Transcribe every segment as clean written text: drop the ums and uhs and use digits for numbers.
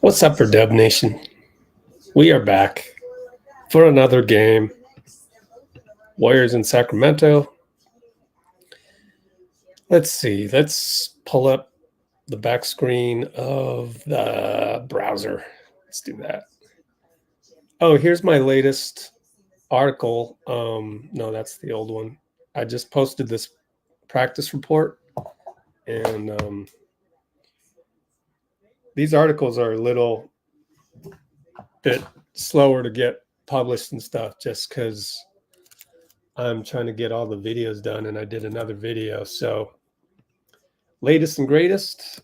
What's up for Dub Nation? We are back for another game. Warriors in Sacramento. Let's see. Let's pull up the back screen of the browser. Let's do that. Oh, here's my latest article. No, that's the old one. I just posted this practice report, and these articles are a little bit slower to get published and stuff just because I'm trying to get all the videos done, and I did another video. So latest and greatest.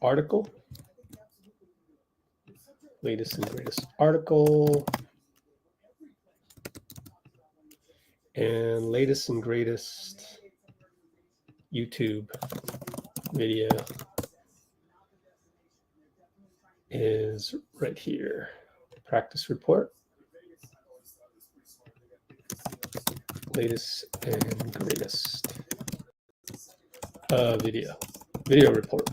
Article. Latest and greatest article. And latest and greatest YouTube video is right here. Practice report. Latest and greatest video report.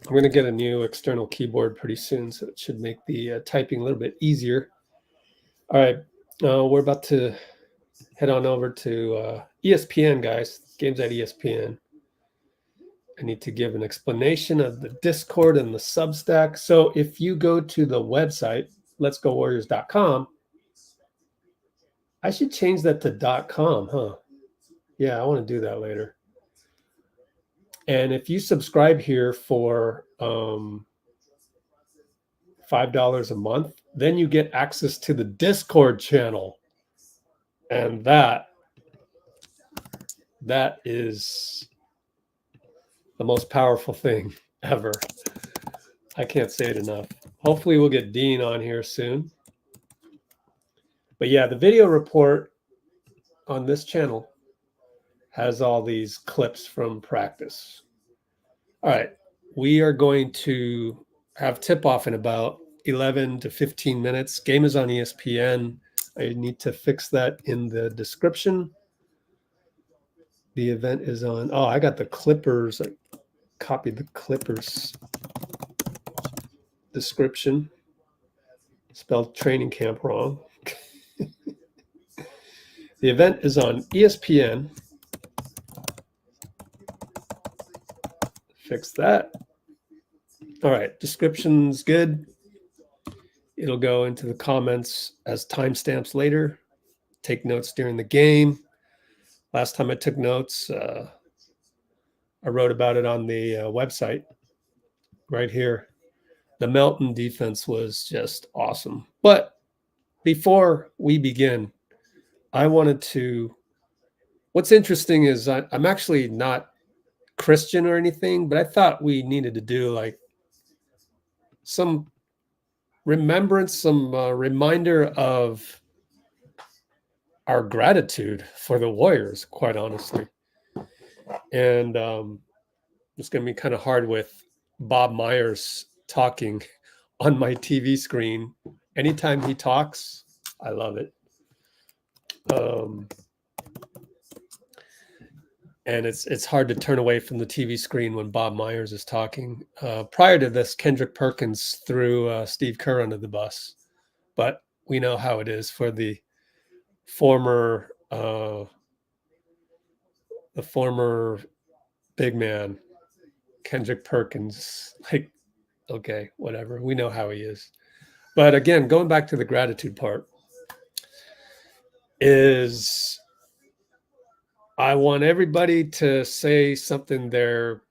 I'm going to get a new external keyboard pretty soon, so it should make the typing a little bit easier. All right, we're about to head on over to ESPN, guys. Games at ESPN. I need to give an explanation of the Discord and the Substack. So if you go to the website, letsgowarriors.com, I should change that to .com, huh? Yeah, I want to do that later. And if you subscribe here for $5 a month, then you get access to the Discord channel. And that is the most powerful thing ever. I can't say it enough. Hopefully we'll get Dean on here soon. But yeah, the video report on this channel has all these clips from practice. All right, we are going to have tip-off in about 11 to 15 minutes. Game is on ESPN. I need to fix that in the description. The event is on. Oh, I got the Clippers. I copied the Clippers description. Spelled training camp wrong. The event is on ESPN. Fix that. All right, description's good. It'll go into the comments as timestamps later. Take notes during the game. Last time I took notes, I wrote about it on the website right here. The Melton defense was just awesome. But before we begin, I wanted to, what's interesting is I'm actually not Christian or anything, but I thought we needed to do like some remembrance, some reminder of our gratitude for the Warriors, quite honestly. And it's going to be kind of hard with Bob Myers talking on my TV screen. Anytime he talks, I love it. And it's hard to turn away from the TV screen when Bob Myers is talking. Prior to this, Kendrick Perkins threw Steve Kerr under the bus. But we know how it is for the former big man, Kendrick Perkins. Like, okay, whatever. We know how he is. But again, going back to the gratitude part, is I want everybody to say something they're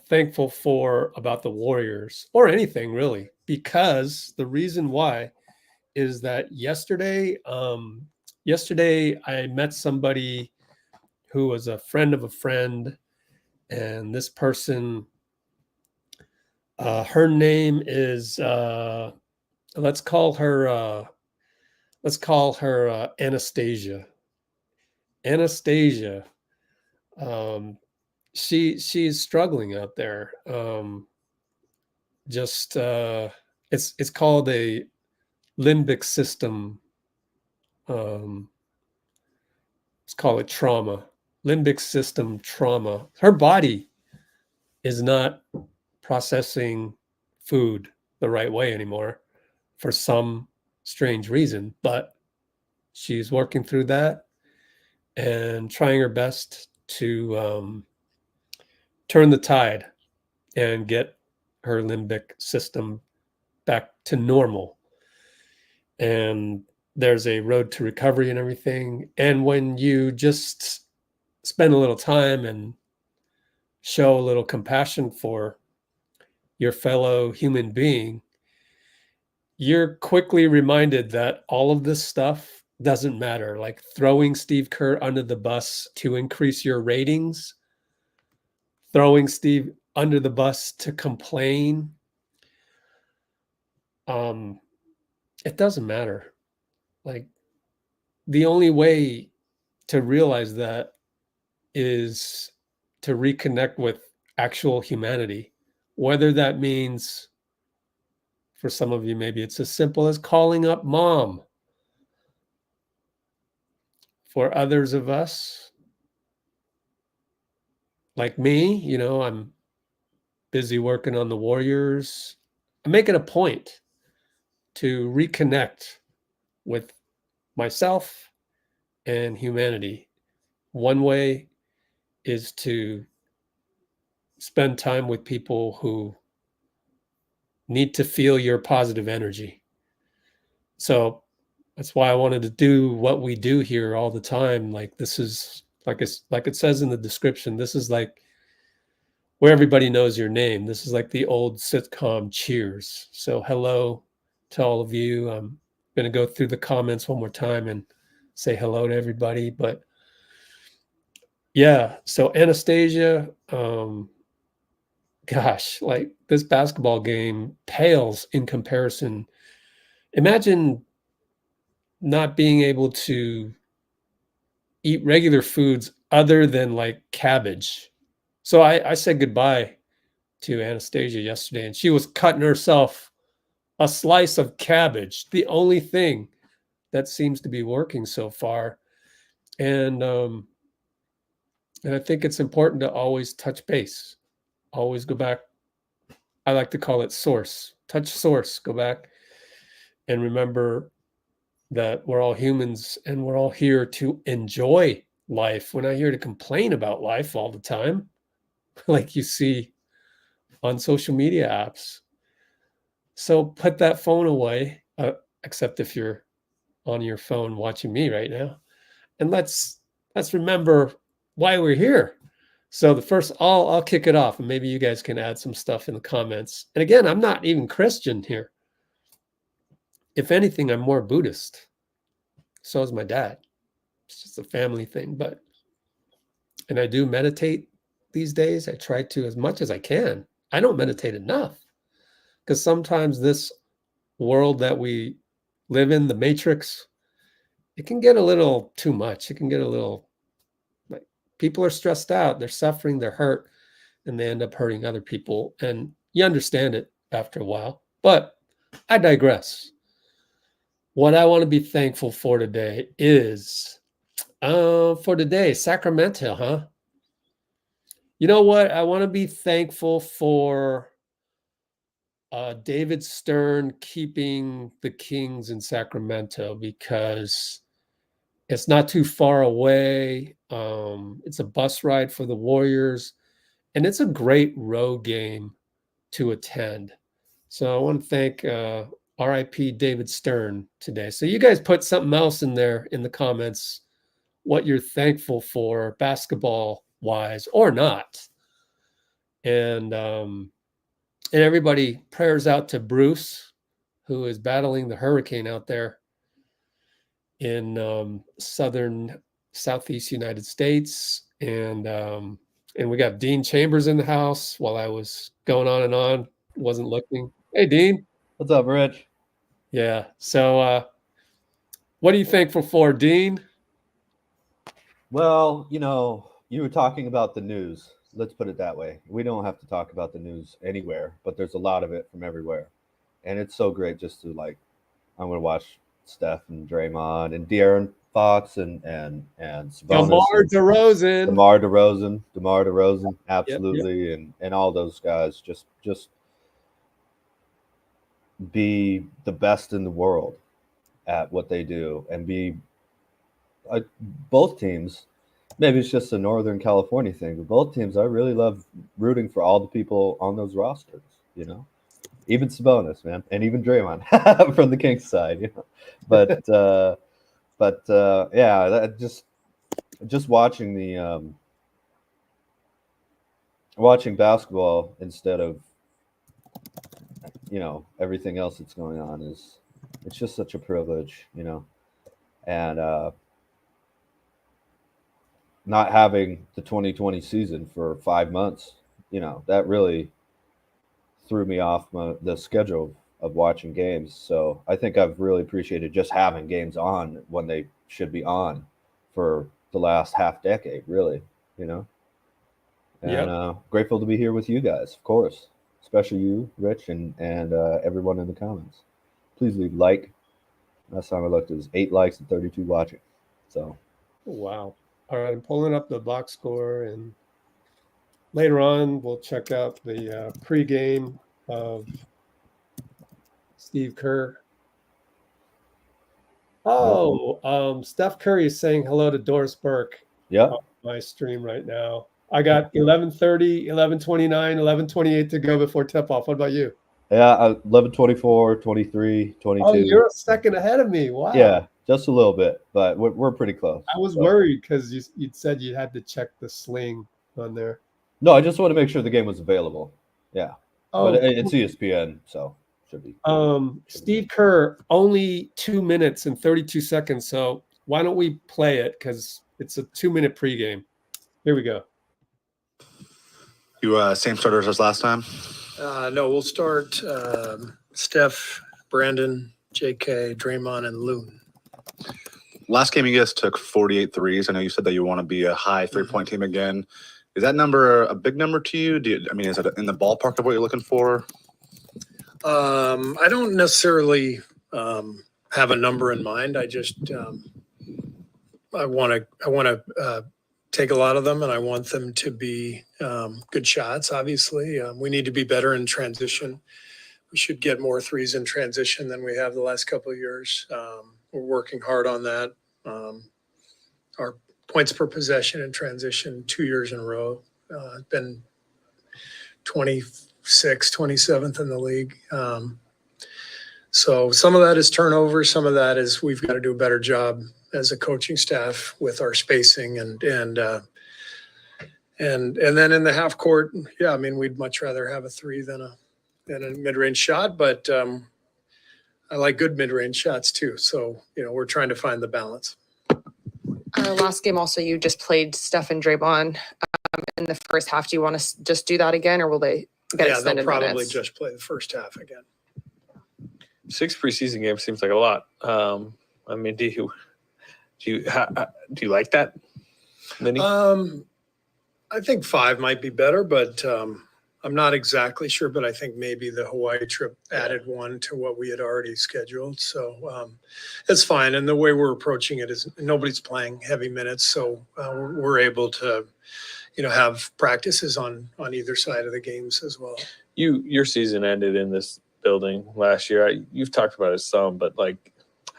thankful for about the Warriors, or anything really, because the reason why is that yesterday I met somebody who was a friend of a friend, and this person, her name is let's call her Anastasia. Anastasia, she's struggling out there. It's called a limbic system call it trauma, limbic system trauma. Her body is not processing food the right way anymore for some strange reason, but she's working through that and trying her best to turn the tide and get her limbic system back to normal. And there's a road to recovery and everything. And when you just spend a little time and show a little compassion for your fellow human being, you're quickly reminded that all of this stuff doesn't matter. Like throwing Steve Kerr under the bus to increase your ratings, throwing Steve under the bus to complain, it doesn't matter. Like the only way to realize that is to reconnect with actual humanity, whether that means, for some of you, maybe it's as simple as calling up mom. For others of us, like me, I'm busy working on the Warriors. I'm making a point to reconnect with myself and humanity. One way is to spend time with people who need to feel your positive energy. So that's why I wanted to do what we do here all the time. Like this is like it says in the description, this is like where everybody knows your name. This is like the old sitcom Cheers. So hello to all of you. I'm going to go through the comments one more time and say hello to everybody. But yeah, so Anastasia, gosh, like this basketball game pales in comparison. Imagine not being able to eat regular foods other than like cabbage. So I said goodbye to Anastasia yesterday, and she was cutting herself a slice of cabbage, the only thing that seems to be working so far. And I think it's important to always touch base, always go back. I like to call it source, touch source, go back and remember that we're all humans and we're all here to enjoy life. We're not here to complain about life all the time, like you see on social media apps. So put that phone away, except if you're on your phone watching me right now. And let's remember why we're here. So the first, I'll kick it off, and maybe you guys can add some stuff in the comments. And again, I'm not even Christian here. If anything, I'm more Buddhist. So is my dad. It's just a family thing. And I do meditate these days. I try to as much as I can. I don't meditate enough because sometimes this world that we live in, the matrix, it can get a little too much. It can get a little, like, people are stressed out, they're suffering, they're hurt, and they end up hurting other people. And you understand it after a while, but I digress. What I want to be thankful for today is, Sacramento, huh? You know what? I want to be thankful for David Stern keeping the Kings in Sacramento because it's not too far away. It's a bus ride for the Warriors, and it's a great road game to attend. So I want to thank RIP David Stern today. So you guys put something else in there in the comments, what you're thankful for basketball-wise or not. And everybody, prayers out to Bruce, who is battling the hurricane out there in southeast United States. And we got Dean Chambers in the house while I was going on and on, wasn't looking. Hey, Dean. What's up, Rich? Yeah. So what are you thankful for, Dean? Well, you were talking about the news. Let's put it that way. We don't have to talk about the news anywhere, but there's a lot of it from everywhere. And it's so great just to I'm going to watch Steph and Draymond and De'Aaron Fox and Sabonis, DeMar DeRozan, absolutely, and all those guys just be the best in the world at what they do, and be both teams. Maybe it's just a Northern California thing, but both teams, I really love rooting for all the people on those rosters, even Sabonis, man, and even Draymond from the Kings side, But yeah, that just watching the watching basketball instead of everything else that's going on it's just such a privilege, and not having the 2020 season for 5 months, that really threw me off the schedule of watching games. So I think I've really appreciated just having games on when they should be on for the last half decade, really, and grateful to be here with you guys, of course, especially you, Rich, and everyone in the comments. Please leave like. Last time I looked, it was 8 likes and 32 watching. So, wow. All right, I'm pulling up the box score, and later on we'll check out the pregame of Steve Kerr. Oh, Steph Curry is saying hello to Doris Burke. Yeah. On my stream right now. I got 11:30, 11:29, 11:28 to go before tip-off. What about you? Yeah, 11:24, 23, 22. Oh, you're a second ahead of me. Wow. Yeah, just a little bit, but we're pretty close. I was worried because you'd said you had to check the sling on there. No, I just want to make sure the game was available. Yeah. Oh, but it's ESPN, so should be. Steve Kerr, only 2 minutes and 32 seconds. So why don't we play it? Because it's a 2-minute pregame. Here we go. You same starters as last time? No, we'll start Steph, Brandon, J.K., Draymond, and Loon. Last game you guys took 48 threes. I know you said that you want to be a high three-point team again. Is that number a big number to you? Is it in the ballpark of what you're looking for? I don't necessarily have a number in mind. I just I want to take a lot of them, and I want them to be good shots. Obviously, we need to be better in transition. We should get more threes in transition than we have the last couple of years. We're working hard on that. Our points per possession in transition 2 years in a row been 26th, 27th in the league. So some of that is turnover. Some of that is we've got to do a better job as a coaching staff with our spacing and then in the half court. Yeah, I mean, we'd much rather have a three than a mid-range shot, but I like good mid-range shots too. So, we're trying to find the balance. Last game also, you just played Steph and Draymond in the first half. Do you want to just do that again, or will they get extended they'll probably minutes? just play the first half again. 6 preseason games seems like a lot. I mean, do you like that, Lindy? I think 5 might be better, but I'm not exactly sure. But I think maybe the Hawaii trip added 1 to what we had already scheduled. So it's fine. And the way we're approaching it is nobody's playing heavy minutes, so we're able to, have practices on either side of the games as well. Your season ended in this building last year. You've talked about it some, but I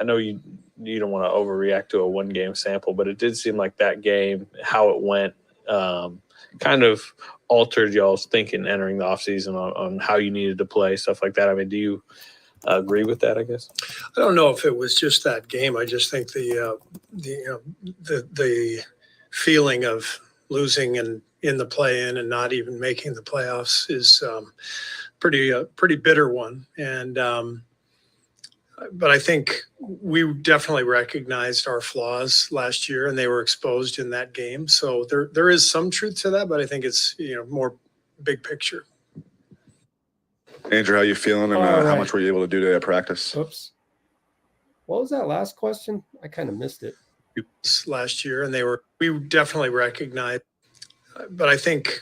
know you don't want to overreact to a 1-game sample, but it did seem like that game, how it went, kind of altered y'all's thinking entering the offseason on how you needed to play, stuff like that. I mean, do you agree with that, I guess? I don't know if it was just that game. I just think the feeling of losing and in the play-in and not even making the playoffs is pretty bitter one. And but I think we definitely recognized our flaws last year, and they were exposed in that game. So there is some truth to that, but I think it's more big picture. Andrew, how you feeling, and All how right. much were you able to do today at practice? Oops. What was that last question? I kind of missed it. Last year, and we definitely recognized, but I think,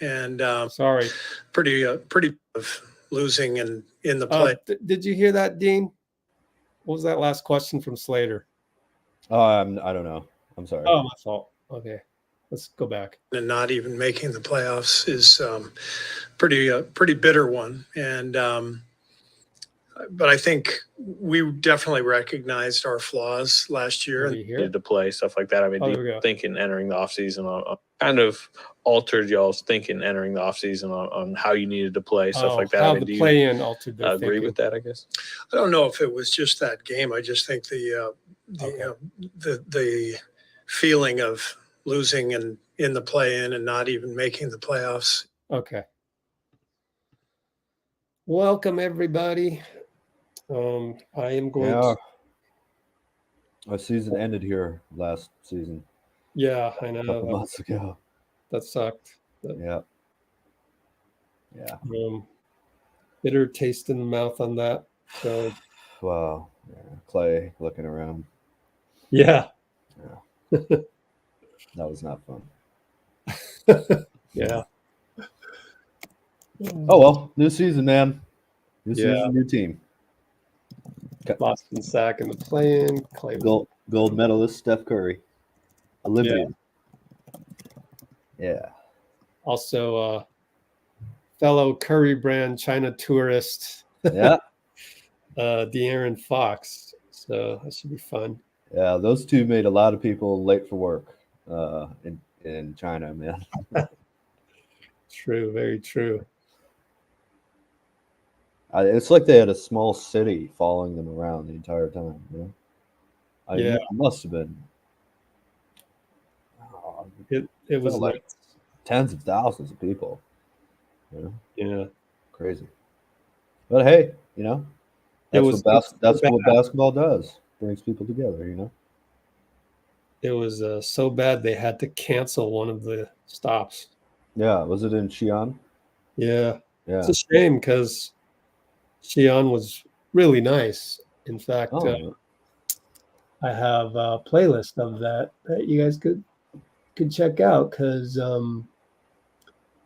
and Sorry. pretty of losing and in the play. Did you hear that, Dean? What was that last question from Slater? I don't know. I'm sorry. Oh, my fault. Okay, let's go back. And not even making the playoffs is pretty bitter one. And but I think we definitely recognized our flaws last year. Are And you here? Needed to play stuff like that. I mean, Oh, do there we you go. thinking entering the offseason on kind of altered y'all's thinking entering the offseason on how you needed to play stuff like that. How I mean, the do you play-in altered their agree thinking. with that? I guess. I don't know if it was just that game. I just think Okay. the feeling of losing and in the play-in and not even making the playoffs. Okay. Welcome, everybody. I am going Yeah. to. Our season ended here last season, Yeah, I a couple know. months ago. That sucked. But, Yeah. Yeah. bitter taste in the mouth on that. So, Wow. Yeah. Klay looking around. yeah. That was not fun. Yeah. Oh well, new season, man. New Yeah. season, new team. Boston Sack in the play-in. Klay was Gold medalist Steph Curry, Olympian. Yeah. also fellow Curry brand China tourist, Yeah. De'Aaron Fox. So that should be fun. Yeah. Those two made a lot of people late for work in China, man. True, very true. It's like they had a small city following them around the entire time. You know? Yeah. It must have been. It was felt like nuts. tens of thousands of people. You know? Yeah. Crazy. But hey, you know, It that's was that's so what bad. basketball does. Brings people together, you know. It was so bad they had to cancel one of the stops. Yeah, was it in Xi'an? Yeah. Yeah. It's a shame because Xi'an was really nice. In fact, Oh, I have a playlist of that you guys could check out because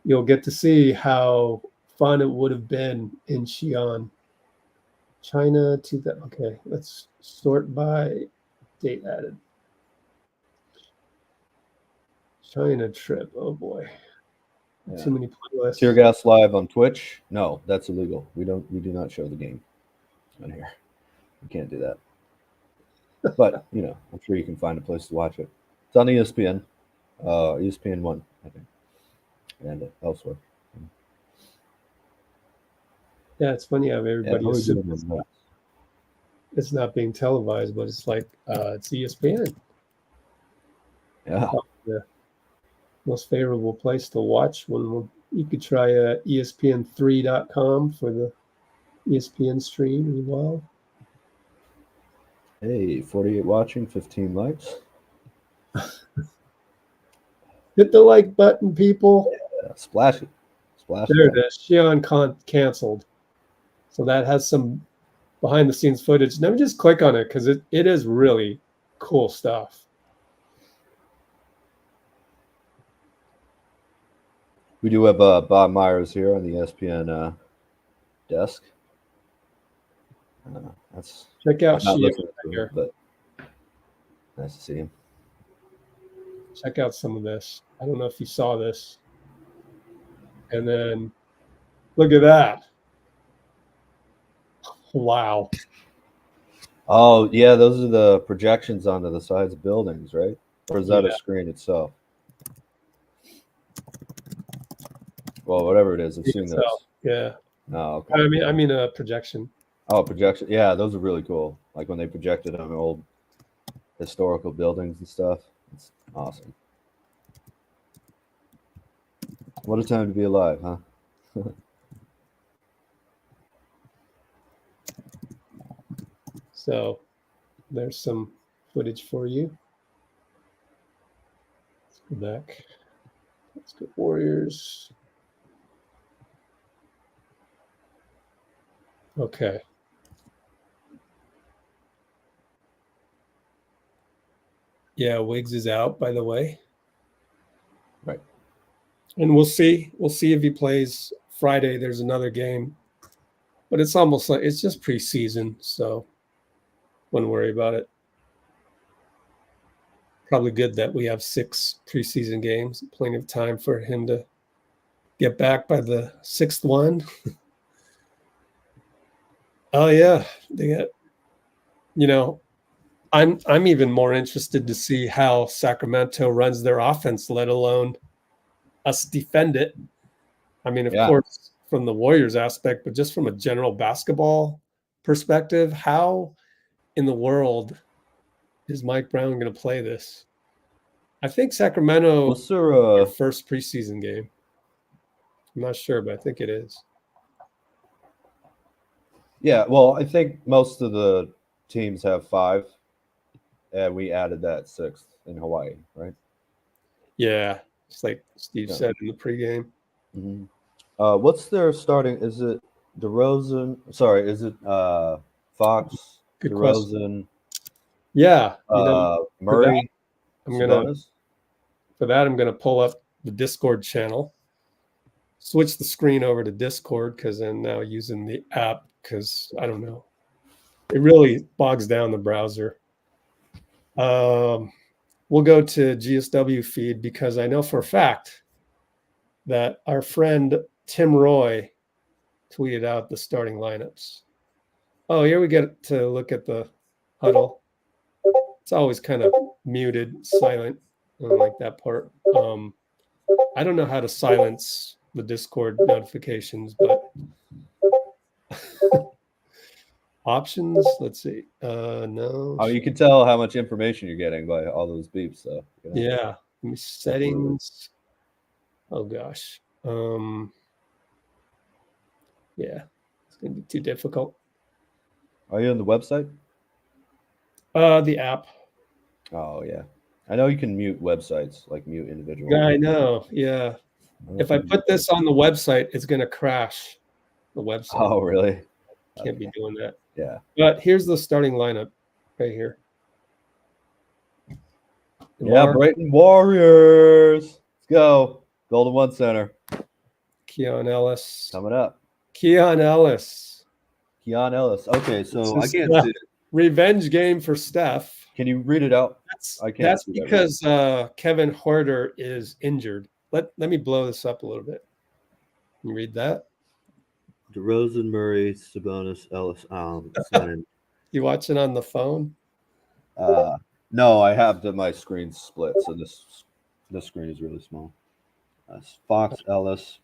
you'll get to see how fun it would have been in Xi'an. China to the okay. Let's sort by date added. China trip. Oh boy, yeah. too many playlists. Tear gas live on Twitch? No, that's illegal. We do not show the game on here. We can't do that. But you know, I'm sure you can find a place to watch it. It's on ESPN, ESPN 1, I think, and elsewhere. Yeah, it's funny how Yeah, everybody how we assumes doing on that? it's not being televised, but it's like it's ESPN. Yeah. The most favorable place to watch you could try ESPN3.com for the ESPN stream as well. Hey, 48 watching, 15 likes. Hit the like button, people. Yeah, splashy. Splash. There it is. Xi'an canceled. So that has some behind the scenes footage. Let me just click on it because it is really cool stuff. We do have Bob Myers here on the ESPN desk. That's Check out not Xi'an looking at him, here. but nice to see him. Check out some of this. I don't know if you saw this. And then look at that. Wow. Oh yeah, those are the projections onto the sides of buildings, right? Or is that a screen itself? Well, whatever it is, I've seen those. Yeah. No, okay. I mean a projection. Oh, projection. Yeah, those are really cool. Like when they projected on old historical buildings and stuff. It's awesome. What a time to be alive, huh? So there's some footage for you. Let's go back. Let's go Warriors. Okay. Yeah, Wiggs is out, by the way. Right. And we'll see. We'll see if he plays Friday. There's another game. But it's almost like it's just preseason, so wouldn't worry about it. Probably good that we have 6 preseason games, plenty of time for him to get back by the 6th one. Oh yeah, they get. I'm even more interested to see how Sacramento runs their offense, let alone us defend it. I mean, of course, from the Warriors aspect, but just from a general basketball perspective, how in the world is Mike Brown going to play this? I think Sacramento What's their first preseason game. I'm not sure, but I think it is. Yeah, well, I think most of the teams have 5, and we added that 6th in Hawaii, right? Yeah, it's like Steve said in the pregame. Mm-hmm. What's their starting? Is it DeRozan? Sorry, is it Fox? Good DeRozan? question. Yeah, Murray. I'm gonna pull up the Discord channel, switch the screen over to Discord because I'm now using the app because I don't know, it really bogs down the browser. We'll go to GSW feed because I know for a fact that our friend Tim Roy tweeted out the starting lineups. Oh, here we get to look at the huddle. It's always kind of muted, silent. I don't like that part. I don't know how to silence the Discord notifications, but options. Let's see. No. Oh, you can tell how much information you're getting by all those beeps. So Yeah. Settings. Oh gosh. Yeah, it's gonna be too difficult. Are you on the website? The app. Oh yeah, I know you can mute websites, like mute individual. Yeah, I know. Yeah. If I put this on the website, it's gonna crash the website. Oh really? Can't be doing that. Yeah. But here's the starting lineup right here. Yeah, Brighton Warriors. Let's go. Golden One Center. Keon Ellis. Coming up. Keon Ellis. Okay, so I This can't is see it. Revenge game for Steph. Can you read it out? That's because Kevin Huerter is injured. Let me blow this up a little bit. Can you read that? DeRozan, Murray, Sabonis, Ellis. It's not in. You watching on the phone? No, I have my screen split, so this screen is really small. Fox, Ellis,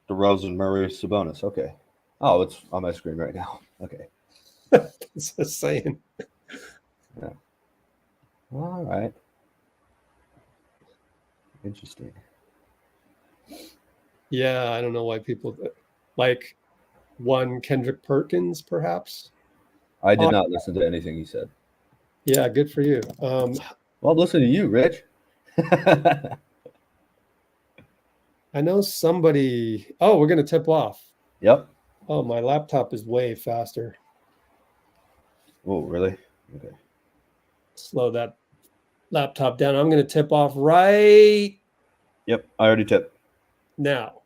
DeRozan, Murray, Sabonis. Okay. Oh, it's on my screen right now. Okay. It's just saying. Yeah. All right. Interesting. Yeah, I don't know why people like one Kendrick Perkins, perhaps. I did not listen to anything you said. Yeah, good for you. Well, I'm listening to you, Rich. I know somebody. Oh, we're gonna tip off. Yep. Oh, my laptop is way faster. Oh, really? Okay. Slow that laptop down. I'm gonna tip off right Yep, I already tipped. now.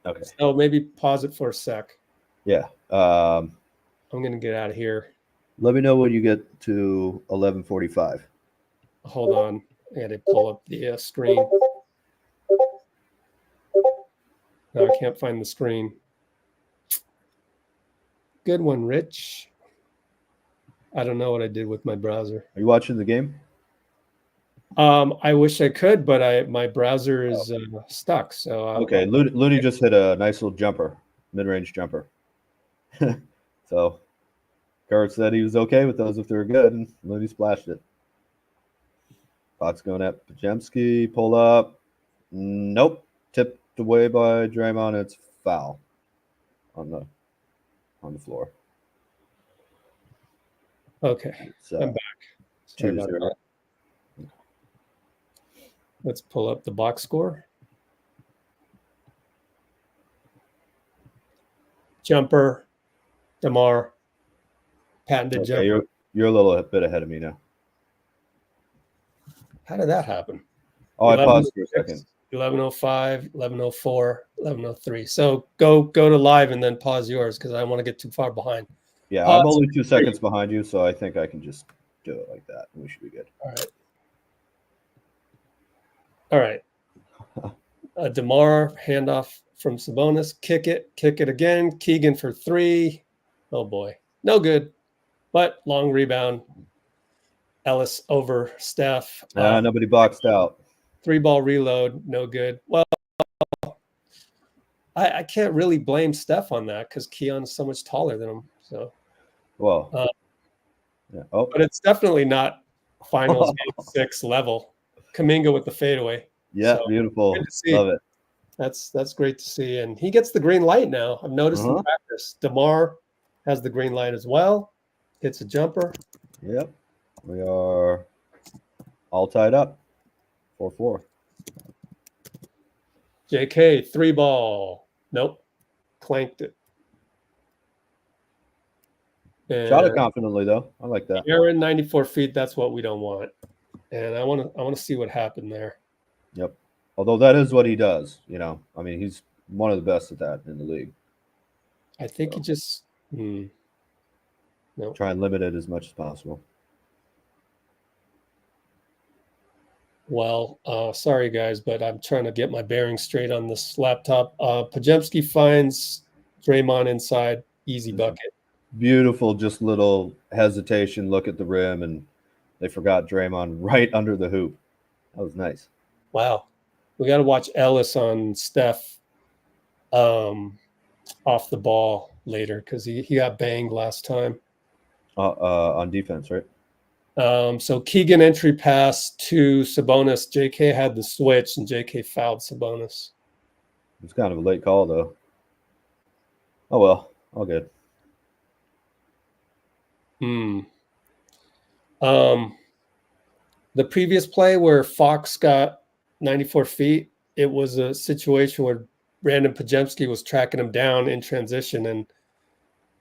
Okay. So maybe pause it for a sec. Yeah. I'm gonna get out of here. Let me know when you get to 11:45. Hold on. I gotta pull up the screen. No, I can't find the screen. Good one, Rich. I don't know what I did with my browser. Are you watching the game? I wish I could, but my browser is stuck. So Okay, Looney just hit a nice little jumper, mid-range jumper. So Kerr said he was okay with those if they were good, and Looney splashed it. Fox going at Pajemski, pull up. Nope, tipped away by Draymond. It's foul on the floor. Okay, So I'm back. Sorry about 2-0. that. Let's pull up the box score. Jumper, DeMar, patented Okay, jumper. you're a little bit ahead of me now. How did that happen? Oh, I paused for a second. 11:05, 11:04, 11:03. So go to live and then pause yours because I don't want to get too far behind. Yeah, I'm only 2 seconds behind you, so I think I can just do it like that. We should be good. All right. DeMar, handoff from Sabonis. Kick it again. Keegan for 3. Oh, boy. No good. But long rebound. Ellis over Steph. Nobody boxed out. 3-ball reload. No good. Well, I can't really blame Steph on that because Keon's so much taller than him. So, Well, yeah. Oh, but it's definitely not finals game 6 level. Kaminga with the fadeaway. yeah, So, beautiful. good to see. Love it. That's great to see. And he gets the green light now. I've noticed in practice. DeMar has the green light as well. Hits a jumper. Yep. We are all tied up. 4-4. JK, 3-ball. Nope. Clanked it. Shot it confidently though. I like that. Aaron, 94 feet. That's what we don't want. And I want to see what happened there. Yep. Although that is what he does, you know. I mean, he's one of the best at that in the league. I think he just no. Try and limit it as much as possible. Well, sorry guys, but I'm trying to get my bearings straight on this laptop. Pajemski finds Draymond inside, easy bucket. Beautiful, just little hesitation, look at the rim, and they forgot Draymond right under the hoop. That was nice. Wow. We got to watch Ellis on Steph off the ball later because he got banged last time. On defense, right? So Keegan entry pass to Sabonis. JK had the switch, and JK fouled Sabonis. It's kind of a late call, though. Oh, well. All good. The previous play where Fox got 94 feet, it was a situation where Brandon Pajemski was tracking him down in transition, and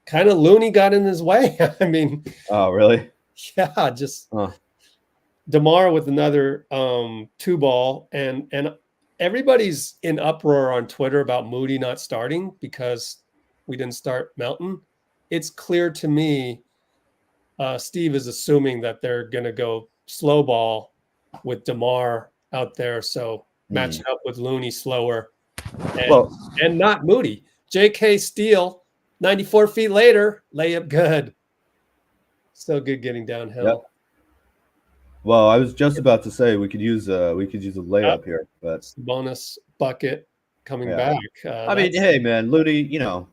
kind of Looney got in his way. I mean, oh, really? Yeah, just DeMar with another 2-ball, and everybody's in uproar on Twitter about Moody not starting because we didn't start Melton. It's clear to me Steve is assuming that they're going to go slow ball with DeMar out there, so matching up with Looney slower and not Moody. JK steal, 94 feet later, layup good. So good getting downhill. Yep. Well, I was just about to say we could use a layup here, but bonus bucket coming back. I mean, hey man, Looney, you know,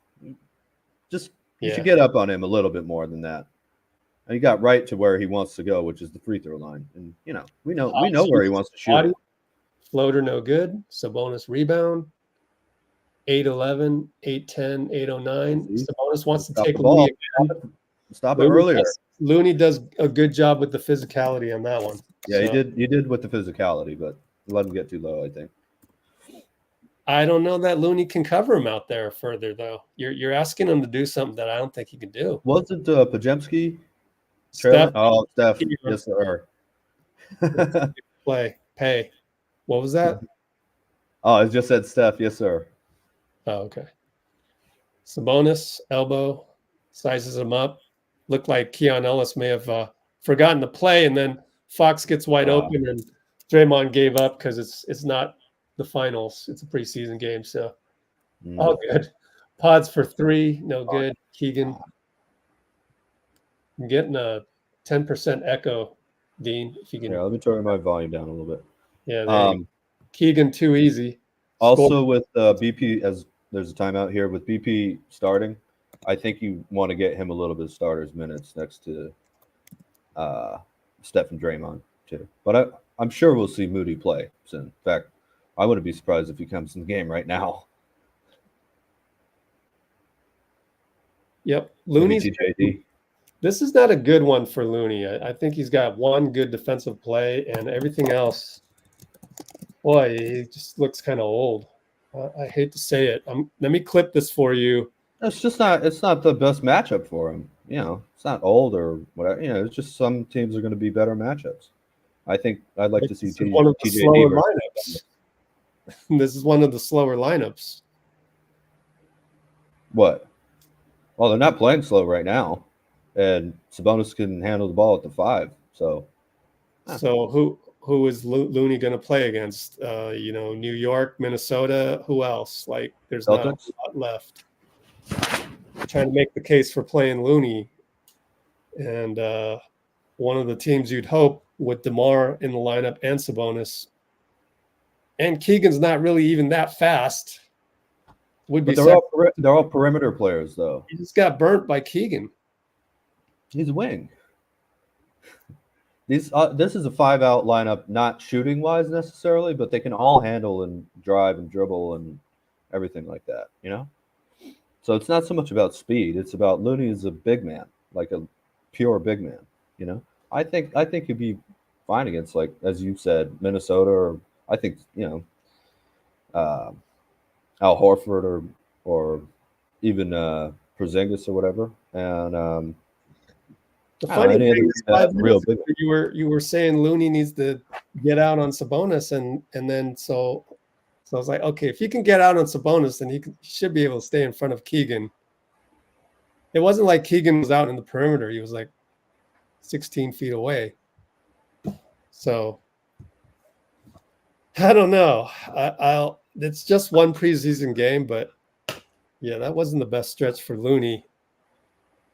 just you should get up on him a little bit more than that. And he got right to where he wants to go, which is the free throw line. And you know, we know where he wants to shoot. Floater no good. Sabonis rebound. 8-11, 8-10, 8-09. Sabonis wants to take the ball. Stop it earlier. Looney does a good job with the physicality on that one. Yeah, he did with the physicality, but let him get too low, I think. I don't know that Looney can cover him out there further, though. You're asking him to do something that I don't think he can do. Wasn't Pajemski? Steph. Oh, Steph. Yes, sir. Pay. What was that? Oh, it just said Steph. Yes, sir. Oh, okay. Sabonis, elbow, sizes him up. Looked like Keon Ellis may have forgotten to play, and then Fox gets wide open, and Draymond gave up because it's not the finals. It's a preseason game, so all good. Podz for 3, no good. Keegan. I'm getting a 10% echo, Dean. If you can. Yeah, let me turn my volume down a little bit. Yeah, Keegan too easy. Also with BP, as there's a timeout here with BP starting, I think you want to get him a little bit of starters minutes next to Steph and Draymond too. But I'm sure we'll see Moody play soon. In fact, I wouldn't be surprised if he comes in the game right now. Yep, Looney's. TJD. This is not a good one for Looney. I think he's got one good defensive play, and everything else, boy, he just looks kind of old. I hate to say it. Let me clip this for you. It's not the best matchup for him. You know, it's not old or whatever. You know, it's just some teams are going to be better matchups. I think I'd like to see one of the slower TJD. lineups. This is one of the slower lineups. What? Well, they're not playing slow right now, and Sabonis can handle the ball at the 5. So So who is Looney going to play against? New York, Minnesota. Who else? Like, there's not a Celtics? lot left. Trying to make the case for playing Looney, and one of the teams you'd hope with DeMar in the lineup and Sabonis, and Keegan's not really even that fast. Would be. but they're all perimeter players though. He just got burnt by Keegan. He's a wing. This is a 5-out lineup, not shooting wise necessarily, but they can all handle and drive and dribble and everything like that, you know? So it's not so much about speed, it's about Looney is a big man, like a pure big man, you know? I think he'd be fine against, like as you said, Minnesota, or I think, Al Horford or even Porzingis or whatever. And The funny any thing other is, real big. you were saying Looney needs to get out on Sabonis, and then so I was like, okay, if he can get out on Sabonis, then he should be able to stay in front of Keegan. It wasn't like Keegan was out in the perimeter; he was like 16 feet away. So I don't know. It's just one preseason game, but yeah, that wasn't the best stretch for Looney,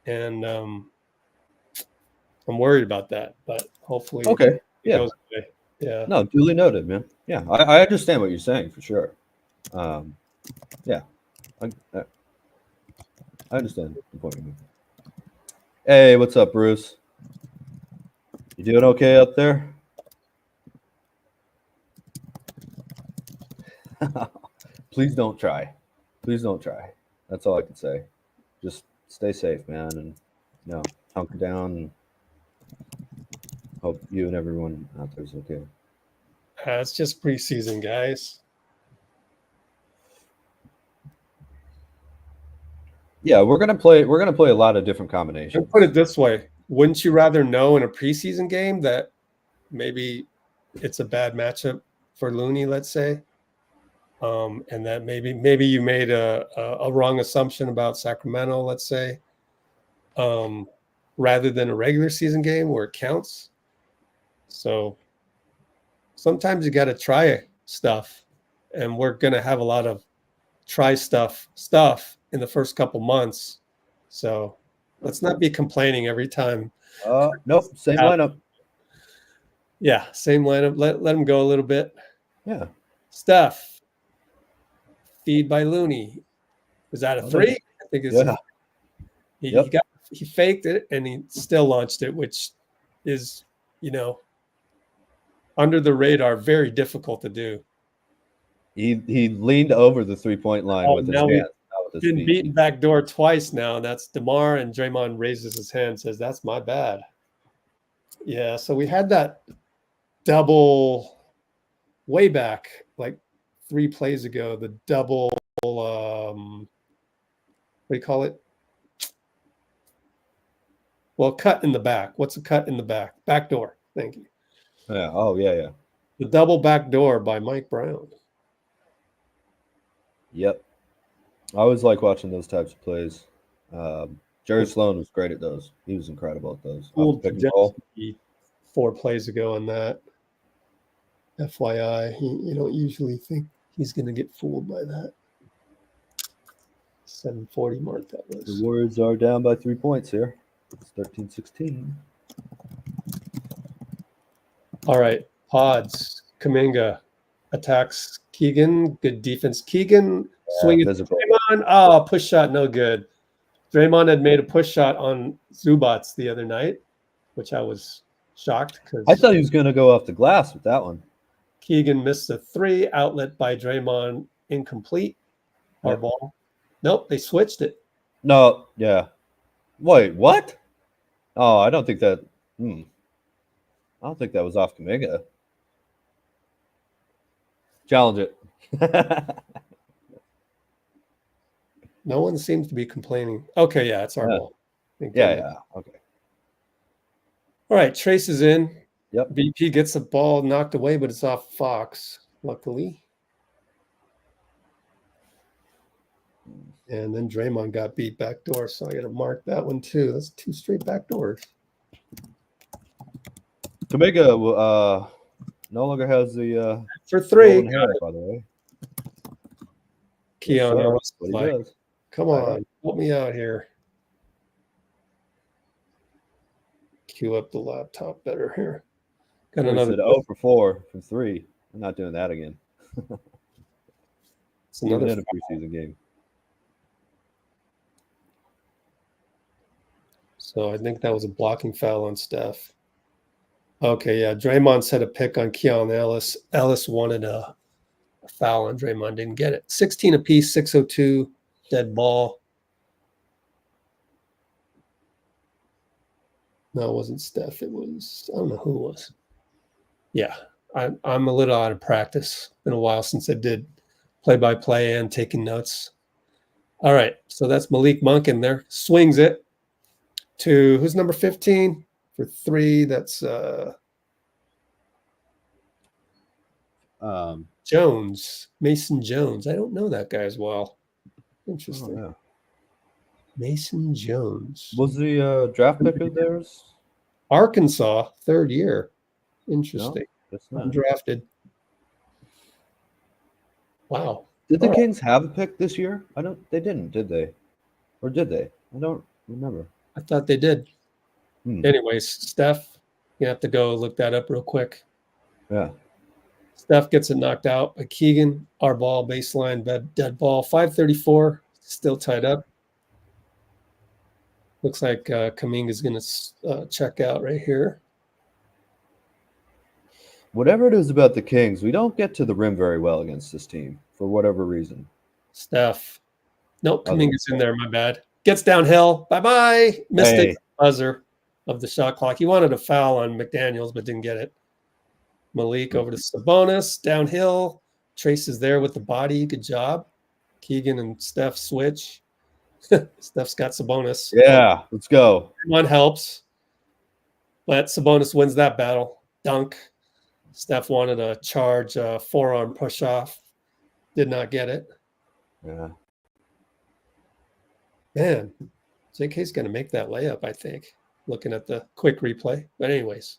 and I'm worried about that, but hopefully, Okay, it goes away. Yeah. No, duly noted, man. Yeah, I understand what you're saying for sure. Yeah, I understand the point you're making. Hey, what's up, Bruce? You doing okay up there? Please don't try. Please don't try. That's all I can say. Just stay safe, man, and hunker down. And hope you and everyone out there is okay. It's just preseason, guys. Yeah, we're gonna play a lot of different combinations. Put it this way: wouldn't you rather know in a preseason game that maybe it's a bad matchup for Looney, let's say, and that maybe you made a wrong assumption about Sacramento, let's say, rather than a regular season game where it counts? So sometimes you got to try stuff, and we're going to have a lot of try stuff in the first couple months. So let's not be complaining every time. Nope, same lineup. Yeah, same lineup. Let them go a little bit. Yeah. Steph, feed by Looney. Was that a 3? I think it's. Yeah. He faked it and he still launched it, which is, under the radar, very difficult to do. He leaned over the 3-point line with his hands. Been beaten backdoor twice now, and that's DeMar, and Draymond raises his hand and says, "That's my bad." Yeah, so we had that double way back, like 3 plays ago, the double, what do you call it? Well, cut in the back. What's a cut in the back? Backdoor. Thank you. Yeah. Oh, yeah. The double backdoor by Mike Brown. Yep. I always like watching those types of plays. Jerry Sloan was great at those. He was incredible at those. Pick and roll. 4 plays ago on that. FYI, you don't usually think he's going to get fooled by that. 7:40 mark that was. The Warriors are down by 3 points here. It's 13-16. All right. Podz, Kuminga attacks Keegan. Good defense. Keegan swinging. Draymond. Push shot, no good. Draymond had made a push shot on Zubats the other night, which I was shocked because I thought he was going to go off the glass with that one. Keegan missed a 3, outlet by Draymond, incomplete. Our ball. Nope, they switched it. No, yeah. Wait, what? Oh, I don't think that. I don't think that was off Kuminga. Challenge it. No one seems to be complaining. Okay, yeah, it's our ball. Yeah. Okay. All right, Trayce is in. Yep. BP gets the ball knocked away, but it's off Fox, luckily. And then Draymond got beat backdoor, so I got to mark that one too. That's 2 straight backdoors. Kuminga no longer has the For 3. golden hair, by the way. Keon Yes, sir. Ellis, What he like, does. come on, help me out here. Cue up the laptop better here. Got He another. said 0 for 4 from 3. I'm not doing that again. It's Even another. in a preseason game. So I think that was a blocking foul on Steph. Okay, yeah. Draymond set a pick on Keon Ellis. Ellis wanted a foul on Draymond, didn't get it. 16 apiece, 6:02, dead ball. No, it wasn't Steph. It was, I don't know who it was. Yeah, I'm a little out of practice. Been a while since I did play-by-play and taking notes. All right, so that's Malik Monk in there. Swings it to, who's number 15? For 3, that's Jones, Mason Jones. I don't know that guy as well. Interesting. Oh, yeah. Mason Jones. Was the draft pick of theirs? Arkansas, 3rd year. Interesting. That's not. Undrafted. Wow. Did the All right. Kings have a pick this year? They didn't, did they? Or did they? I don't remember. I thought they did. Hmm. Anyways, Steph, you have to go look that up real quick. Yeah. Steph gets it knocked out by Keegan. Our ball, baseline, dead ball. 5:34, still tied up. Looks like Kuminga's going to check out right here. Whatever it is about the Kings, we don't get to the rim very well against this team for whatever reason. Steph. Nope, Kuminga's in there, my bad. Gets downhill. Bye-bye. Missed it. Buzzer of the shot clock. He wanted a foul on McDaniels, but didn't get it. Malik over to Sabonis. Downhill. Trayce is there with the body. Good job. Keegan and Steph switch. Steph's got Sabonis. Yeah, let's go. One helps. But Sabonis wins that battle. Dunk. Steph wanted a charge, forearm push off. Did not get it. Yeah. Man, JK's going to make that layup, I think, looking at the quick replay. But anyways,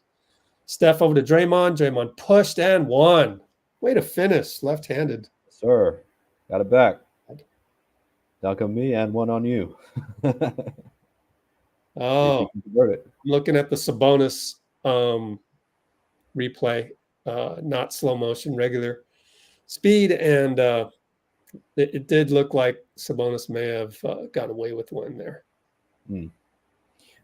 Steph over to Draymond. Draymond pushed and won. Way to finish, left-handed. Sir, got it back. Dunk on me and one on you. Oh, I'm looking at the Sabonis replay, not slow motion, regular speed, and it did look like Sabonis may have got away with one there.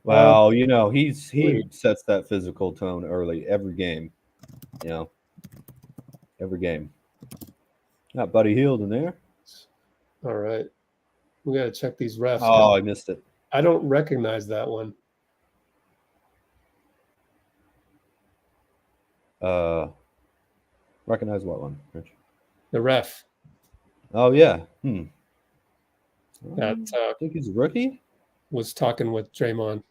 Well, he sets that physical tone early every game. Every game. Got Buddy Hield in there. All right. We got to check these refs. Oh, I missed it. I don't recognize that one. Recognize what one, Rich? The ref. Oh, yeah. That I think he's a rookie. was talking with Draymond.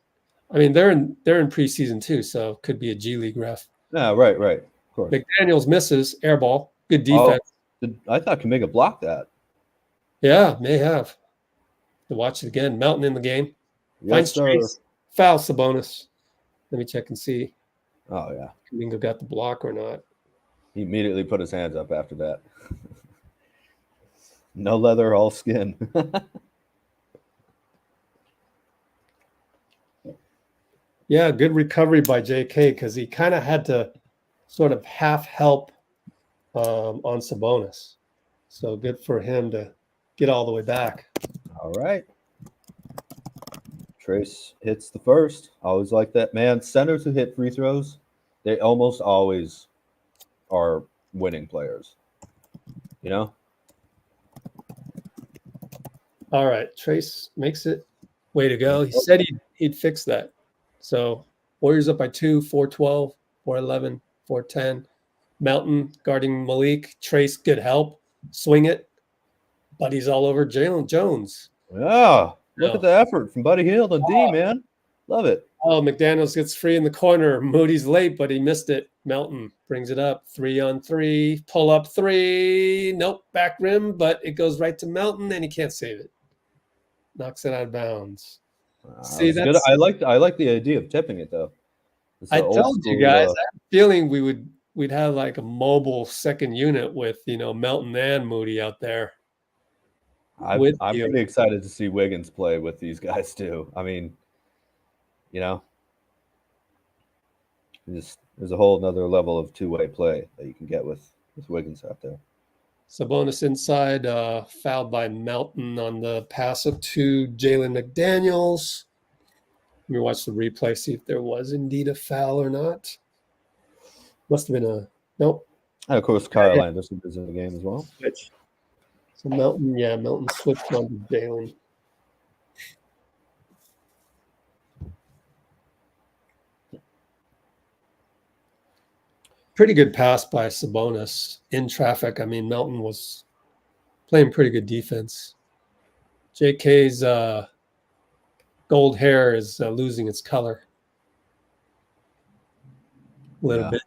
I mean, they're in preseason too, so could be a G League ref. Yeah, right. Of course. McDaniels misses air ball. Good defense. I thought Kuminga blocked that. Yeah, may have. To watch it again. Melton in the game. Yes, sir. Trayce. Foul Sabonis. Let me check and see. Oh, yeah. Kuminga got the block or not. He immediately put his hands up after that. No leather, all skin. Yeah, good recovery by J.K. because he kind of had to sort of half help on Sabonis. So good for him to get all the way back. All right. Trayce hits the first. I always like that. Man, centers who hit free throws, they almost always are winning players. All right, Trayce makes it. Way to go. He said he'd fix that. So Warriors up by 2, 4-12, 4-11, 4-10. Melton guarding Malik. Trayce, good help. Swing it. Buddy's all over Jalen Jones. Yeah. Look at the effort from Buddy Hield and D, man. Love it. Oh, McDaniels gets free in the corner. Moody's late, but he missed it. Melton brings it up. 3-on-3. Pull up 3. Nope, back rim, but it goes right to Melton, and he can't save it. Knocks it out of bounds. See, That's good. I like the idea of tipping it, though. It's I an old told you school, guys, I had a feeling we'd have like a mobile second unit with Melton and Moody out there. I'm with pretty Hield. excited to see Wiggins play with these guys too. I mean, there's a whole nother level of two-way play that you can get with Wiggins out there. Sabonis inside, fouled by Melton on the pass up to Jalen McDaniels. Let me watch the replay, see if there was indeed a foul or not. Must have been nope. And of course, Kyle Anderson is in the game as well. Switch. So Melton switched on to Jalen. Pretty good pass by Sabonis in traffic. I mean, Melton was playing pretty good defense. JK's gold hair is losing its color a little bit.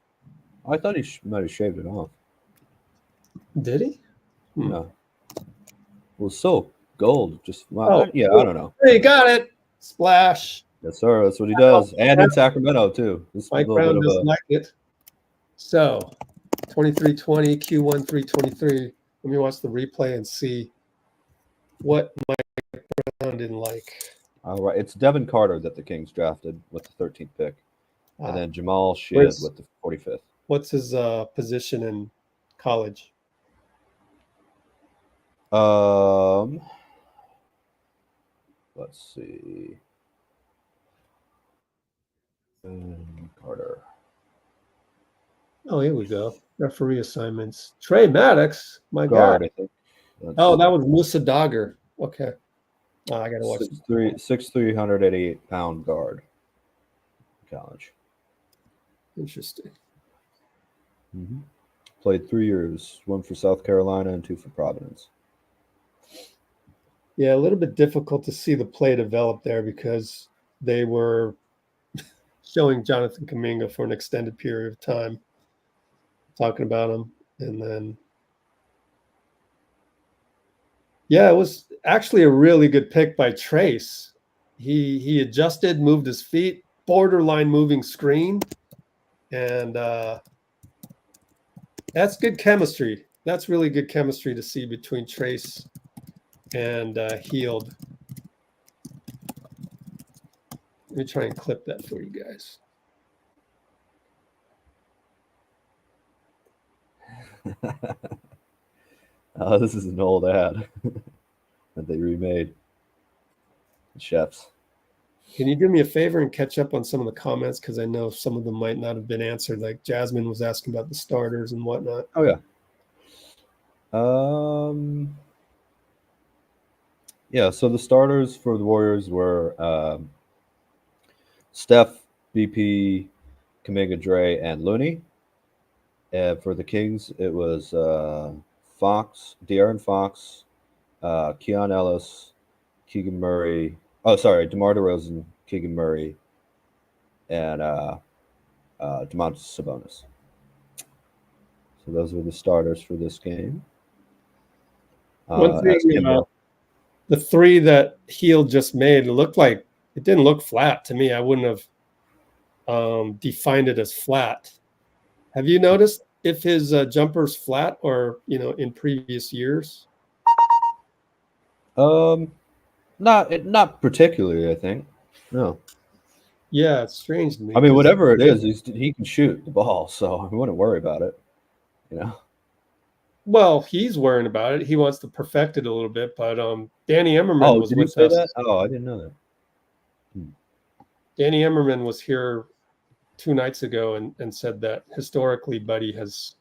I thought he might have shaved it off. Did he? No. Well, so gold. Just I don't know. Hey, got it. Splash. Yes, sir. That's what he does, and in Sacramento too. This is a Mike little Brown bit of doesn't a. like it. So, 23-20, Q1 323. Let me watch the replay and see what Mike Brown didn't like. All right, it's Devin Carter that the Kings drafted with the 13th pick, and then Jamal Shead Where's- with the 45th. What's his position in college? Let's see. Carter. Oh, here we go. Referee assignments. Trey Maddox. My Guard, God. I think. Oh, that was Musa Dagger. Okay. I got to watch. 6'3", 388-pound guard. College. Interesting. Mm-hmm. Played 3 years, 1 for South Carolina and 2 for Providence. Yeah, a little bit difficult to see the play develop there because they were showing Jonathan Kuminga for an extended period of time, talking about him. And then, it was actually a really good pick by Trayce. He adjusted, moved his feet, borderline moving screen. And that's good chemistry. That's really good chemistry to see between Trayce and Hield. Let me try and clip that for you guys. This is an old ad that they remade. Chefs. Can you do me a favor and catch up on some of the comments? Because I know some of them might not have been answered. Like Jasmine was asking about the starters and whatnot. Oh, yeah. So the starters for the Warriors were Steph, BP, Kuminga, Dray, and Looney. And for the Kings, it was De'Aaron Fox, Keon Ellis, Keegan Murray. Oh, sorry, DeMar DeRozan, Keegan Murray, and Domantas Sabonis. So those were the starters for this game. One thing, the three that Hield just made, it didn't look flat to me. I wouldn't have defined it as flat. Have you noticed if his jumper's flat or in previous years? Not particularly, I think. No. Yeah, it's strange to me. I mean, whatever it is, he can shoot the ball, so I wouldn't worry about it. Well, he's worrying about it. He wants to perfect it a little bit, but Danny Emmerman was with us. That? Oh, I didn't know that. Danny Emmerman was here 2 nights ago and said that historically Buddy has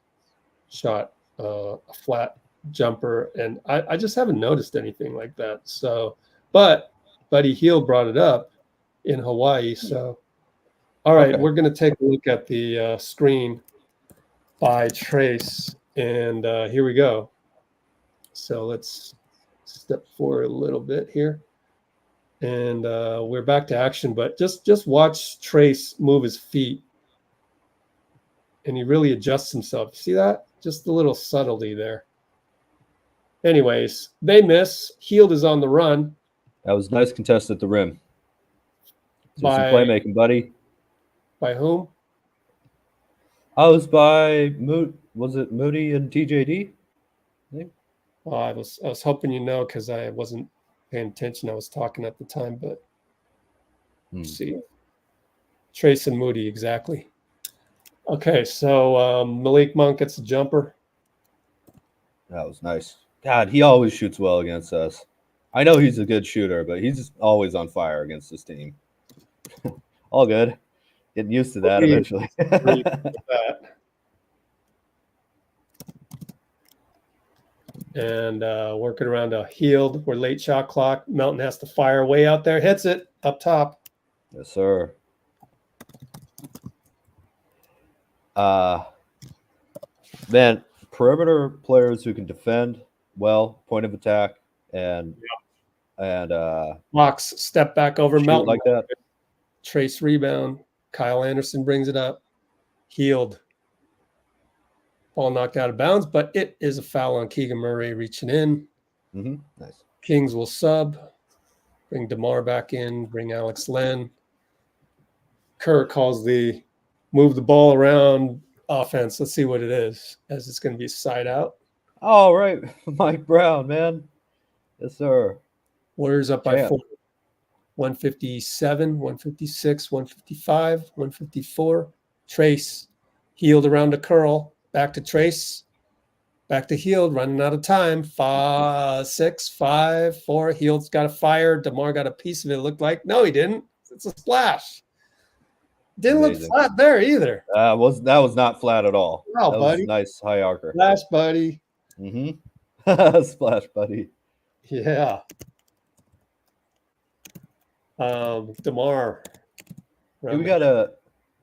shot a flat jumper, and I just haven't noticed anything like that. So, but Buddy Hield brought it up in Hawaii. So, all right, We're going to take a look at the screen by Trayce, and here we go. So let's step forward a little bit here. And we're back to action, but just watch Trayce move his feet, and he really adjusts himself. See that? Just a little subtlety there. Anyways, they miss. Hield is on the run. That was nice contest at the rim. So some playmaking, buddy. By whom? I was by was it Moody and TJD? Well, I was hoping you know because I wasn't paying attention. I was talking at the time, but let's see. Trayce and Moody, exactly. Okay, so Malik Monk gets a jumper. That was nice. God, he always shoots well against us. I know he's a good shooter, but he's always on fire against this team. All good. Getting used to that eventually. And working around a Hield. We're late shot clock. Melton has to fire way out there. Hits it up top. Yes, sir. Man, perimeter players who can defend well, point of attack, and Fox step back over shoot Melton like that. Trayce rebound. Kyle Anderson brings it up. Hield. Ball knocked out of bounds, but it is a foul on Keegan Murray reaching in. Nice. Kings will sub. Bring DeMar back in. Bring Alex Len. Kerr calls the move the ball around offense. Let's see what it is, as it's going to be side out. All right, Mike Brown, man. Yes, sir. Warriors up by Yeah. 4. 157, 156, 155, 154. Trayce. Hield around the curl. Back to Trayce. Back to Hield. Running out of time. 5, 6, 5, 4. Hield's got a fire. DeMar got a piece of it. It looked like. No, he didn't. It's a splash. Didn't Amazing. look flat there either. That was not flat at all. Wow, that buddy. was a nice high archer. Splash, buddy. Splash, buddy. Yeah. DeMar. We got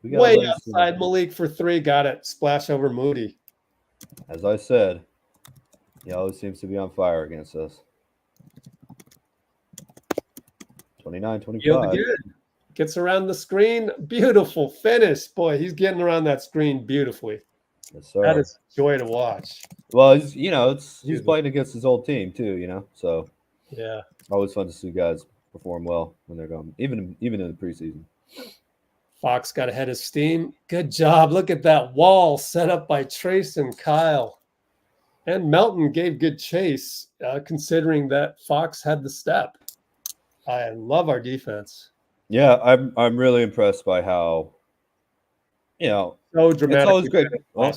way outside. Malik for 3. Got it. Splash over Moody. As I said, he always seems to be on fire against us. 29, 25. Gets around the screen. Beautiful finish. Boy, he's getting around that screen beautifully. Yes, sir. That is a joy to watch. Well, he's playing against his old team too, so yeah, always fun to see guys perform well when they're going, even in the preseason. Fox got ahead of steam. Good job. Look at that wall set up by Trayce and Kyle. And Melton gave good chase, considering that Fox had the step. I love our defense. Yeah, I'm really impressed by how, so dramatic. It's always great. Well,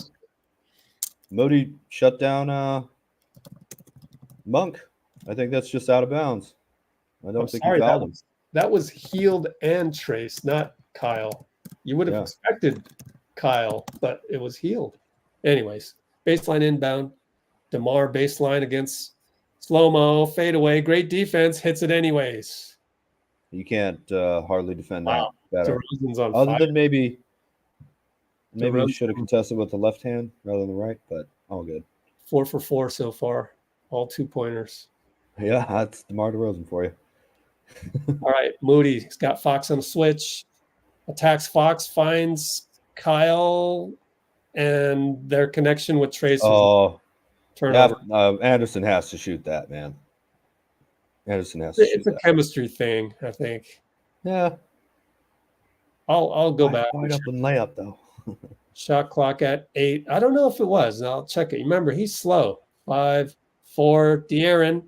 Moody shut down Monk. I think that's just out of bounds. I don't think he fouled him. That was Hield and Trayce, not Kyle. You would have expected Kyle, but it was Hield. Anyways, baseline inbound. DeMar baseline against slow-mo, fadeaway. Great defense, hits it anyways. You can't hardly defend that better. On Other fire. than maybe you should have contested with the left hand rather than the right, but all good. 4 for 4 so far. All 2-pointers. Yeah, that's DeMar DeRozan for you. All right, Moody. He's got Fox on a switch. Attacks Fox, finds Kyle, and their connection with Trayce. Turnover. Yeah, Anderson has to shoot that, man. Anderson has to shoot that. It's a chemistry thing, I think. Yeah. I'll go back. Wide open layup, though. Shot clock at 8. I don't know if it was. I'll check it. Remember, he's slow. 5, 4. De'Aaron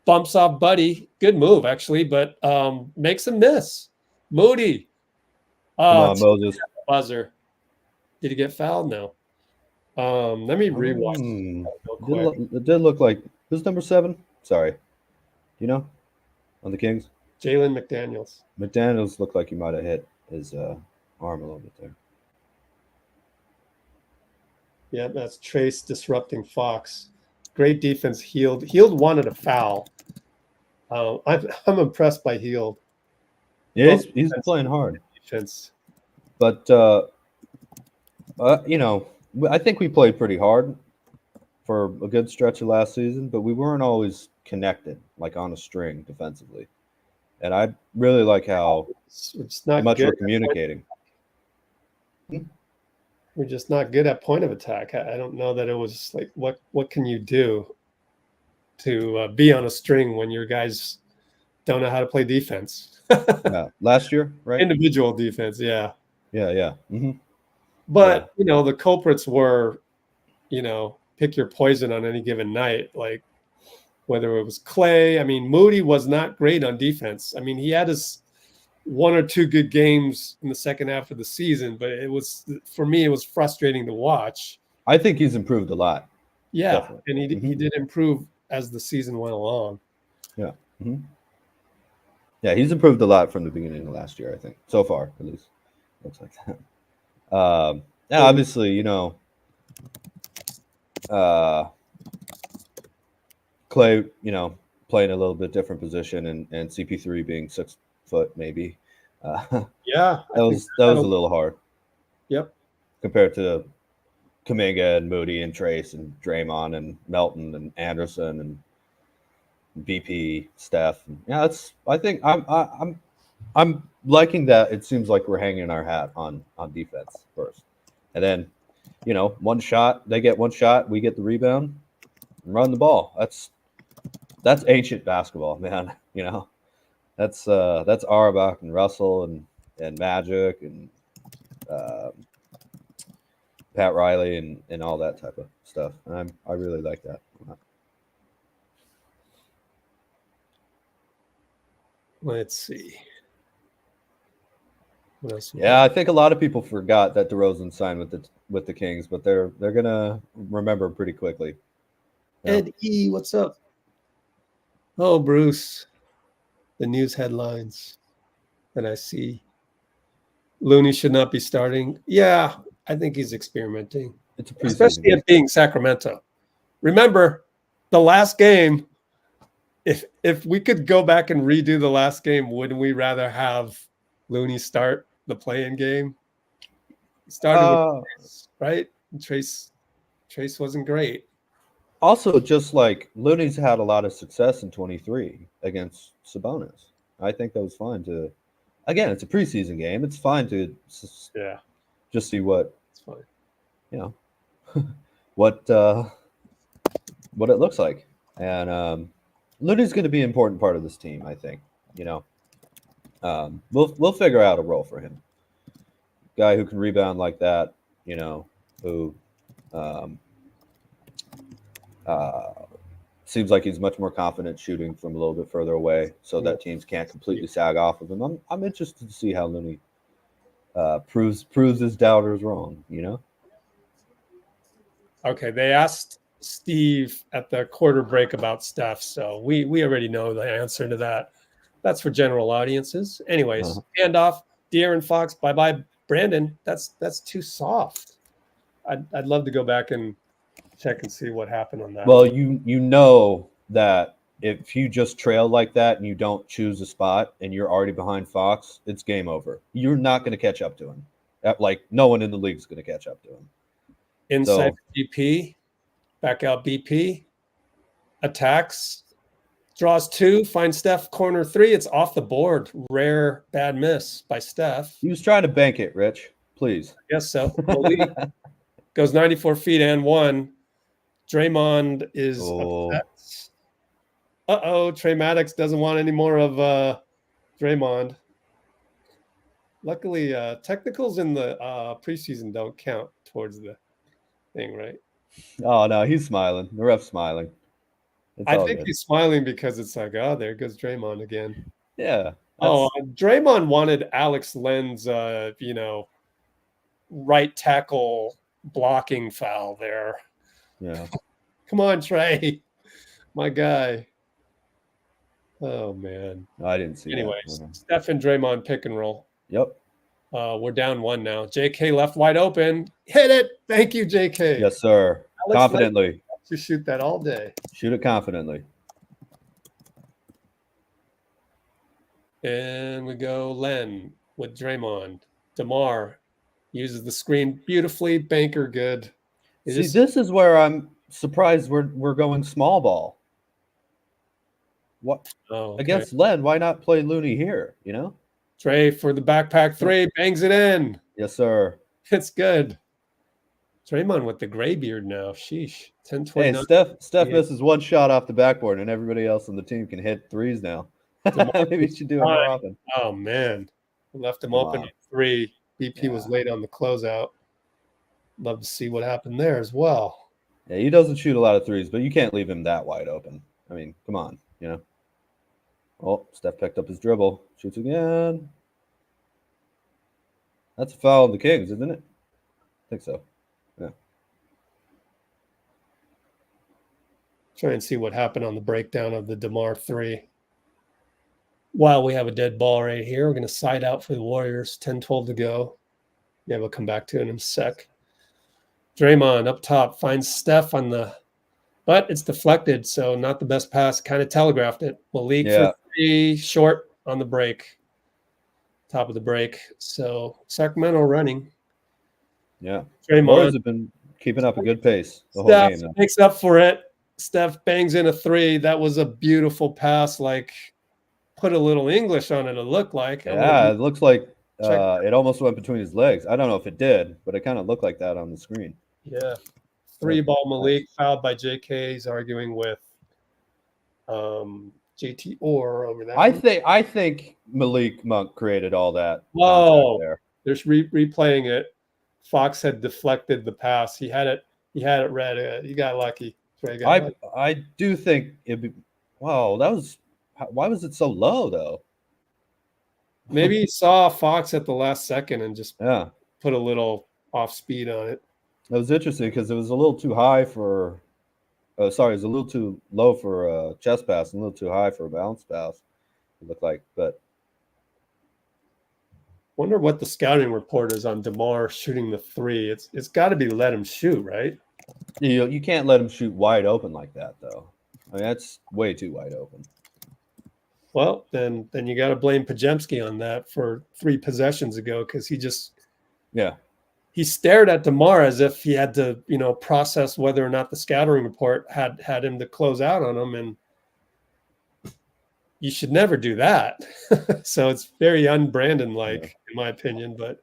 bumps off Buddy. Good move, actually, but makes him miss. Moody. Come on, Moses. Buzzer. Did he get fouled? No. Let me rewatch real quick. It did look like who's number 7? Sorry. You know? On the Kings? Jalen McDaniels. McDaniels looked like he might have hit his arm a little bit there. Yeah, that's Trayce disrupting Fox. Great defense, Hield. Hield wanted a foul. I'm impressed by Hield. Yeah, he's playing hard. Defense. But, I think we played pretty hard for a good stretch of last season, but we weren't always connected, like on a string defensively. And I really like how much we're communicating. We're just not good at point of attack. I don't know that it was like, what can you do to be on a string when your guys don't know how to play defense? Yeah. Last year, right? Individual defense, yeah. Yeah. But, the culprits were, pick your poison on any given night. Like whether it was Klay. I mean, Moody was not great on defense. I mean, he had his 1 or 2 good games in the second half of the season, but for me, it was frustrating to watch. I think he's improved a lot. Yeah. Definitely. And he did improve as the season went along. Yeah. Yeah, he's improved a lot from the beginning of last year, I think. So far, at least. Looks like that. Yeah, obviously, Klay, playing a little bit different position and CP3 being 6 foot maybe. Yeah. That was a little hard. Yep. Compared to Kuminga and Moody and Trayce and Draymond and Melton and Anderson and BP, Steph. Yeah, I think I'm liking that. It seems like we're hanging our hat on defense first. And then, one shot, they get one shot, we get the rebound and run the ball. That's ancient basketball, man. That's Auerbach and Russell and Magic and Pat Riley and all that type of stuff. And I really like that. Let's see. What else? Yeah, I think a lot of people forgot that DeRozan signed with the Kings, but they're gonna remember pretty quickly. Yeah. Ed E, what's up? Oh, Bruce. The news headlines that I see. Looney should not be starting. Yeah, I think he's experimenting. It's a preseason Especially game. it being Sacramento. Remember, the last game, if we could go back and redo the last game, wouldn't we rather have Looney start the play-in game? He started with Trayce, right? Trayce wasn't great. Also, just like Looney's had a lot of success in 23 against Sabonis. I think that was fine to. Again, it's a preseason game. It's fine to just see what It's fine. what it looks like. And Looney's going to be an important part of this team, I think. We'll figure out a role for him. Guy who can rebound like that, who seems like he's much more confident shooting from a little bit further away, so that teams can't completely sag off of him. I'm interested to see how Looney proves his doubters wrong. Okay, they asked Steve at the quarter break about Steph, so we already know the answer to that. That's for general audiences. Anyways, handoff, De'Aaron Fox, bye-bye, Brandon. That's too soft. I'd love to go back and check and see what happened on that. Well, you know that if you just trail like that and you don't choose a spot and you're already behind Fox, it's game over. You're not going to catch up to him. Like, no one in the league is going to catch up to him. Inside BP, back out BP, attacks, draws 2, finds Steph, corner 3. It's off the board. Rare bad miss by Steph. He was trying to bank it, Rich. Please. I guess so. Malik goes 94 feet and 1. Draymond is upset. Trey Maddox doesn't want any more of Draymond. Luckily, technicals in the preseason don't count towards the thing, right? Oh, no, he's smiling. The ref's smiling. I think he's smiling because it's like, oh, there goes Draymond again. Yeah. Oh, Draymond wanted Alex Len's, right tackle blocking foul there. Yeah. Come on, Trey. My guy. Oh, man. No, I didn't see Anyways, that. Steph and Draymond pick and roll. Yep. We're down 1 now. JK left wide open. Hit it. Thank you, JK. Yes, sir. Alex Confidently. to shoot that all day. Shoot it confidently. And we go Len with Draymond. DeMar uses the screen beautifully. Banker good. This is where I'm surprised we're going small ball. What against Len? Why not play Looney here? Dray for the backpack 3, bangs it in. Yes, sir. It's good. Draymond with the gray beard now. Sheesh. 10-29. Hey, Steph misses one shot off the backboard, and everybody else on the team can hit threes now. Maybe you should do it more often. Oh, man. Left him open at 3. BP was Yeah. late on the closeout. Love to see what happened there as well. Yeah, he doesn't shoot a lot of threes, but you can't leave him that wide open. I mean, come on, you know. Oh, Steph picked up his dribble. Shoots again. That's a foul on the Kings, isn't it? I think so. Yeah. Try and see what happened on the breakdown of the DeMar 3. While we have a dead ball right here, we're going to side out for the Warriors. 10-12 to go. Yeah, we'll come back to it in a sec. Draymond up top finds Steph on the, but it's deflected, so not the best pass. Kind of telegraphed it. Malik Yeah. for 3, short on the break. Top of the break. So Sacramento running. Yeah. Draymond. Warriors have been keeping up a good pace the whole Steph game. Though. makes up for it. Steph bangs in a 3. That was a beautiful pass. Like, put a little English on it. It looked like. Yeah, it looks like Check. it almost went between his legs. I don't know if it did, but it kind of looked like that on the screen. Yeah. 3-ball Malik fouled by JK. He's arguing with JT Orr over that. I think Malik Monk created all that. Whoa. contact there. There's replaying it. Fox had deflected the pass. He had it read. He got lucky. Trey got lucky. I do think it'd be. Wow, that was. Why was it so low though? Maybe he saw Fox at the last second and just Yeah, put a little off speed on it. it was interesting because it was a little too high for. Sorry, it was a little too low for a chest pass and a little too high for a bounce pass. It looked like, but Wonder what the scouting report is on DeMar shooting the 3. It's got to be let him shoot, right? you can't let him shoot wide open like that though. I mean, that's way too wide open. Well, then you got to blame Pajemski on that for 3 possessions ago because Yeah, he stared at DeMar as if he had to, process whether or not the scouting report had him to close out on him, and you should never do that. So it's very un-Brandon-like, in my opinion. But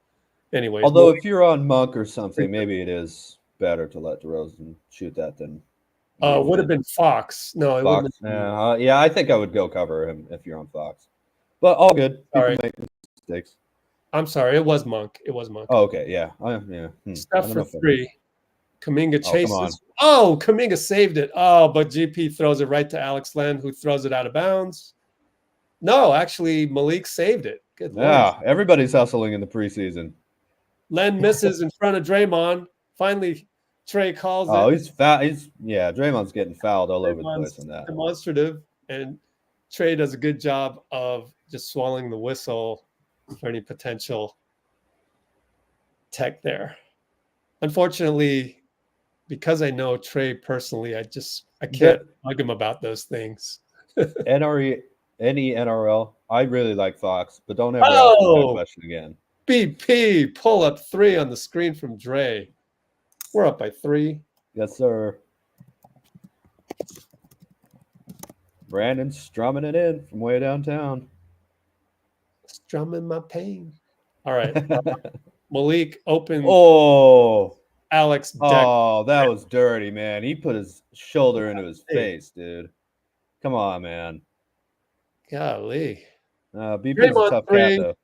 anyways, although if you're on Monk or something, maybe it is better to let DeRozan shoot that than. would have been Fox. No, it would Fox. have been. Yeah, I think I would go cover him if you're on Fox. But all good. People Sorry. make mistakes. I'm sorry, it was Monk. It was Monk. Oh, okay. Yeah. I Steph don't for know if 3. Kaminga come chases. Oh, Kaminga saved it. Oh, but GP throws it right to Alex Len, who throws it out of bounds. No, actually, Malik saved it. Good Lord. Yeah, everybody's hustling in the preseason. Len misses in front of Draymond. Finally, Trey calls Oh, it. he's foul. Draymond's getting fouled all over the Draymond's place on that. demonstrative, and Trey does a good job of just swallowing the whistle for any potential tech there. Unfortunately, because I know Trey personally, I can't bug him about those things. Any NRL, I really like Fox, but don't ever ask me that question again. BP pull up 3 on the screen from Dray. We're up by 3. Yes, sir. Brandon strumming it in from way downtown. Strumming my pain. All right. Malik open. Oh, Alex Dek. oh, that was dirty, man. He put his shoulder into his face, dude. Come on, man. Golly. BP's Draymond a tough three. cat,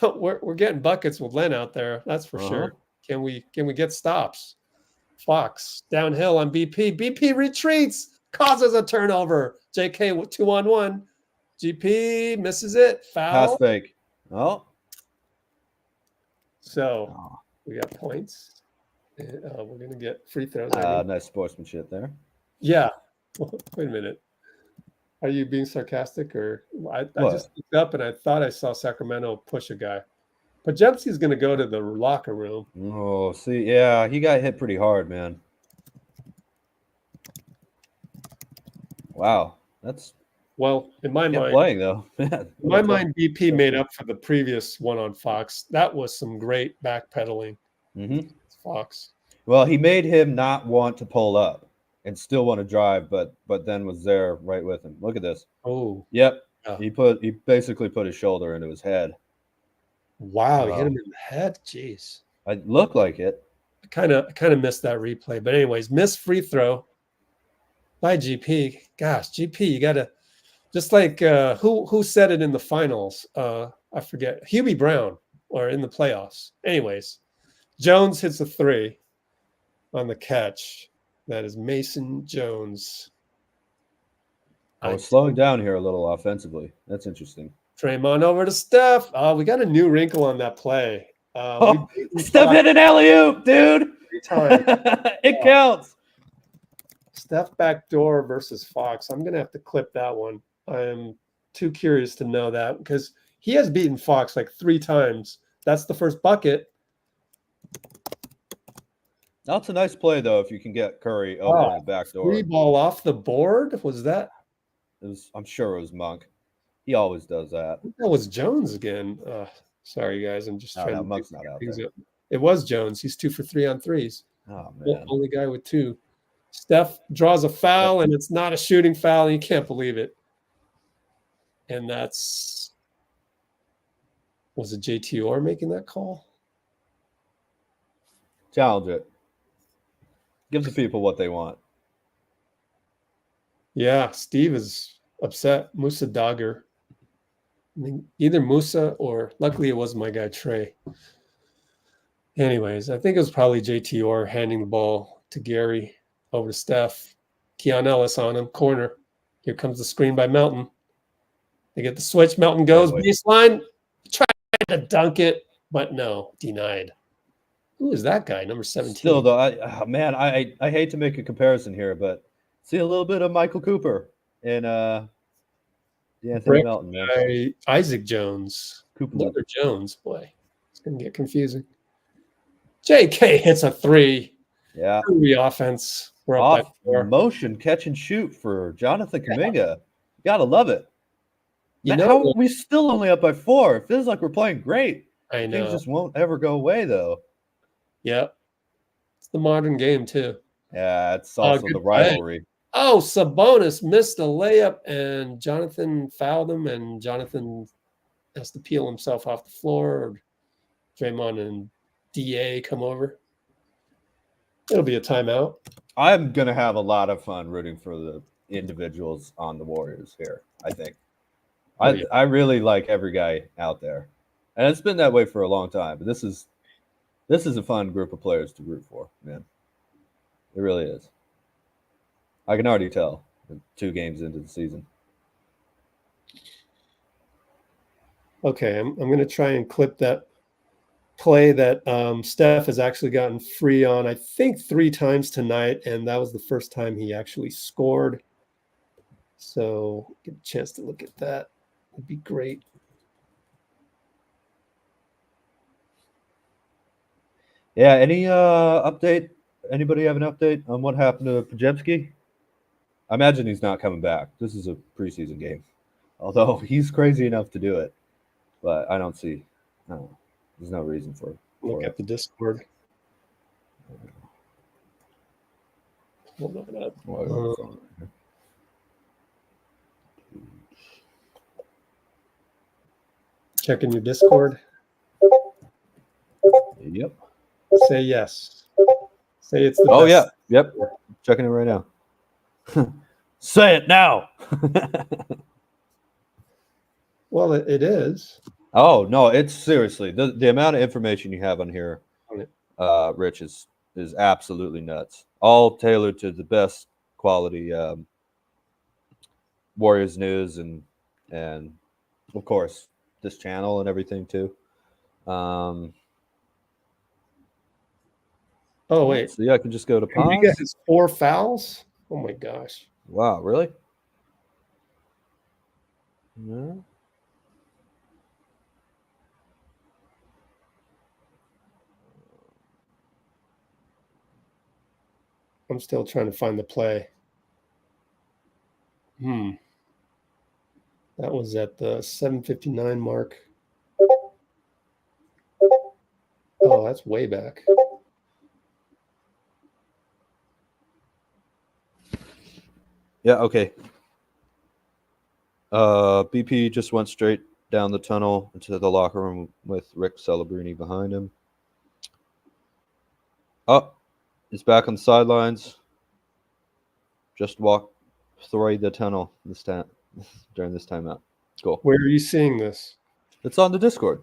though. We're getting buckets with Len out there. That's for sure. Can we get stops? Fox downhill on BP. BP retreats, causes a turnover. JK with 2-on-1. GP misses it. Foul. Pass fake. Oh. So we got points. We're gonna get free throws. I think. Nice sportsmanship there. Yeah. Wait a minute. Are you being sarcastic, or I just looked up and I thought I saw Sacramento push a guy. But Jepsy's going to go to the locker room. Oh, see, yeah, he got hit pretty hard, man. Wow, that's Well, in my mind, playing though. in my mind, BP made up for the previous one on Fox. That was some great backpedaling. Mm-hmm. Fox. Well, he made him not want to pull up and still want to drive, but then was there right with him. Look at this. Oh, Yep. Yeah. He basically put his shoulder into his head. wow! He hit him in the head. Jeez. It looked like it. I kind of missed that replay. But anyways, missed free throw by GP. Gosh, GP, you got to just like who said it in the finals? I forget. Hubie Brown. or in the playoffs. Anyways, Jones hits a 3 on the catch. That is Mason Jones. I was slowing down here a little offensively. That's interesting. Draymond over to Steph. We got a new wrinkle on that play. Steph hit an alley-oop, dude. Time. It counts. Steph backdoor versus Fox. I'm going to have to clip that one. I'm too curious to know that because he has beaten Fox like 3 times. That's the first bucket. That's a nice play, though, if you can get Curry over the backdoor. 3 ball off the board? Was that? I'm sure it was Monk. He always does that. That was Jones again. Sorry, guys. I'm just trying to Monk's not out there. It was Jones. He's 2 for 3 on threes. Oh, man. Only guy with 2. Steph draws a foul, and it's not a shooting foul, and you can't believe it. And was it JT Orr making that call? Challenge it. Give the people what they want. Yeah, Steve is upset. Musa Dagger. I mean, either Musa or, luckily it was my guy Trey. Anyways, I think it was probably JT Orr handing the ball to Gary over to Steph. Keon Ellis on him, corner. Here comes the screen by Melton. They get the switch. Melton goes baseline. Tried to dunk it, but no, denied. Who is that guy, number 17? Still, though, I hate to make a comparison here, but see a little bit of Michael Cooper in Anthony Melton, man. Isaac Jones. Cooper. Another Jones, boy. It's going to get confusing. J.K. hits a 3. Yeah. The offense. We're up Off by 4. motion catch and shoot for Jonathan Kuminga. You got to love it. You Man, know, how are we still only up by 4? It feels like we're playing great. I know. Things just won't ever go away, though. Yep. It's the modern game, too. Yeah, it's also the rivalry. Oh, Sabonis missed a layup, and Jonathan fouled him, and Jonathan has to peel himself off the floor. Or Draymond and DA come over. It'll be a timeout. I'm going to have a lot of fun rooting for the individuals on the Warriors here, I think. I really like every guy out there. And it's been that way for a long time. But this is a fun group of players to root for, man. It really is. I can already tell 2 games into the season. Okay, I'm going to try and clip that play that Steph has actually gotten free on, I think 3 times tonight, and that was the first time he actually scored. So get a chance to look at that. Would be great. Yeah, any update? Anybody have an update on what happened to Podziemski? I imagine he's not coming back. This is a preseason game. Although he's crazy enough to do it. But I don't see. No, there's no reason for Look it. at the Discord. Hold on up. Checking your Discord. Yep. Say yes. Say it's the Oh, best. yeah. Yep. Checking it right now. Say it now. Well, it is. Oh, no, it's seriously. The amount of information you have on here, Rich, is absolutely nuts. All tailored to the best quality Warriors news and of course, this channel and everything, too. Oh, wait. So, yeah, I can just go to Podz. You guys 4 fouls? Oh, my gosh. Wow, really? No. I'm still trying to find the play. That was at the 7:59 mark. Oh, that's way back. Yeah, okay. BP just went straight down the tunnel into the locker room with Rick Celebrini behind him. Oh, he's back on the sidelines. Just walked through the tunnel this time during this timeout. Cool. Where are you seeing this? It's on the Discord.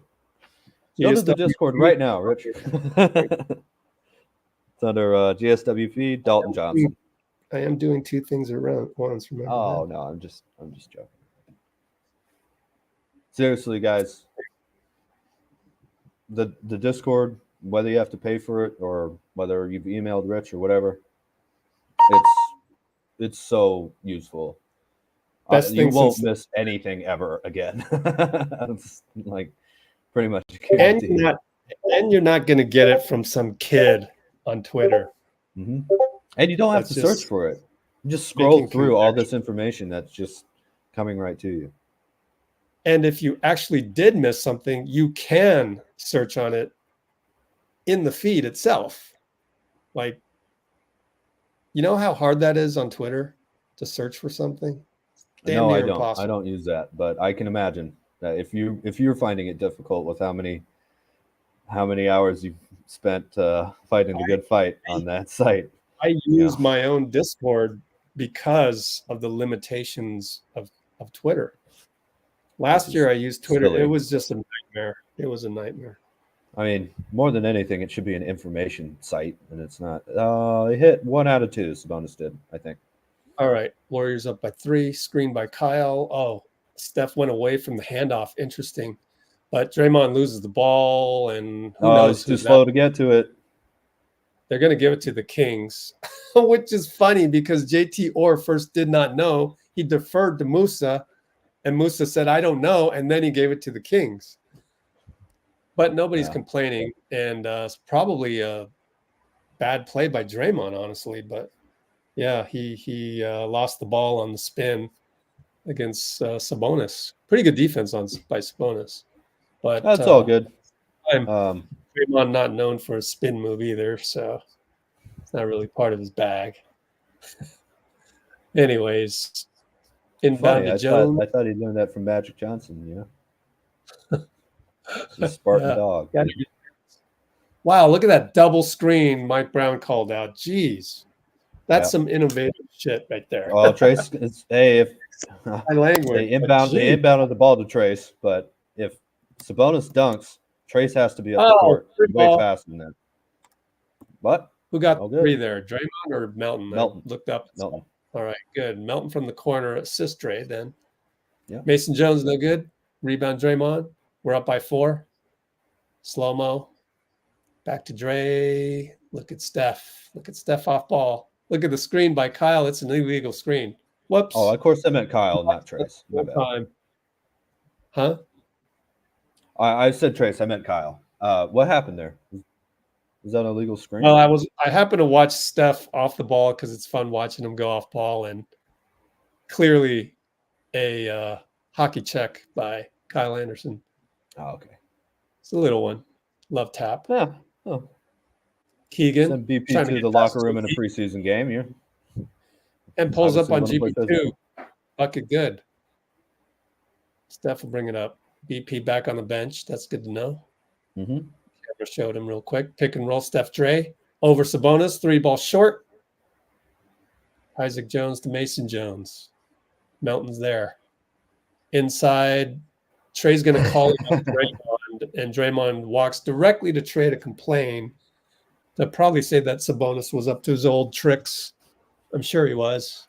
Go to the GSW Discord right now, Rich. It's under GSW feed, Dalton Johnson. I am doing two things around once. Remember Oh no, I'm just joking. Seriously, guys, the Discord, whether you have to pay for it or whether you've emailed Rich or whatever, it's so useful. Best You thing won't since- miss anything ever again. It's like pretty much And guaranteed. you're not going to get it from some kid on Twitter. Mhm. And you don't have That's to search just for it. You just scroll making through all this information that's just coming right to you. And if you actually did miss something, you can search on it in the feed itself. Like, you know how hard that is on Twitter to search for something? Damn No, I near don't. impossible. I don't use that, but I can imagine that if you're finding it difficult with how many hours you've spent fighting the good fight on that site. I use my own Discord because of the limitations of Twitter. Last year I used Twitter. silly. It was just a nightmare. It was a nightmare. I mean, more than anything, it should be an information site, and it's not. It hit 1 out of 2. Sabonis did, I think. All right. Warriors up by 3. Screen by Kyle. Oh, Steph went away from the handoff. Interesting. But Draymond loses the ball, and who knows? He's too who's slow that? to get to it. They're going to give it to the Kings, which is funny because JT Orr first did not know. He deferred to Musa, and Musa said, I don't know. And then he gave it to the Kings. But nobody's complaining. And it's probably a bad play by Draymond, honestly. But yeah, he lost the ball on the spin against Sabonis. Pretty good defense by Sabonis. But That's all good. Draymond not known for a spin move either, so it's not really part of his bag. Anyways, inbound to Jones. I thought he learned that from Magic Johnson, you know? The Spartan dog. Yeah. Wow, look at that double screen Mike Brown called out. Jeez. That's some innovative shit right there. Oh, Trayce, if my language. they inbounded the ball to Trayce, but if Sabonis dunks, Trayce has to be up the court way faster than that. But who got 3 there? Draymond or Melton? Melton. I looked up. Melton. All right, good. Melton from the corner, assist Dray then. Yeah. Mason Jones, no good. Rebound Draymond. We're up by 4. Slow-mo. Back to Dray. Look at Steph. Look at Steph off ball. Look at the screen by Kyle. It's an illegal screen. Whoops. Oh, of course I meant Kyle, not Trayce. My bad. Time. Huh? I said Trayce. I meant Kyle. What happened there? Was that an illegal screen? Well, I happened to watch Steph off the ball because it's fun watching him go off ball, and clearly a hockey check by Kyle Anderson. Oh, okay. It's a little one. Love tap. Yeah. Oh. Keegan. Send BP to the locker room in a preseason game. You and pulls up on obviously wanna play GB2. Bucket good. Steph will bring it up. BP back on the bench. That's good to know. Mm-hmm. Camera showed him real quick. Pick and roll Steph Dray. Over Sabonis. 3 ball short. Isaac Jones to Mason Jones. Melton's there. Inside. Trey's going to call him up Draymond, and Draymond walks directly to Trey to complain. They'll probably say that Sabonis was up to his old tricks. I'm sure he was.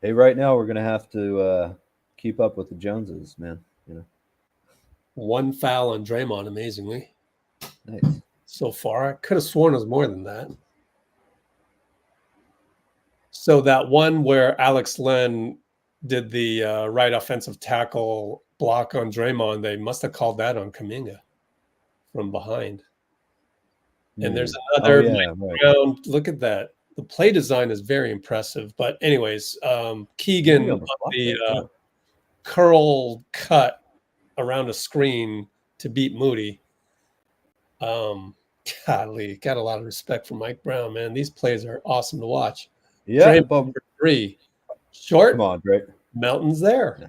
Hey, right now we're going to have to keep up with the Joneses, man. You know, 1 foul on Draymond, amazingly. Nice. So far, I could have sworn it was more than that. So that one where Alex Len did the right offensive tackle block on Draymond, they must have called that on Kuminga from behind. And there's another round. Look at that. The play design is very impressive. But anyways, Keegan on the curl cut around a screen to beat Moody. Golly, got a lot of respect for Mike Brown, man. These plays are awesome to watch. Yeah, for 3. Short. Come on, Dray. Melton's there. Yeah.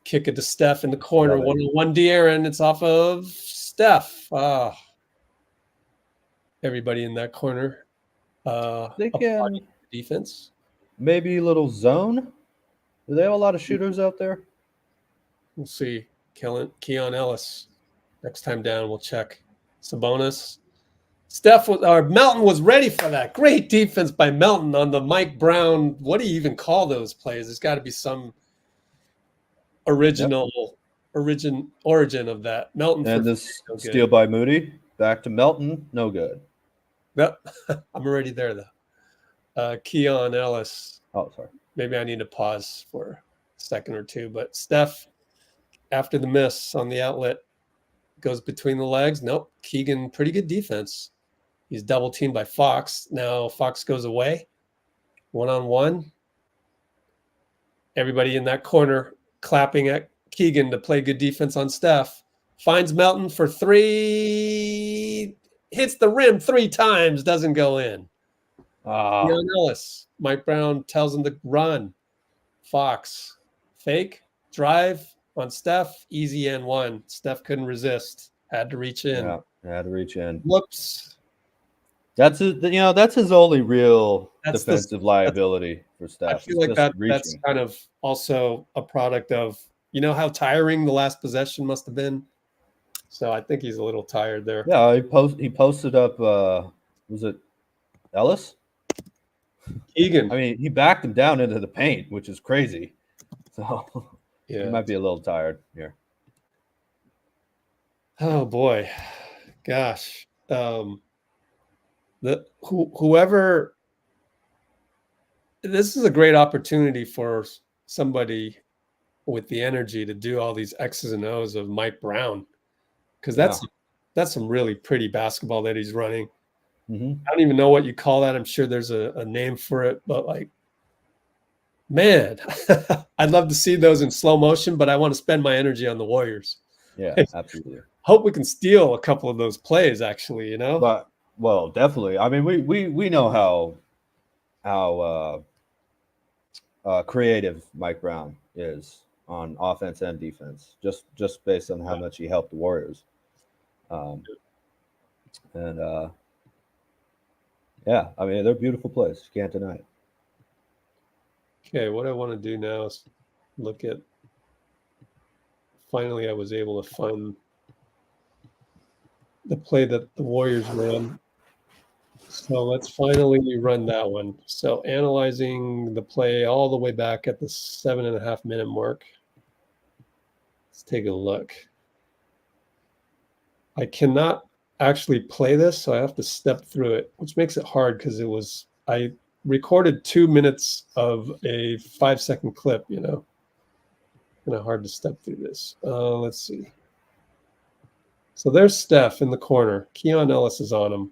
Kick it to Steph in the corner. 1-on-1 De'Aaron. It's off of Steph. Everybody in that corner. They can defense. Maybe a little zone. Do they have a lot of shooters out there? We'll see. Keon Ellis. Next time down, we'll check Sabonis. Melton was ready for that. Great defense by Melton on the Mike Brown. What do you even call those plays? There's got to be some origin of that. Melton And for this no good. steal by Moody. Back to Melton. No good. Yep. I'm already there, though. Keon Ellis. Oh, sorry. Maybe I need to pause for a second or two. But Steph, after the miss on the outlet, goes between the legs. Nope. Keegan, pretty good defense. He's double teamed by Fox. Now Fox goes away. 1-on-1. Everybody in that corner clapping at Keegan to play good defense on Steph. Finds Melton for 3. Hits the rim 3 times. Doesn't go in. Keon Ellis. Mike Brown tells him to run. Fox. Fake. Drive on Steph. Easy and 1. Steph couldn't resist. Had to reach in. Yeah, had to reach in. Whoops. That's his only real defensive liability for Steph. I feel like that's kind of also a product of, how tiring the last possession must have been. So I think he's a little tired there. Yeah, he posted up. Was it Ellis? Keegan. I mean, he backed him down into the paint, which is crazy. So Yeah. he might be a little tired here. Oh boy, gosh. Whoever. This is a great opportunity for somebody with the energy to do all these X's and O's of Mike Brown, because that's some really pretty basketball that he's running. Mm-hmm. I don't even know what you call that. I'm sure there's a name for it, but man, I'd love to see those in slow motion, but I want to spend my energy on the Warriors. Yeah, absolutely. Hope we can steal a couple of those plays, actually, But well, definitely. I mean, we know how creative Mike Brown is on offense and defense, just based on how much he helped the Warriors. Yeah, I mean, they're beautiful plays. You can't deny it. Okay, what I want to do now is look at. Finally, I was able to find the play that the Warriors ran. So let's finally run that one. So analyzing the play all the way back at the 7.5 minute mark. Let's take a look. I cannot actually play this, so I have to step through it, which makes it hard because I recorded 2 minutes of a 5-second clip, Kind of hard to step through this. Let's see. So there's Steph in the corner. Keon Ellis is on him.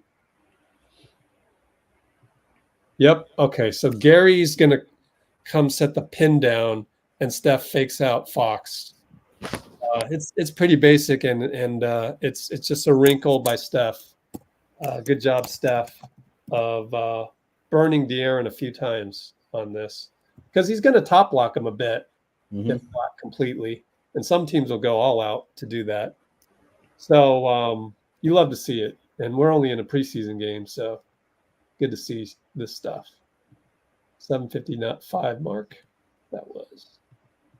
Yep. Okay. So Gary's going to come set the pin down, and Steph fakes out Fox. It's pretty basic, and it's just a wrinkle by Steph. Good job, Steph, of burning De'Aaron a few times on this, because he's going to top block him a bit, if not completely, and some teams will go all out to do that. So you love to see it, and we're only in a preseason game, so good to see this stuff. 7:55 mark. That was.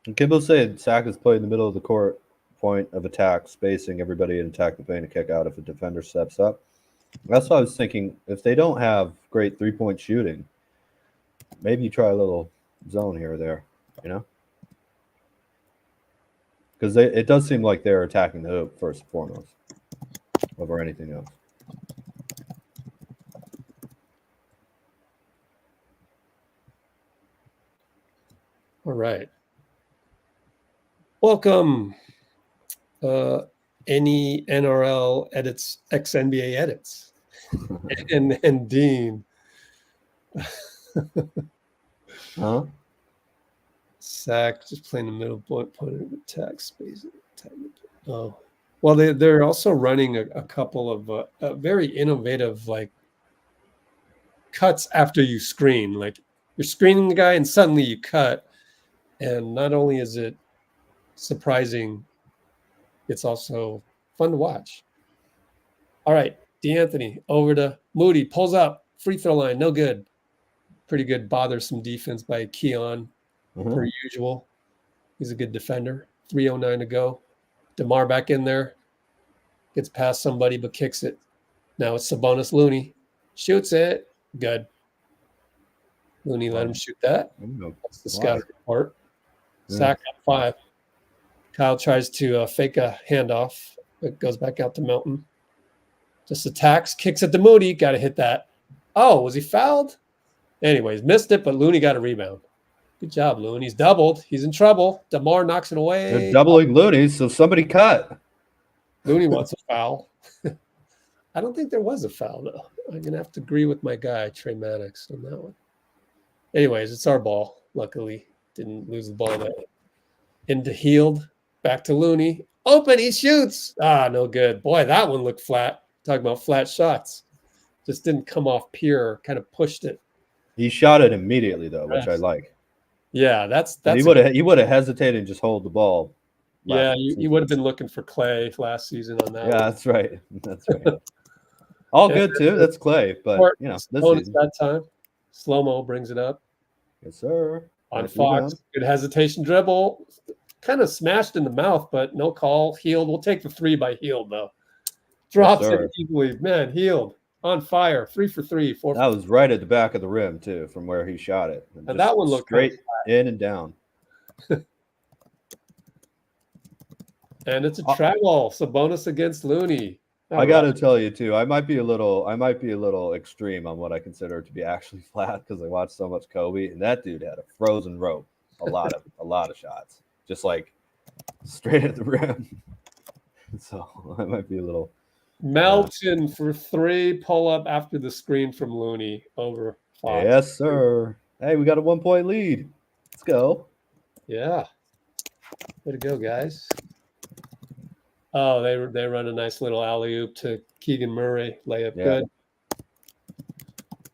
And Kimball said Sack is played in the middle of the court, point of attack, spacing everybody and attack the paint and kick out if a defender steps up. That's what I was thinking. If they don't have great 3-point shooting, maybe you try a little zone here or there, Because it does seem like they're attacking the hoop first and foremost over anything else. All right. Welcome. Any NRL edits, ex-NBA edits. and Dean. Huh? Sack just playing the middle point of attack space. Oh, well, they're also running a couple of very innovative cuts after you screen. Like you're screening the guy and suddenly you cut, and not only is it surprising, it's also fun to watch. All right, DeAnthony over to Moody, pulls up, free throw line, no good. Pretty good bothersome defense by Keon. Per usual. He's a good defender. 3:09 to go. DeMar back in there. Gets past somebody but kicks it. Now it's Sabonis Looney. Shoots it. Good. Looney let him shoot that. That's the scouting report. Sack up 5. Kyle tries to fake a handoff. It goes back out to Melton. Just attacks, kicks it to Moody. Got to hit that. Oh, was he fouled? Anyways, missed it, but Looney got a rebound. Good job, Loon. He's doubled. He's in trouble. DeMar knocks it away. They're doubling Looney, so somebody cut. Looney wants a foul. I don't think there was a foul, though. I'm going to have to agree with my guy, Trey Maddox, on that one. Anyways, it's our ball. Luckily, didn't lose the ball that way. Into Hield. Back to Looney. Open, he shoots. Ah, no good. Boy, that one looked flat. Talking about flat shots. Just didn't come off pure. Kind of pushed it. He shot it immediately, though, which I like. Yeah, that's he would have hesitated and just hold the ball. Yeah, you would have been looking for Klay last season on that. Yeah, one. that's right. That's right. All good too. That's Klay, but this season. That time, slow-mo brings it up. Yes, sir. On Fox, good hesitation dribble, kind of smashed in the mouth, but no call. Hield. We'll take the 3 by Hield though. Drops it easily. Man, Hield on fire. 3 for 3. 4. That was right at the back of the rim too, from where he shot it. And that one looked straight in and down. And it's a travel. Sabonis against Looney. I got to tell you too, I might be a little extreme on what I consider to be actually flat because I watched so much Kobe, and that dude had a frozen rope, a lot of shots, just like straight at the rim. So I might be a little. Melton for 3, pull up after the screen from Looney over Fox. Yes, sir. Hey, we got a 1-point lead. Let's go. Yeah. Way to go, guys. Oh, they run a nice little alley-oop to Keegan Murray. Layup good.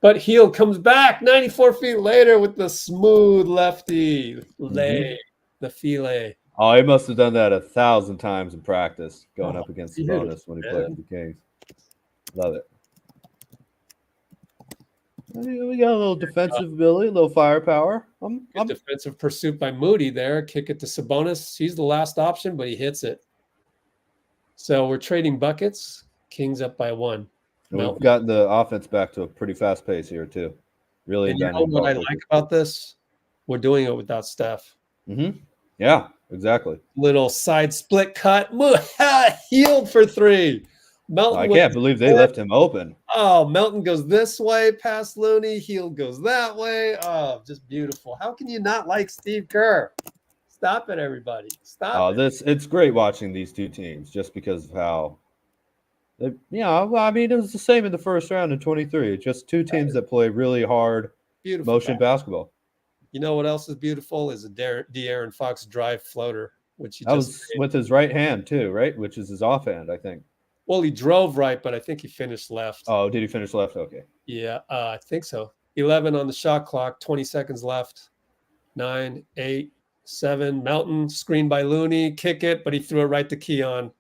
But Hield comes back 94 feet later with the smooth lefty. Lay, the filet. Oh, he must have done that 1,000 times in practice going up against Sabonis when he played for the Kings. Love it. We got a little defensive ability, a little firepower. Good defensive pursuit by Moody there. Kick it to Sabonis. He's the last option, but he hits it. So we're trading buckets. Kings up by 1. We've gotten the offense back to a pretty fast pace here, too. Really. And you know what I like about this? We're doing it without Steph. Mm-hmm. Yeah, exactly. Little side split cut. Hield for 3. Melton. I can't believe they left him open. Oh, Melton goes this way past Looney. Hield goes that way. Oh, just beautiful. How can you not like Steve Kerr? Stop it, everybody. Stop it. It's great watching these two teams just because of how it was the same in the first round in 23. Just two teams that play really hard motion basketball. You know what else is beautiful is a De'Aaron Fox drive floater, which he was with his right hand too, right? Which is his offhand, I think. Well, he drove right, but I think he finished left. Oh, did he finish left? Okay. Yeah, I think so. 11 on the shot clock, 20 seconds left. 9, 8, 7. Melton, screen by Looney, kick it, but he threw it right to Keon.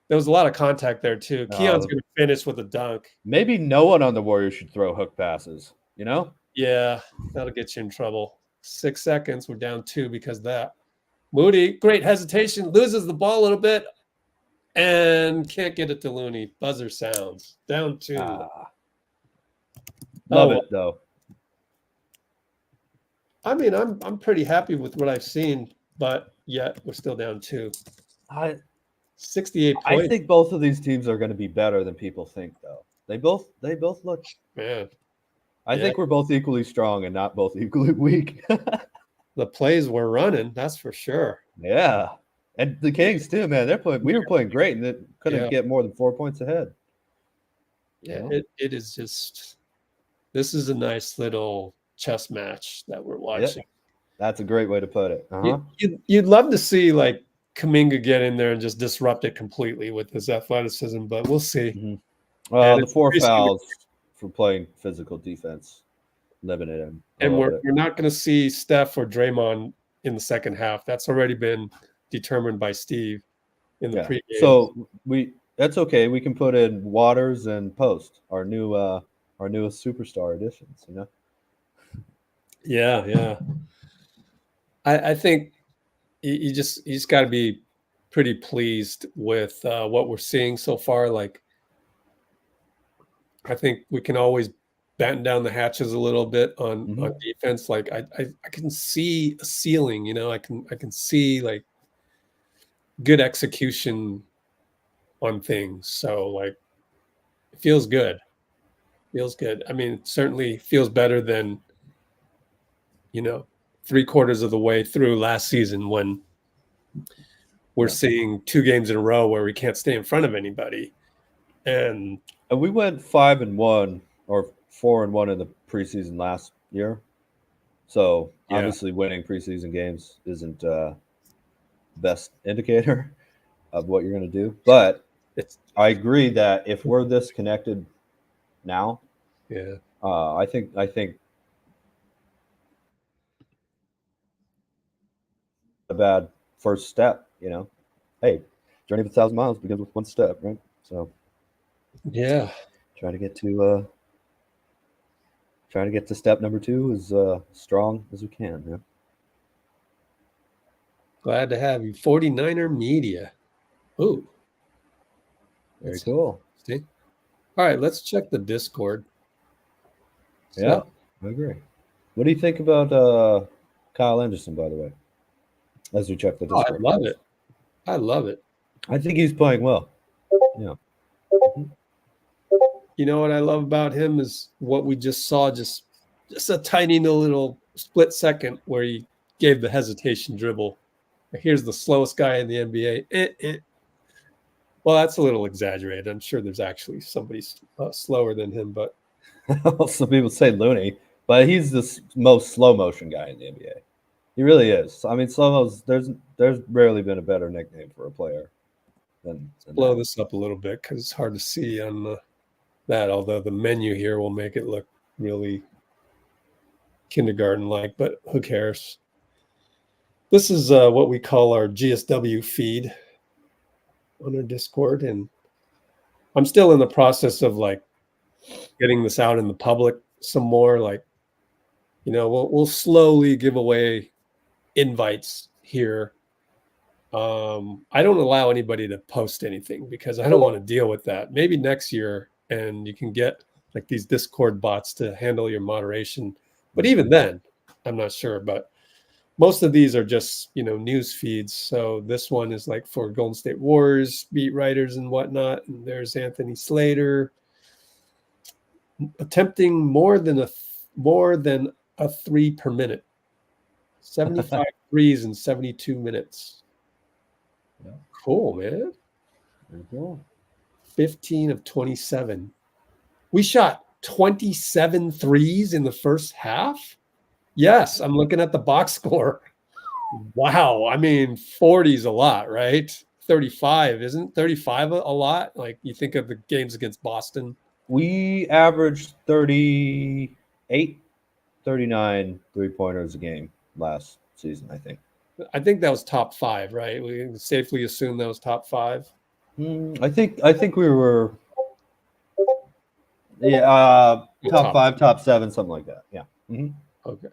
There was a lot of contact there, too. Keon's going to finish with a dunk. Maybe no one on the Warriors should throw hook passes, you know? Yeah, that'll get you in trouble. 6 seconds. We're down 2 because of that. Moody, great hesitation, loses the ball a little bit and can't get it to Looney. Buzzer sounds. Down 2. Love it, though. I mean, I'm pretty happy with what I've seen, but yet we're still down 2. 68 points. I think both of these teams are going to be better than people think, though. They both look. Man, I think we're both equally strong and not both equally weak. The plays we're running, that's for sure. Yeah, and the Kings too, man. We were playing great, and they couldn't get more than 4 points ahead. Yeah, it is just. This is a nice little chess match that we're watching. Yep. That's a great way to put it. Uh-huh. You'd love to see like Kuminga get in there and just disrupt it completely with his athleticism, but we'll see. Mm-hmm. Well, the 4 fouls for playing physical defense, living it in. And we're not going to see Steph or Draymond in the second half. That's already been determined by Steve in the pregame. So that's okay. We can put in Waters and Post, our newest superstar additions. You know. Yeah. I think you just got to be pretty pleased with what we're seeing so far. Like, I think we can always batten down the hatches a little bit on defense. Like, I can see a ceiling. You know, I can see like good execution on things. So like, it feels good. Feels good. I mean, it certainly feels better than, you know, 3/4 of the way through last season when we're seeing 2 games in a row where we can't stay in front of anybody. And we went 5-1 or 4-1 in the preseason last year. So obviously winning preseason games isn't best indicator of what you're going to do. But I agree that if we're this connected now, I think a bad first step, you know. Hey, journey of 1,000 miles begins with one step, right? So trying to get to step number 2 as strong as we can. Yeah. Glad to have you. 49er Media. Ooh. Very cool. See? All right, let's check the Discord. Yeah, I agree. What do you think about Kyle Anderson, by the way? As we check the Discord. I love it. I love it. I think he's playing well. Yeah. You know what I love about him is what we just saw, just a tiny little split second where he gave the hesitation dribble. Here's the slowest guy in the NBA. Well, that's a little exaggerated. I'm sure there's actually somebody slower than him, but some people say Looney, but he's the most slow motion guy in the NBA. He really is. I mean, slow-mo's, there's rarely been a better nickname for a player than blow this up a little bit because it's hard to see on that, although the menu here will make it look really kindergarten-like, but who cares? This is what we call our GSW feed on our Discord, and I'm still in the process of like getting this out in the public some more. Like, you know, we'll slowly give away invites here. I don't allow anybody to post anything because I don't want to deal with that. Maybe next year, and you can get like these Discord bots to handle your moderation. But even then, I'm not sure. But most of these are just, you know, news feeds. So this one is like for Golden State Warriors beat writers and whatnot. And there's Anthony Slater attempting more than a 3 per minute. 75 threes in 72 minutes. Yeah. Cool, man. Very cool. 15 of 27. We shot 27 threes in the first half? Yes, I'm looking at the box score. Wow. I mean, 40 is a lot, right? 35, isn't 35 a lot? Like, you think of the games against Boston. We averaged 38, 39 three-pointers a game last season, I think. I think that was top 5, right? We can safely assume that was top 5. I think we were top 5, top 7, something like that. Yeah. Okay.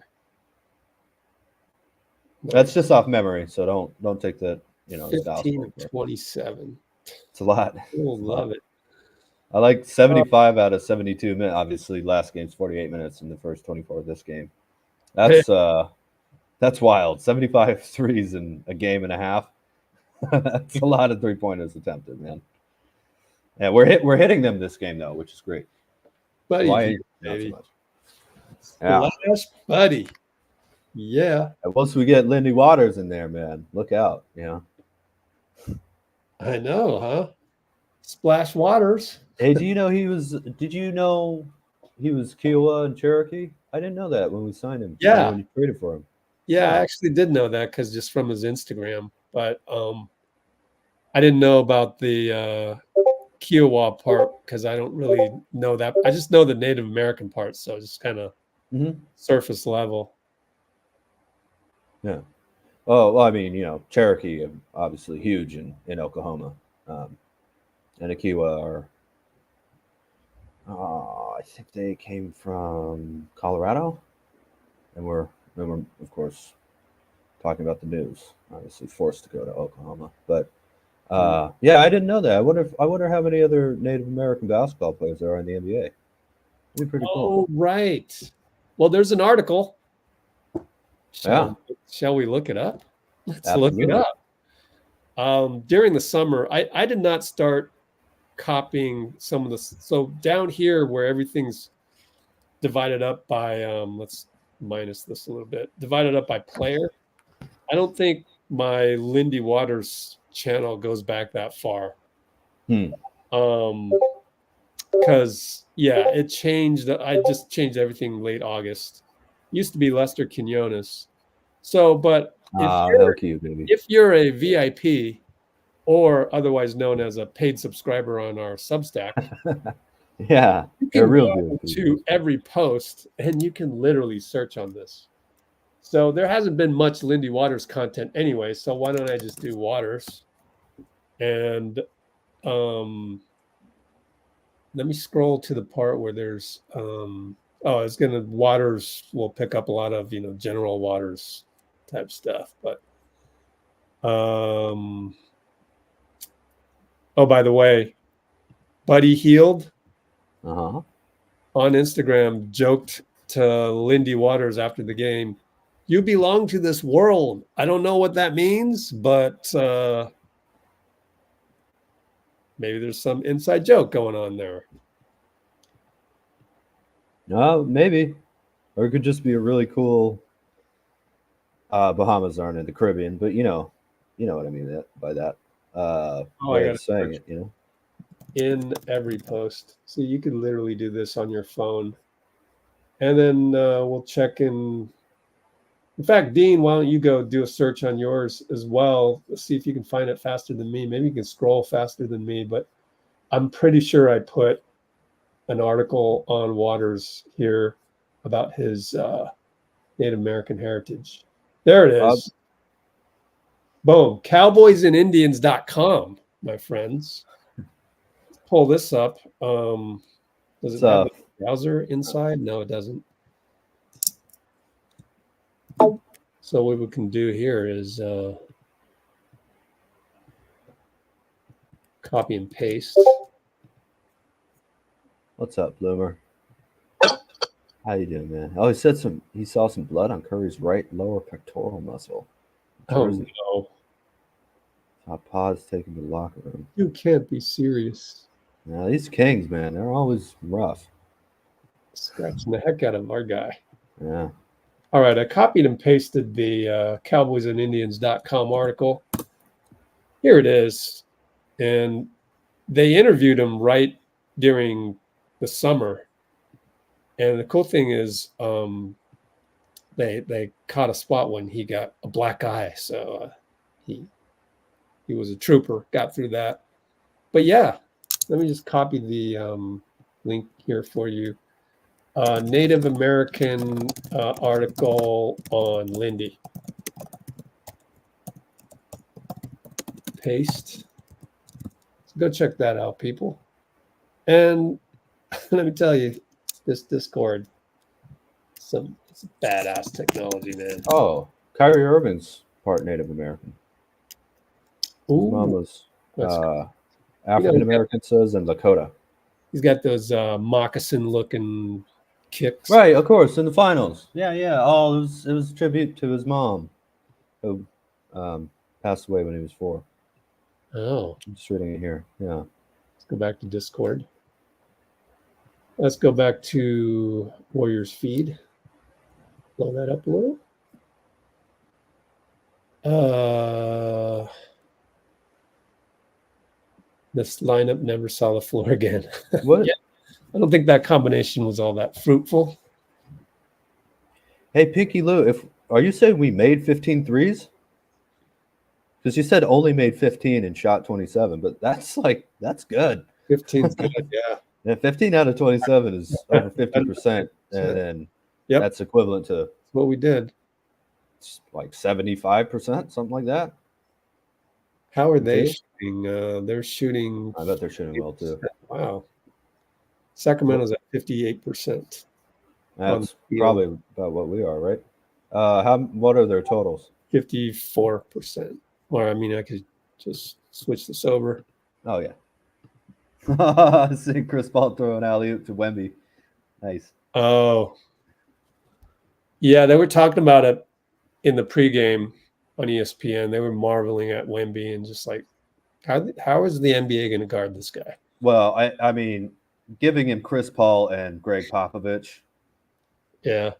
That's just off memory, so don't take that, you know, as 15 gospel. of 27. It's a lot. Oh, love it. I like 75 out of 72 minutes. Obviously, last game's 48 minutes in the first 24 of this game. That's wild. 75 threes in a game and a half. That's a lot of 3-pointers attempted, man. Yeah, we're hitting them this game though, which is great. Buddy, Why not baby. so much? Yeah. Splash, buddy. Yeah. And once we get Lindy Waters in there, man, look out. You know. I know, huh? Splash Waters. Hey, did you know he was Kiowa and Cherokee? I didn't know that when we signed him. Yeah. When you traded for him. Yeah, I actually did know that because just from his Instagram, but I didn't know about the Kiowa part because I don't really know that. I just know the Native American part, so it's just kind of surface level. Yeah. Oh, well, I mean, you know, Cherokee obviously huge in Oklahoma, and Kiowa are. I think they came from Colorado, and we're of course talking about the news. Obviously forced to go to Oklahoma, but Yeah, I didn't know that. I wonder how many other Native American basketball players there are in the NBA. That'd be pretty cool. Oh, right. Well, there's an article. Shall we look it up? Let's look it Absolutely. up. During the summer, I did not start copying some of the. So down here where everything's divided up by, let's minus this a little bit, divided up by player. I don't think my Lindy Waters channel goes back that far. Because it changed. I just changed everything late August. Used to be Lester Quinones. So, but if you're a VIP or otherwise known as a paid subscriber on our Substack, yeah, you can go to every post and you can literally search on this. So there hasn't been much Lindy Waters content anyway. So why don't I just do Waters? And let me scroll to the part where there's Waters will pick up a lot of general Waters type stuff. But oh, by the way, Buddy Hield on Instagram joked to Lindy Waters after the game, "You belong to this world." I don't know what that means, but maybe there's some inside joke going on there. No, maybe. Or it could just be a really cool Bahamas aren't in the Caribbean, but you know what I mean by that. I got saying it, in every post. So you could literally do this on your phone. And then we'll check in. In fact, Dean, why don't you go do a search on yours as well? Let's see if you can find it faster than me. Maybe you can scroll faster than me, but I'm pretty sure I put an article on Waters here about his Native American heritage. There it is. Boom. Cowboysandindians.com, my friends. Let's pull this up. Does it have a browser inside? No, it doesn't. So what we can do here is copy and paste. What's up, Bloomer? How you doing, man? Oh, he saw some blood on Curry's right lower pectoral muscle. Oh no. Podz taking the locker room. You can't be serious. Now these Kings, man, they're always rough. Scratching the heck out of our guy. Yeah. All right, I copied and pasted the cowboysandindians.com article. Here it is. And they interviewed him right during the summer. And the cool thing is they caught a spot when he got a black eye. So he was a trooper, got through that. But yeah, let me just copy the link here for you. Native American article on Lindy. Paste. So go check that out, people. And let me tell you, this Discord, it's badass technology, man. Oh, Kyrie Irving's part Native American. His mom was African American, says, and Lakota. He's got those moccasin-looking kicks. Right, of course, in the finals. Yeah. Oh, it was a tribute to his mom, who passed away when he was 4. Oh. I'm just reading it here. Yeah. Let's go back to Discord. Let's go back to Warriors feed. Blow that up a little. This lineup never saw the floor again. What? Yeah. I don't think that combination was all that fruitful. Hey, Pinky Lou, are you saying we made 15 threes? Because you said only made 15 and shot 27, but that's good. 15's good, yeah. Yeah, 15 out of 27 is over 50%, and then that's equivalent to that's what we did. Like 75%, something like that. How are they shooting? They're shooting. I bet they're shooting well too. Wow. Sacramento's at 58%. That's probably about what we are, right? What are their totals? 54%. Or I mean, I could just switch this over. Oh yeah. See Chris Paul throw an alley-oop to Wemby. Nice. Oh, yeah, they were talking about it in the pregame on ESPN. They were marveling at Wemby and just like, how is the NBA going to guard this guy? Well, I mean, giving him Chris Paul and Greg Popovich. Yeah,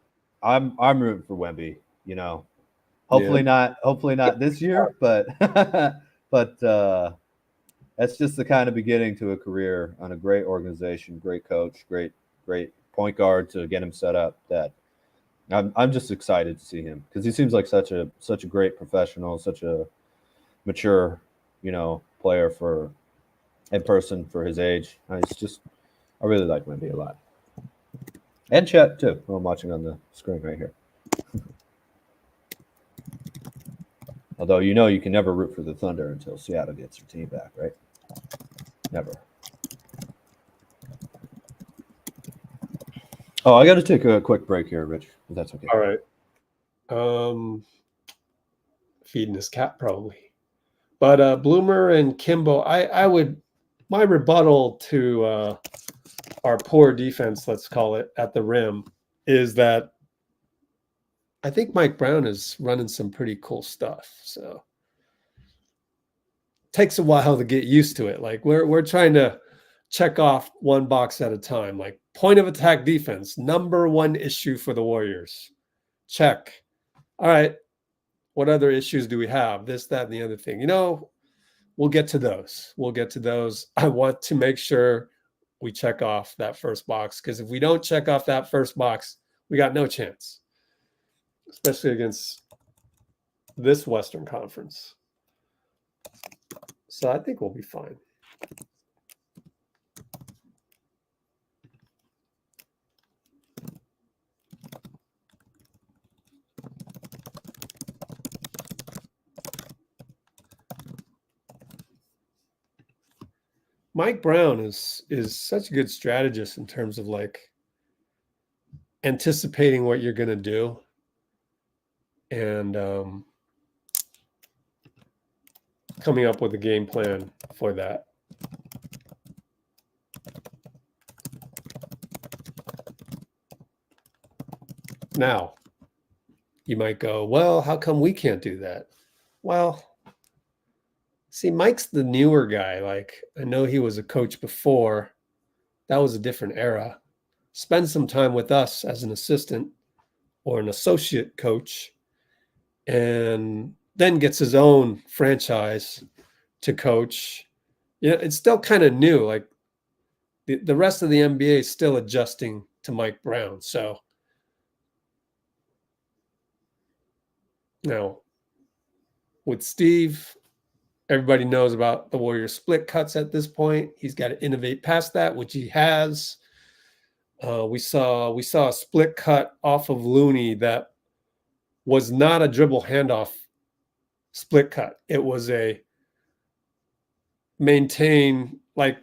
I'm rooting for Wemby. You know, hopefully not this year, but that's just the kind of beginning to a career on a great organization, great coach, great point guard to get him set up. That I'm just excited to see him because he seems like such a great professional, such a mature, player in person for his age. I really like Lindy a lot. And Chet too, who I'm watching on the screen right here. Although you can never root for the Thunder until Seattle gets their team back, right? Never. Oh, I got to take a quick break here, Rich, if that's okay. all right. Feeding his cat probably. But Bloomer and Kimbo, my rebuttal to our poor defense, let's call it, at the rim, is that I think Mike Brown is running some pretty cool stuff. So it takes a while to get used to it. Like we're trying to check off one box at a time. Like point of attack defense, number one issue for the Warriors. Check. All right. What other issues do we have? This, that, and the other thing. We'll get to those. I want to make sure we check off that first box, because if we don't check off that first box, we got no chance, especially against this Western Conference. So I think we'll be fine. Mike Brown is such a good strategist in terms of like anticipating what you're going to do and coming up with a game plan for that. Now, you might go, well, how come we can't do that? Well, see, Mike's the newer guy. Like, I know he was a coach before. That was a different era. Spend some time with us as an assistant or an associate coach, and then gets his own franchise to coach. It's still kind of new. Like the rest of the NBA is still adjusting to Mike Brown. So now with Steve, everybody knows about the Warriors split cuts at this point. He's got to innovate past that, which he has. We saw a split cut off of Looney that was not a dribble handoff split cut. It was a maintain, like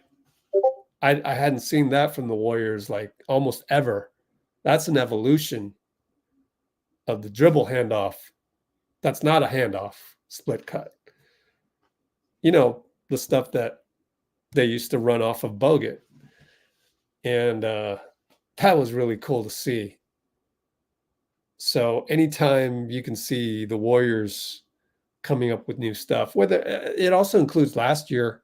I hadn't seen that from the Warriors like almost ever. That's an evolution of the dribble handoff. That's not a handoff split cut. The stuff that they used to run off of Bogut. And that was really cool to see. So anytime you can see the Warriors coming up with new stuff, whether it also includes last year,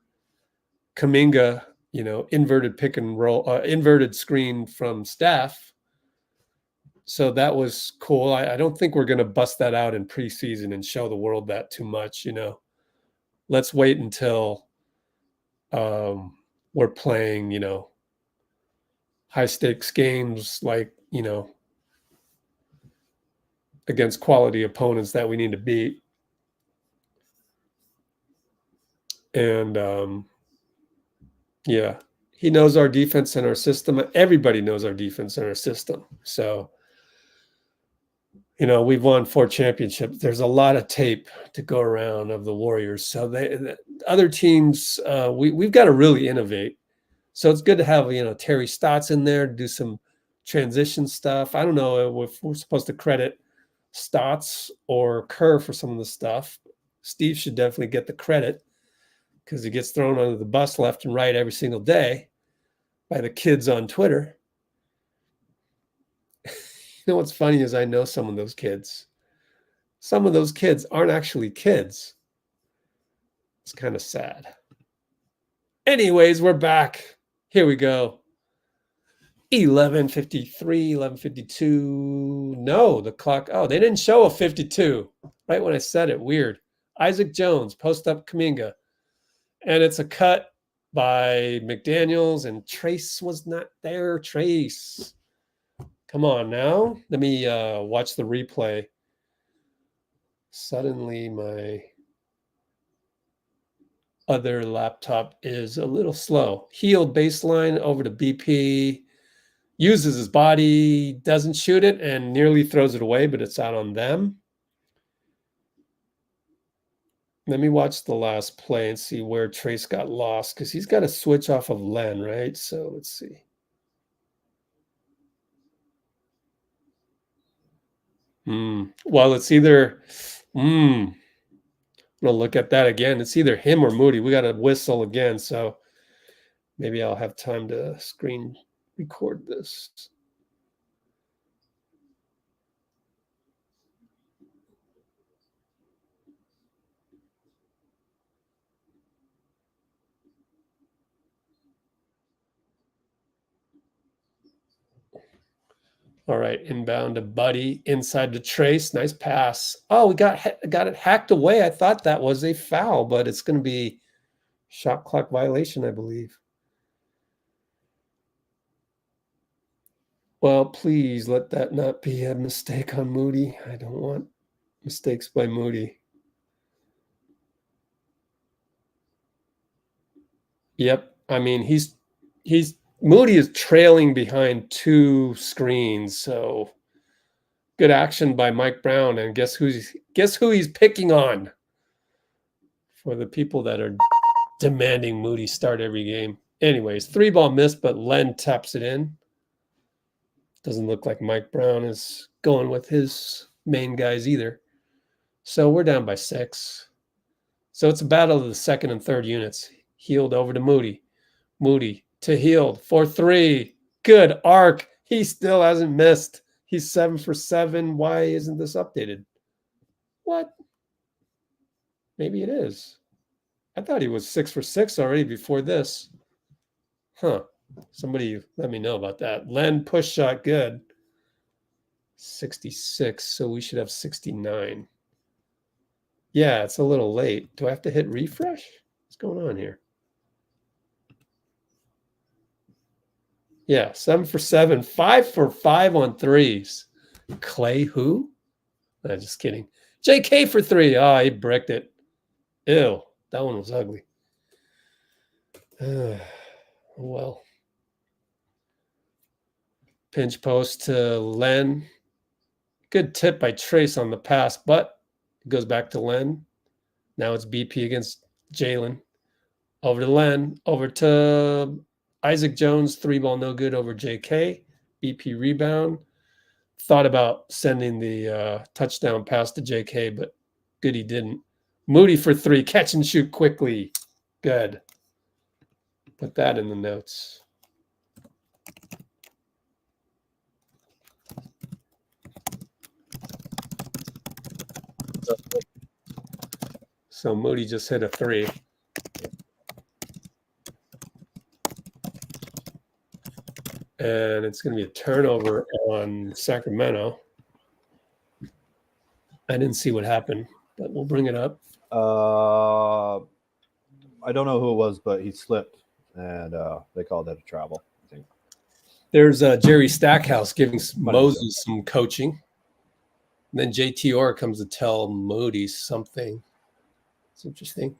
Kuminga, inverted pick and roll, inverted screen from Steph. So that was cool. I don't think we're going to bust that out in preseason and show the world that too much, Let's wait until we're playing, high stakes games like, against quality opponents that we need to beat. And yeah, he knows our defense and our system. Everybody knows our defense and our system. So, we've won 4 championships. There's a lot of tape to go around of the Warriors. So the other teams, we've got to really innovate. So it's good to have, Terry Stotts in there to do some transition stuff. I don't know if we're supposed to credit Stotts or Kerr for some of the stuff. Steve should definitely get the credit. because he gets thrown under the bus left and right every single day by the kids on Twitter. You know what's funny is I know some of those kids. Some of those kids aren't actually kids. It's kind of sad. Anyways, we're back. Here we go. 11:53, 11:52. No, the clock. Oh, they didn't show a 52 right when I said it. Weird. Isaac Jones, post up Kuminga. And it's a cut by McDaniels, and Trayce was not there. Trayce. Come on now. Let me watch the replay. Suddenly, my other laptop is a little slow. Hield baseline over to BP. Uses his body, doesn't shoot it, and nearly throws it away, but it's out on them. Let me watch the last play and see where Trayce got lost, because he's got to switch off of Len, right? So let's see. Well, it's either... I'm going to look at that again. It's either him or Moody. We got to whistle again, so maybe I'll have time to screen record this. All right, inbound to Buddy, inside to Trayce. Nice pass. Oh, we got it hacked away. I thought that was a foul, but it's going to be shot clock violation, I believe. Well, please let that not be a mistake on Moody. I don't want mistakes by Moody. Yep. I mean, Moody is trailing behind 2 screens, so good action by Mike Brown. And guess who he's picking on? For the people that are demanding Moody start every game. Anyways, 3-ball miss, but Len taps it in. Doesn't look like Mike Brown is going with his main guys either. So we're down by 6. So it's a battle of the second and third units. Hield over to Moody. Moody to Hield for 3. Good arc. He still hasn't missed. He's 7 for 7. Why isn't this updated? What? Maybe it is. I thought he was 6 for 6 already before this. Huh. Somebody let me know about that. Len push shot good. 66. So we should have 69. Yeah, it's a little late. Do I have to hit refresh? What's going on here? Yeah, 7 for 7. 5 for 5 on threes. Klay who? No, just kidding. J.K. for 3. Oh, he bricked it. Ew, that one was ugly. Well. Pinch post to Len. Good tip by Trayce on the pass, but it goes back to Len. Now it's BP against Jalen. Over to Len. Over to Isaac Jones. 3-ball no good over JK. BP rebound. Thought about sending the touchdown pass to JK, but good he didn't. Moody for 3. Catch and shoot quickly. Good. Put that in the notes. So Moody just hit a 3. And it's going to be a turnover on Sacramento. I didn't see what happened, but we'll bring it up. I don't know who it was, but he slipped, and they called that a travel, I think. There's Jerry Stackhouse giving Moses some coaching. And then JT Orr comes to tell Moody something. It's interesting.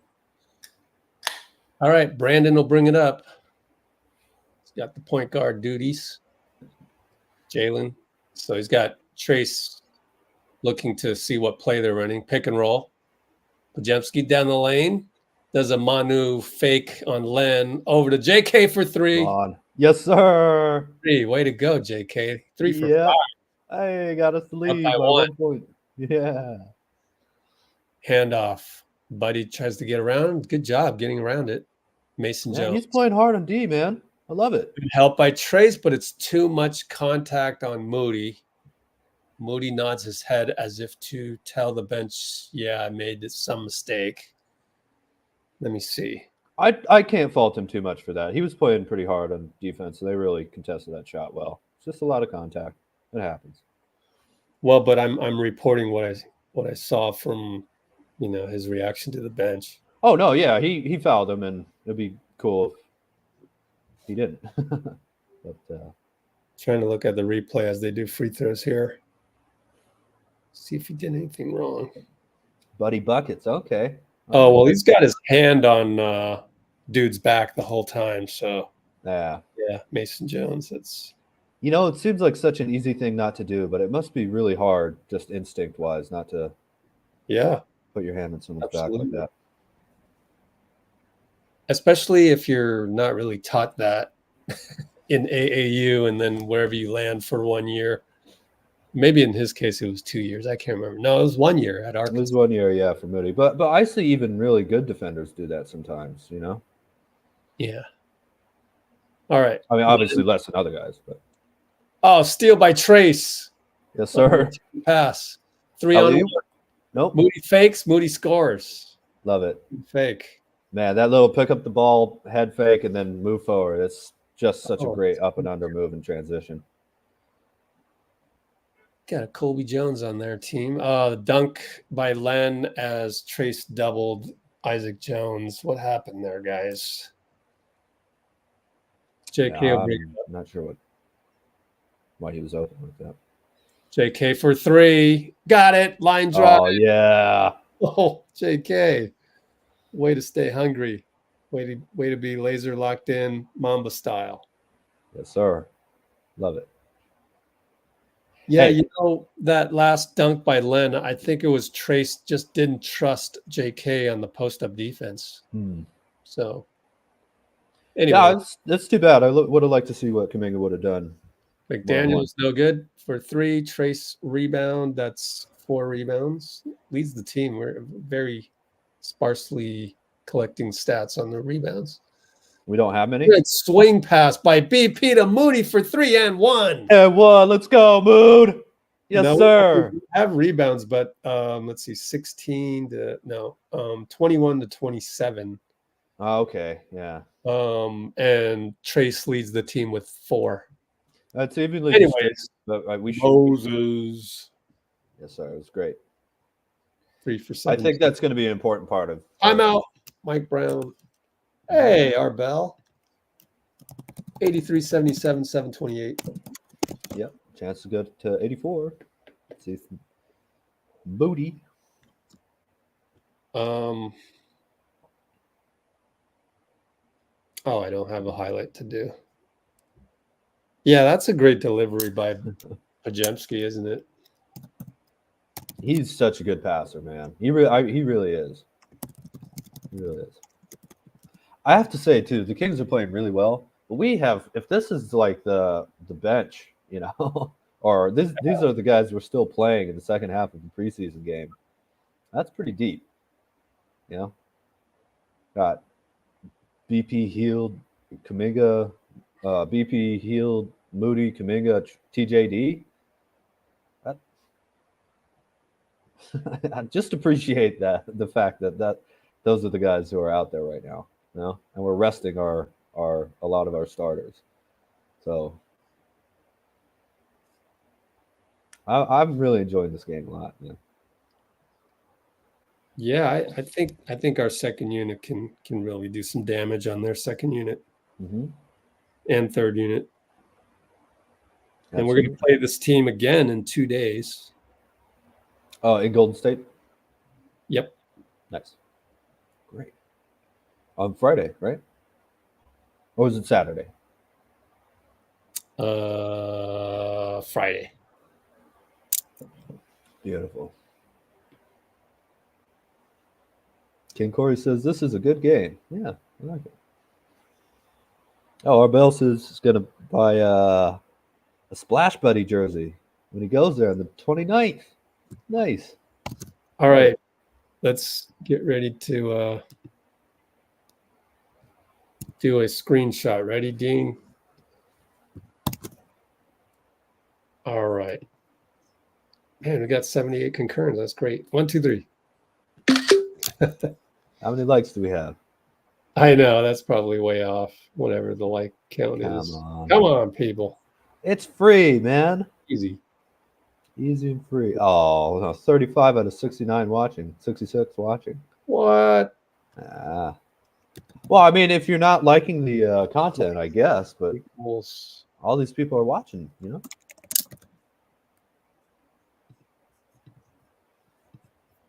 All right, Brandon will bring it up. He's got the point guard duties. Jalen. So he's got Trayce looking to see what play they're running. Pick and roll. Pajemski down the lane. Does a Manu fake on Len. Over to JK for 3. On. Yes, sir. 3. Way to go, JK. 3 for 5. I got us the lead by by 1 point. Yeah. Handoff. Buddy tries to get around. Good job getting around it. Mason Yeah, Jones. he's playing hard on D, man. I love it. Helped by Trayce, but it's too much contact on Moody. Moody nods his head as if to tell the bench, yeah, I made some mistake. Let me see. I can't fault him too much for that. He was playing pretty hard on defense, so they really contested that shot well. It's just a lot of contact. It happens. Well, but I'm reporting what I saw from, his reaction to the bench. Oh no, yeah, he fouled him, and it'd be cool if he didn't. But Trying to look at the replay as they do free throws here. See if he did anything wrong. Buddy buckets, okay. Oh, well, he's got his hand on dude's back the whole time. So, Yeah. Mason Jones. It's It seems like such an easy thing not to do, but it must be really hard, just instinct-wise, not to put your hand in someone's back like that. Especially if you're not really taught that in AAU and then wherever you land for 1 year. Maybe in his case, it was 2 years. I can't remember. No, it was 1 year at It Arkansas. was 1 year, yeah, for Moody. But I see even really good defenders do that sometimes, Yeah. All right. I mean, obviously less than other guys, but Oh, steal by Trayce. yes, sir. Pass. 3 on Alley-oop? 1. Nope. Moody fakes. Moody scores. Love it. Fake. Man, that little pick up the ball, head fake, and then move forward. It's just such a Oh, great up and under move in transition. Got a Colby Jones on their team. Dunk by Len as Trayce doubled Isaac Jones. What happened there, guys? JK will I'm bring it up. not sure why he was open like that. JK for 3. Got it. Line drive. Oh, yeah. Oh, JK. Way to stay hungry. Way to be laser locked in, Mamba style. Yes, sir. Love it. Yeah, Hey. that last dunk by Len, I think it was Trayce just didn't trust JK on the post-up defense. So, anyway. Yeah, that's too bad. I would have liked to see what Kuminga would have done. McDaniel's no good for 3. Trayce rebound. That's 4 rebounds. Leads the team. We're very sparsely collecting stats on the rebounds. We don't have many. Good swing pass by BP to Moody for 3 and 1. And 1. Let's go, Mood. Yes, No, sir. we have rebounds, but let's see, 21 to 27. Oh, okay, yeah. And Trayce leads the team with 4. That's evenly Anyways, distributed, but we should. Moses. Yes, sir. It was great. 3 for I 7. think that's going to be an important part of. I'm out. Mike Brown. Hey, our bell. 83, 77, 728. Yep. Chance to go to 84. See some booty. Oh, I don't have a highlight to do. Yeah, that's a great delivery by Pajemski, isn't it? He's such a good passer, man. He really is. He really is. I have to say too, the Kings are playing really well. But we have, if this is like the bench, or these are the guys who are still playing in the second half of the preseason game. That's pretty deep. Got BP, Hield, Kuminga, BP, Hield, Moody, Kuminga, TJD. I just appreciate the fact that those are the guys who are out there right now, and we're resting a lot of our starters. So I'm really enjoying this game a lot. Yeah, I think our second unit can really do some damage on their second unit and third unit. And we're going to play this team again in 2 days. In Golden State? Yep. Nice. Great. On Friday, right? Or was it Saturday? Friday. Beautiful. King Corey says this is a good game. Yeah, I like it. Oh, Arbel says he's going to buy a Splash Buddy jersey when he goes there on the 29th. Nice. All right. let's get ready to do a screenshot. Ready, Dean? All right. Man, we got 78 concurrents. That's great. 1, 2, 3. How many likes do we have? I know that's probably way off. Whatever the like count is. Come on, people. It's free, man. Easy. Easy and free. Oh, no, 35 out of 69 watching. 66 watching. What? Ah. Well, I mean, if you're not liking the content, I guess, but Equals. all these people are watching, you know?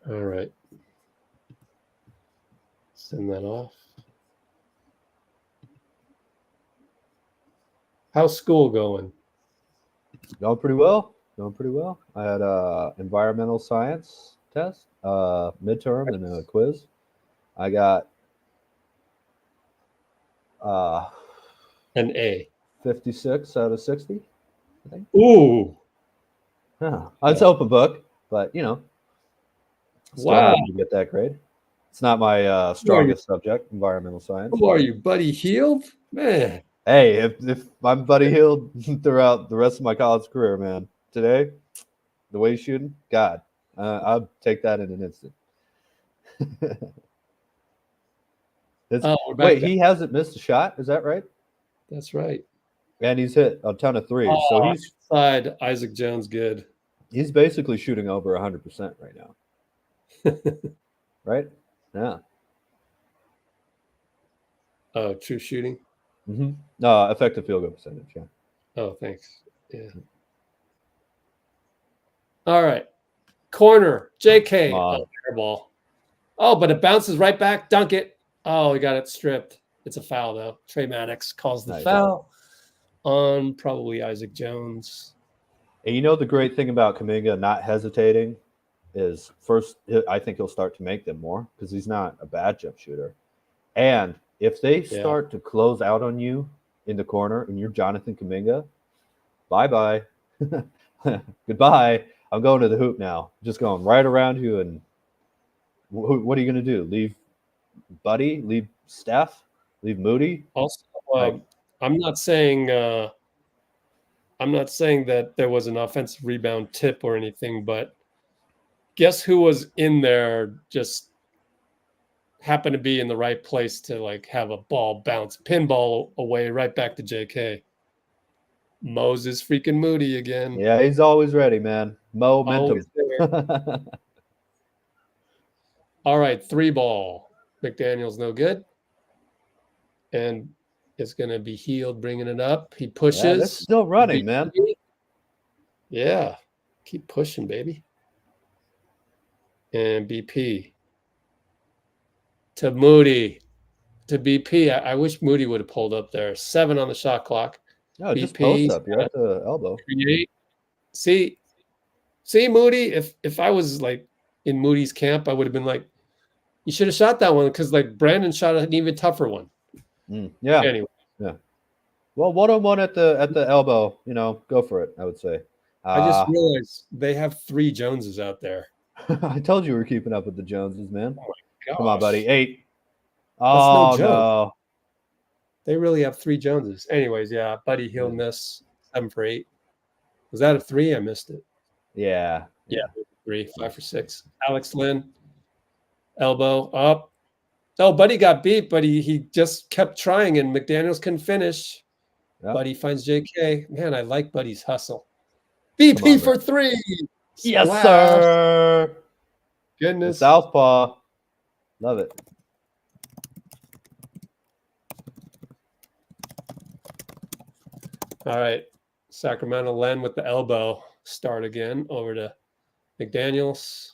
All right. Send that off. How's school going? Going pretty well. Going pretty well. I had a environmental science test, midterm, and a quiz. I got An A. 56 out of 60, I think. Ooh. Huh. It's open book, but, you know, still Wow. happy to get that grade. It's not my strongest subject, environmental science. Who are you, Buddy Hield? Man. Hey, if I'm Buddy Hield throughout the rest of my college career, man, today, the way he's shooting, God, I'll take that in an instant. We're back Wait, there. he hasn't missed a shot? Is that right? That's right. And he's hit a ton of threes. So he's Side Isaac Jones good. he's basically shooting over 100% right now. Right? Yeah. Oh, true shooting. Mm-hmm. Effective field goal percentage, yeah. Oh, thanks. Yeah. All right. Corner. JK. Come on. Oh, air ball. Oh, but it bounces right back. Dunk it. Oh, he got it stripped. It's a foul, though. Trey Maddox calls the Nice. foul on probably Isaac Jones. And you know the great thing about Kuminga not hesitating is first, I think he'll start to make them more because he's not a bad jump shooter. And if they start to close out on you in the corner and you're Jonathan Kuminga, bye-bye. Goodbye. I'm going to the hoop now. Just going right around you. And what are you going to do? Leave Buddy? Leave Steph? Leave Moody? Also, I'm not saying that there was an offensive rebound tip or anything, but guess who was in there just happened to be in the right place to like have a ball bounce pinball away right back to JK. Moses freaking Moody again. Yeah, he's always ready, man. Momentum. All right, 3 ball. McDaniel's no good. And it's going to be Hield bringing it up. He pushes. Yeah, they're still running, man. Yeah, keep pushing, baby. And BP to Moody to BP. I wish Moody would have pulled up there. 7 on the shot clock. No, BP, just post up. You're at the elbow. Create. See, Moody. If I was like in Moody's camp, I would have been like, you should have shot that one because like Brandon shot an even tougher one. Yeah. Anyway. Yeah. Well, 1-on-1 at the elbow. You know, go for it. I would say. I just realized they have 3 Joneses out there. I told you we were keeping up with the Joneses, man. Oh my Come on, gosh. buddy. 8. no Oh, joke. no. They really have 3 Joneses. Anyways, yeah, Buddy Hield miss 7 for 8. Was that a 3? I missed it. Yeah. Yeah, 3, 5 for 6. Alex Lynn, elbow up. Oh, Buddy got beat, but he just kept trying, and McDaniels couldn't finish. Yep. Buddy finds JK. Man, I like Buddy's hustle. BP for 3. Yes, Splash. sir. Goodness. Southpaw. Love it. All right. Sacramento Len with the elbow. Start again over to McDaniels.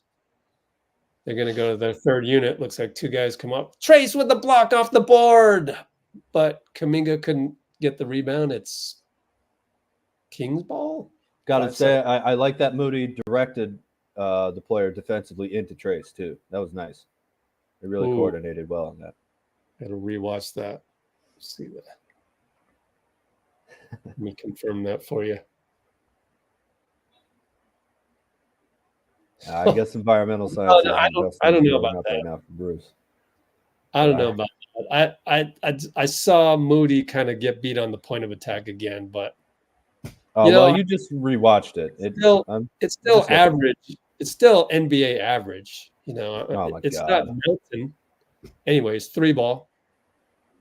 They're going to go to their 3rd unit. Looks like 2 guys come up. Trayce with the block off the board. But Kuminga couldn't get the rebound. It's King's ball. Gotta say, I like that Moody directed the player defensively into Trayce, too. That was nice. They really coordinated well on that. Got to rewatch that. See that. Let me confirm that for you. I guess environmental science no, I isn't just don't know growing about up that. right now for Bruce. I don't know about that. I saw Moody kind of get beat on the point of attack again, but Oh, you know, well, you just rewatched it. it's still just looking. average. It's still NBA average. You know, Oh my it's God. not Melton. Anyways, 3-ball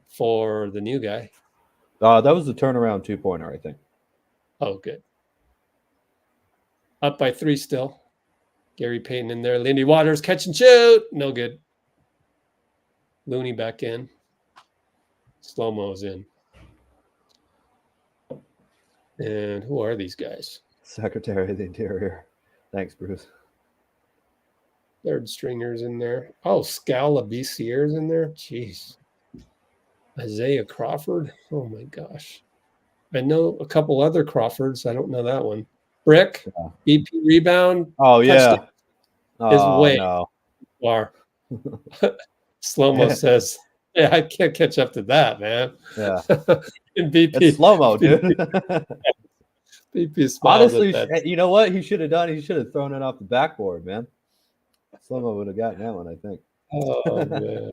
for the new guy. That was the turnaround 2-pointer, I think. Oh, good. Up by 3 still. Gary Payton in there. Lindy Waters catch and shoot. No good. Looney back in. Slow-mo's in. And who are these guys? Secretary of the Interior. Thanks, Bruce. Third stringers in there. Oh, Scala BCR's in there. Jeez. Isaiah Crawford. Oh my gosh. I know a couple other Crawfords. I don't know that one. Brick, BP rebound. Oh, yeah. Is Oh, way no. far. Slow-mo says, yeah, I can't catch up to that, man. Yeah. And BP. It's slow-mo, dude. BP smiles Honestly, at that. you know what he should have done? He should have thrown it off the backboard, man. Slow-mo would have gotten that one, I think. Oh, man.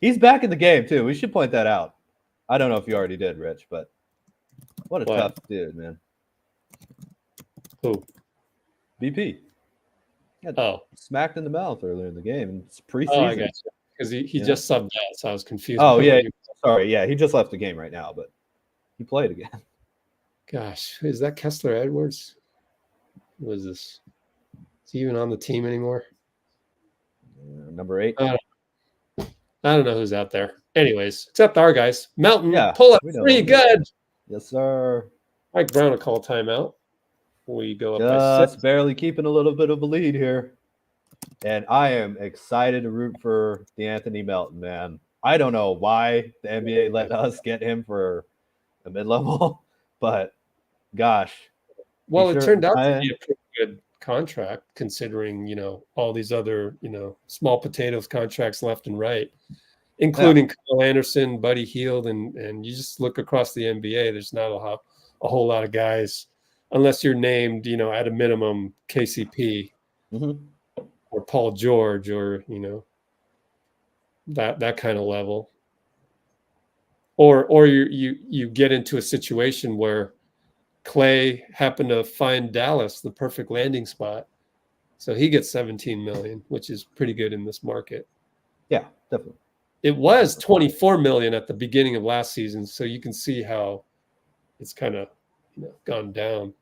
He's back in the game, too. We should point that out. I don't know if you already did, Rich, but what a tough dude, man. Who? BP. Got smacked in the mouth earlier in the game. And it's preseason. Oh, I got you. Because he just subbed out, so I was confused. Oh, yeah. Sorry. Yeah, he just left the game right now, but he played again. Gosh, is that Kessler Edwards? Who is this? Is he even on the team anymore? Number 8. I don't know who's out there. Anyways, except our guys. Melton, Yeah, pull up we know 3, him. good. Yes, sir. Mike Brown will call timeout. We go up by Just 6. barely keeping a little bit of a lead here. And I am excited to root for D'Anthony Melton, man. I don't know why the NBA let us get him for a mid-level, but gosh. Well, it turned out to be a pretty good contract considering, all these other, small potatoes contracts left and right, including Kyle Anderson, Buddy Hield, and you just look across the NBA, there's not a whole lot of guys, unless you're named, at a minimum KCP or Paul George or, that kind of level. Or you get into a situation where Klay happened to find Dallas the perfect landing spot, so he gets 17 million, which is pretty good in this market. Yeah, definitely. It was 24 million at the beginning of last season, so you can see how it's kind of gone down.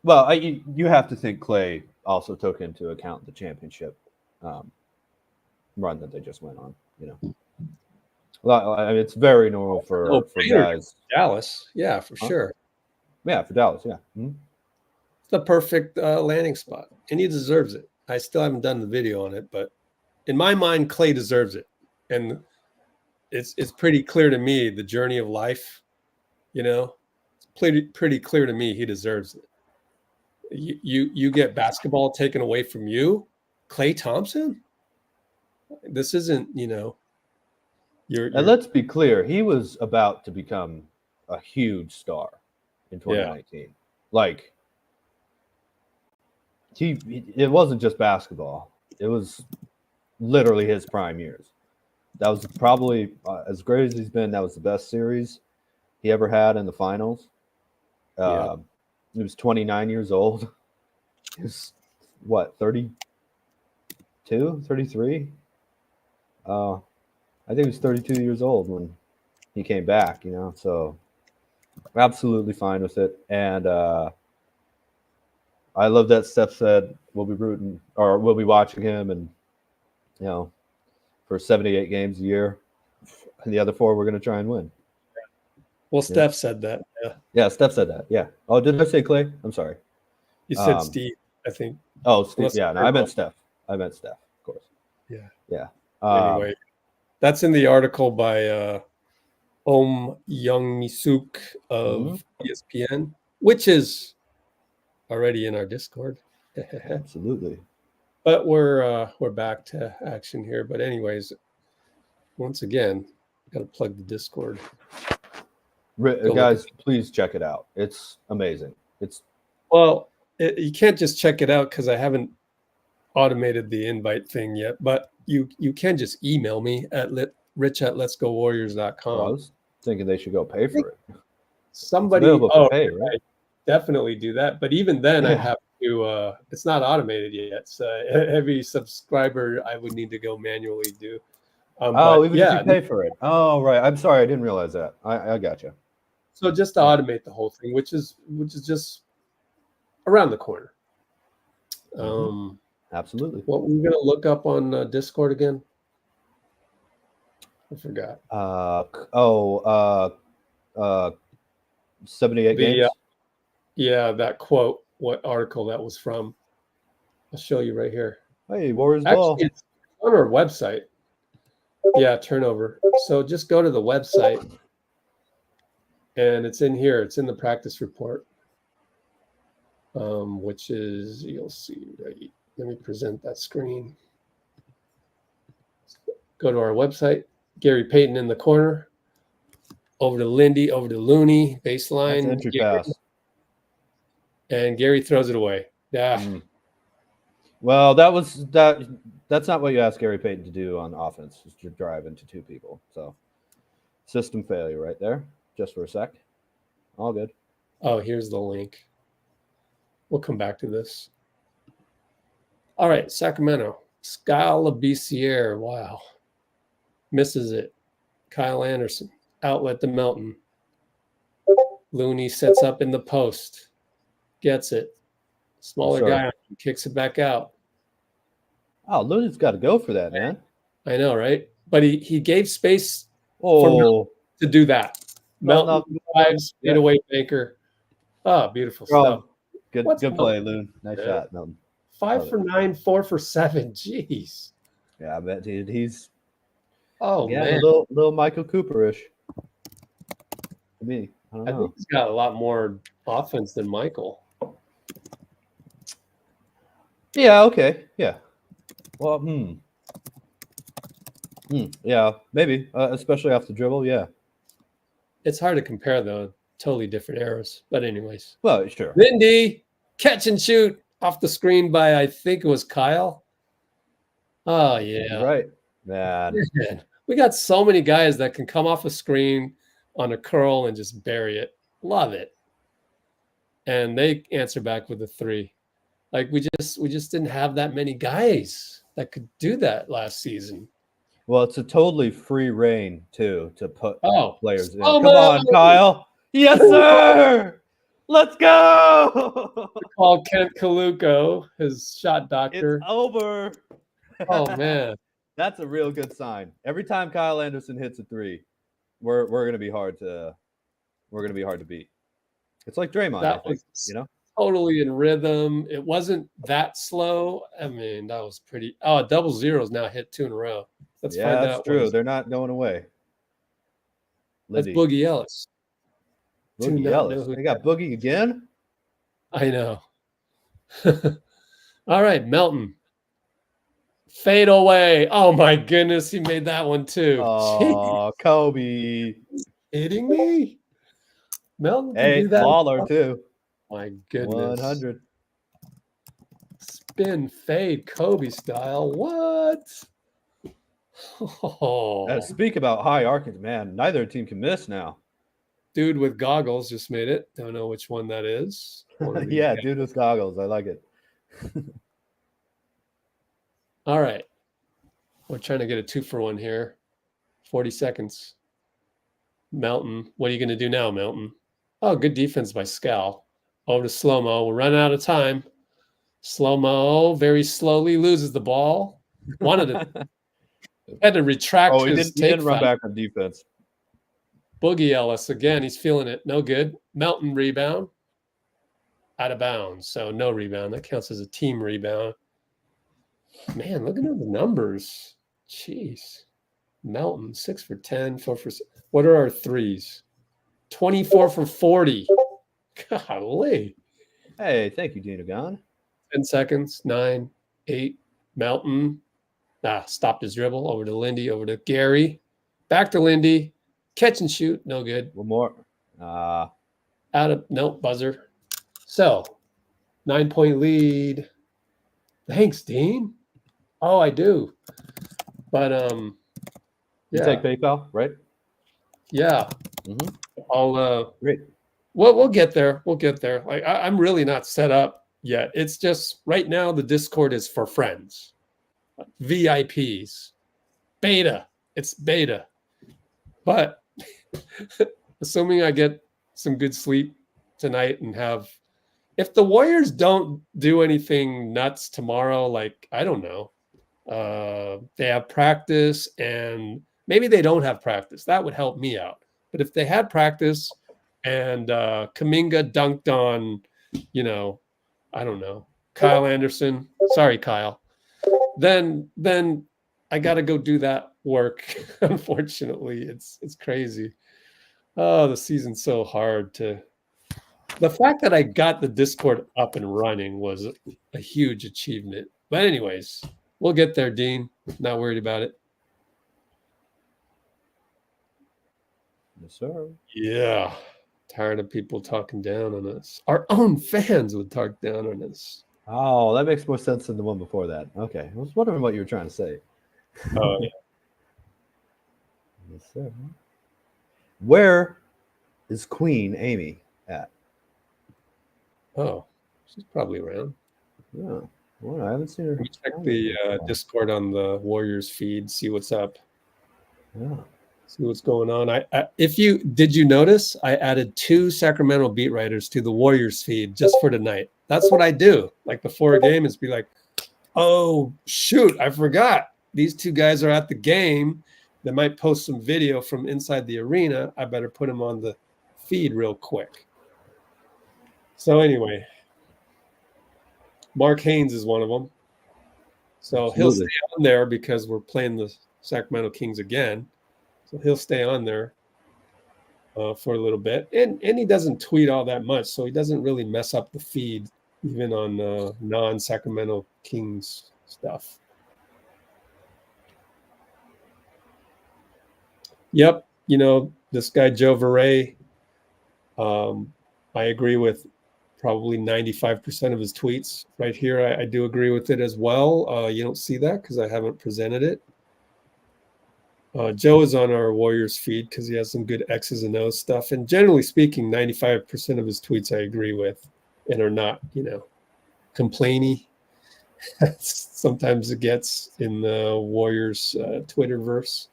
Well, you have to think Klay also took into account the championship run that they just went on. Well, I mean, it's very normal for guys. Dallas, yeah, for sure. Yeah, for Dallas, yeah. It's the perfect landing spot, and he deserves it. I still haven't done the video on it, but in my mind, Klay deserves it, and it's pretty clear to me the journey of life. It's pretty clear to me he deserves it. You get basketball taken away from you, Klay Thompson. This isn't, you're and let's be clear, he was about to become a huge star in 2019. Yeah. Like, it wasn't just basketball. It was literally his prime years. That was probably, as great as he's been, that was the best series he ever had in the finals. He was 29 years old. He was, 32, 33? I think he was 32 years old when he came back, so absolutely fine with it. And I love that Steph said we'll be watching him and, for 78 games a year. And the other 4 we're going to try and win. Well, Steph said that. Yeah. Yeah, Steph said that. Yeah. Oh, did I say Klay? I'm sorry. You said Steve, I think. Oh, Steve. Yeah, no, I meant Steph. Of course. Yeah. Yeah. Anyway, that's in the article by Om Young-Misuk of ESPN, which is already in our Discord. Absolutely. But we're back to action here. But anyways, once again, got to plug the Discord. Guys, please check it out. It's amazing. You can't just check it out because I haven't automated the invite thing yet, but you can just email me at rich@letsgowarriors.com. Well, I was thinking they should go pay for it. Somebody, available for pay, right? I definitely do that. But even then, I'd Yeah. have to. It's not automated yet. So every subscriber, I would need to go manually do. But Even if you pay for it. Oh, right. I'm sorry, I didn't realize that. I got you. So just to automate the whole thing, which is just around the corner. Absolutely. What were we gonna look up on Discord again? I forgot. 78 games. Yeah, that quote. What article that was from? I'll show you right here. Hey, Warriors ball. Actually, it's on our website. Yeah, turnover. So just go to the website, and it's in here. It's in the practice report, which is, you'll see, right? Let me present that screen. Go to our website. Gary Payton in the corner. Over to Lindy, over to Looney, baseline. That's entry Gary, pass. and Gary throws it away. Yeah. Well, that's not what you ask Gary Payton to do on offense, is to drive into two people. So system failure right there, just for a sec. All good. Oh, here's the link. We'll come back to this. All right, Sacramento. Scalabissiere. Wow. Misses it. Kyle Anderson. Outlet to Melton. Looney sets up in the post. Gets it. Smaller guy kicks it back out. Oh, Looney's got to go for that, man. I know, right? But he gave space Oh, to do that. Melton drives, Yeah. fadeaway banker. Oh, beautiful stuff. Good play, Loon. Nice shot, Melton. 5 for 9, 4 for 7. Jeez. Yeah, I bet, dude. He's Oh, man. a little Michael Cooper-ish. To me, I don't I know. think he's got a lot more offense than Michael. Yeah. Okay. Yeah. Well, yeah, maybe, especially off the dribble. Yeah. It's hard to compare, though. Totally different eras. But anyways. Well, sure. Lindy, catch and shoot off the screen by, I think it was Kyle. Oh, yeah. Right. Man. We got so many guys that can come off a screen on a curl and just bury it. Love it. And they answer back with a 3. Like we just didn't have that many guys that could do that last season. Well, it's a totally free reign too to put players in. Oh, Come on, Kyle. Yes, sir. Let's go. Call Kent Kaluko, his shot doctor. It's over. Oh man, that's a real good sign. Every time Kyle Anderson hits a 3, we're gonna be hard to beat. It's like Draymond, I think, you know. Totally in rhythm. It wasn't that slow. I mean, that was pretty. Oh, double zeros now hit 2 in a row. Let's find out. That's true. They're not going away. Lindy. That's Boogie Ellis. Boogie Ellis. They got Boogie again? I know. All right, Melton. Fade away. Oh my goodness, he made that one too. Oh, Kobe. Hitting me? Melton can Hey, do that. Waller too. My goodness. 100. Spin, fade, Kobe style. What? Oh. Speak about high arcing, man. Neither team can miss now. Dude with goggles just made it. Don't know which one that is. Yeah, dude with goggles. I like it. All right. We're trying to get a 2-for-1 here. 40 seconds. Melton. What are you going to do now, Melton? Oh, good defense by Scal. Over to slow-mo. We're running out of time. Slow-mo very slowly loses the ball. Had to retract his he didn't run back on defense. Boogie Ellis again. He's feeling it. No good. Melton rebound. Out of bounds. So no rebound. That counts as a team rebound. Man, look at the numbers. Jeez. Melton, 6 for 10, 4 for... What are our threes? 24 for 40. Golly. Hey, thank you, Dina Gone. 10 seconds. 9, 8. Melton. Stopped his dribble. Over to Lindy. Over to Gary. Back to Lindy. Catch and shoot. No good. One more. Out of... Nope. Buzzer. So, 9-point lead. Thanks, Dean. Oh, I do. But You yeah, take PayPal, right? yeah. Mhm. I'll Great. we'll get there. We'll get there. Like I'm really not set up yet. It's just right now the Discord is for friends, VIPs, beta. It's beta. But assuming I get some good sleep tonight and have, if the Warriors don't do anything nuts tomorrow, like I don't know, they have practice and maybe they don't have practice. That would help me out. But if they had practice and Kuminga dunked on, I don't know, Kyle Anderson. Sorry, Kyle. Then I got to go do that work. Unfortunately, it's crazy. Oh, the season's so hard to. The fact that I got the Discord up and running was a huge achievement. But anyways, we'll get there, Dean. Not worried about it. Yes, sir. Yeah. Tired of people talking down on us. Our own fans would talk down on us. Oh, that makes more sense than the one before that. Okay. I was wondering what you were trying to say. Oh, yeah. Yes, sir. Where is Queen Amy at? Oh, she's probably around. Yeah. Well, I haven't seen her. Let me check the Discord on the Warriors feed, see what's up. Yeah. See what's going on. Did you notice I added 2 Sacramento beat writers to the Warriors feed just for tonight? That's what I do. Like before a game is be like, oh shoot, I forgot. These 2 guys are at the game. They might post some video from inside the arena. I better put them on the feed real quick. So anyway, Mark Haynes is one of them. So he'll Absolutely. stay on there because we're playing the Sacramento Kings again. So he'll stay on there for a little bit. And he doesn't tweet all that much, so he doesn't really mess up the feed, even on non-Sacramento Kings stuff. Yep, this guy Joe Verret, I agree with probably 95% of his tweets right here. I do agree with it as well. You don't see that because I haven't presented it. Joe is on our Warriors feed because he has some good X's and O's stuff. And generally speaking, 95% of his tweets I agree with and are not, complainy. Sometimes it gets in the Warriors Twitterverse.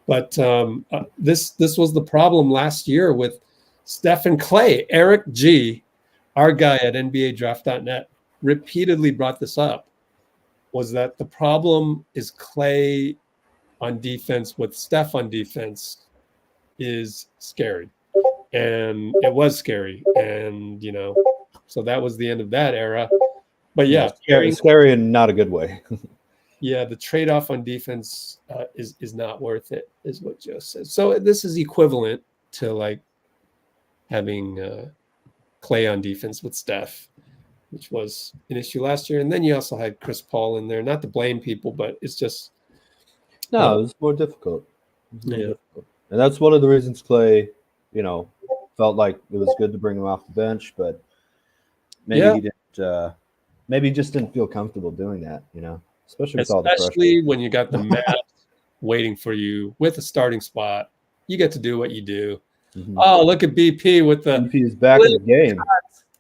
But this was the problem last year with Steph and Klay. Eric G., our guy at NBADraft.net, repeatedly brought this up, was that the problem is Klay on defense with Steph on defense is scary. And it was scary. And, so that was the end of that era. But yeah, scary in not a good way. yeah, the trade-off on defense is not worth it, is what Joe says. So this is equivalent to like having Klay on defense with Steph, which was an issue last year. And then you also had Chris Paul in there. Not to blame people, but it's just No, it was more difficult. Yeah. And that's one of the reasons Klay, felt like it was good to bring him off the bench, but maybe he didn't. Maybe he just didn't feel comfortable doing that. Especially with all the pressure. Especially when you got the Mavs waiting for you with a starting spot. You get to do what you do. Mhm. Oh, look at BP with the MP is back in the game.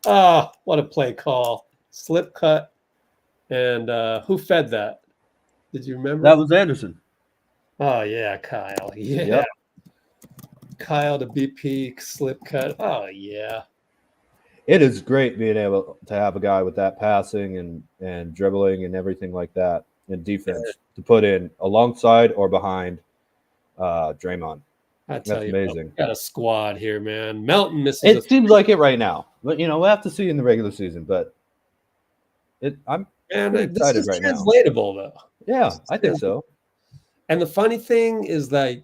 oh, what a play call. Slip cut. And who fed that? Did you remember? That was Anderson. Oh, yeah, Kyle. Yeah. Yep. Kyle to BP slip cut. Oh, yeah. It is great being able to have a guy with that passing and dribbling and everything like that and defense to put in alongside or behind Draymond. I tell That's you, amazing. we got a squad here, man. Melton misses It seems like it right now, but we'll have to see in the regular season. But I'm Man, pretty this excited is right now. translatable, though. Yeah, I think so. And the funny thing is, like,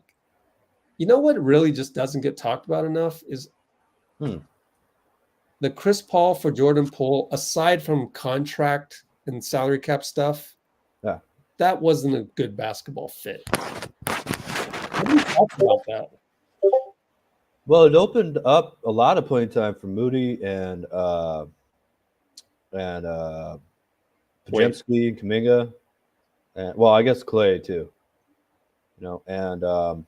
what really just doesn't get talked about enough is the Chris Paul for Jordan Poole, aside from contract and salary cap stuff, that wasn't a good basketball fit. What do you talk about that? Well, it opened up a lot of playing time for Moody and and Wait. Podziemski and Kuminga, and well, I guess Klay too. You know, and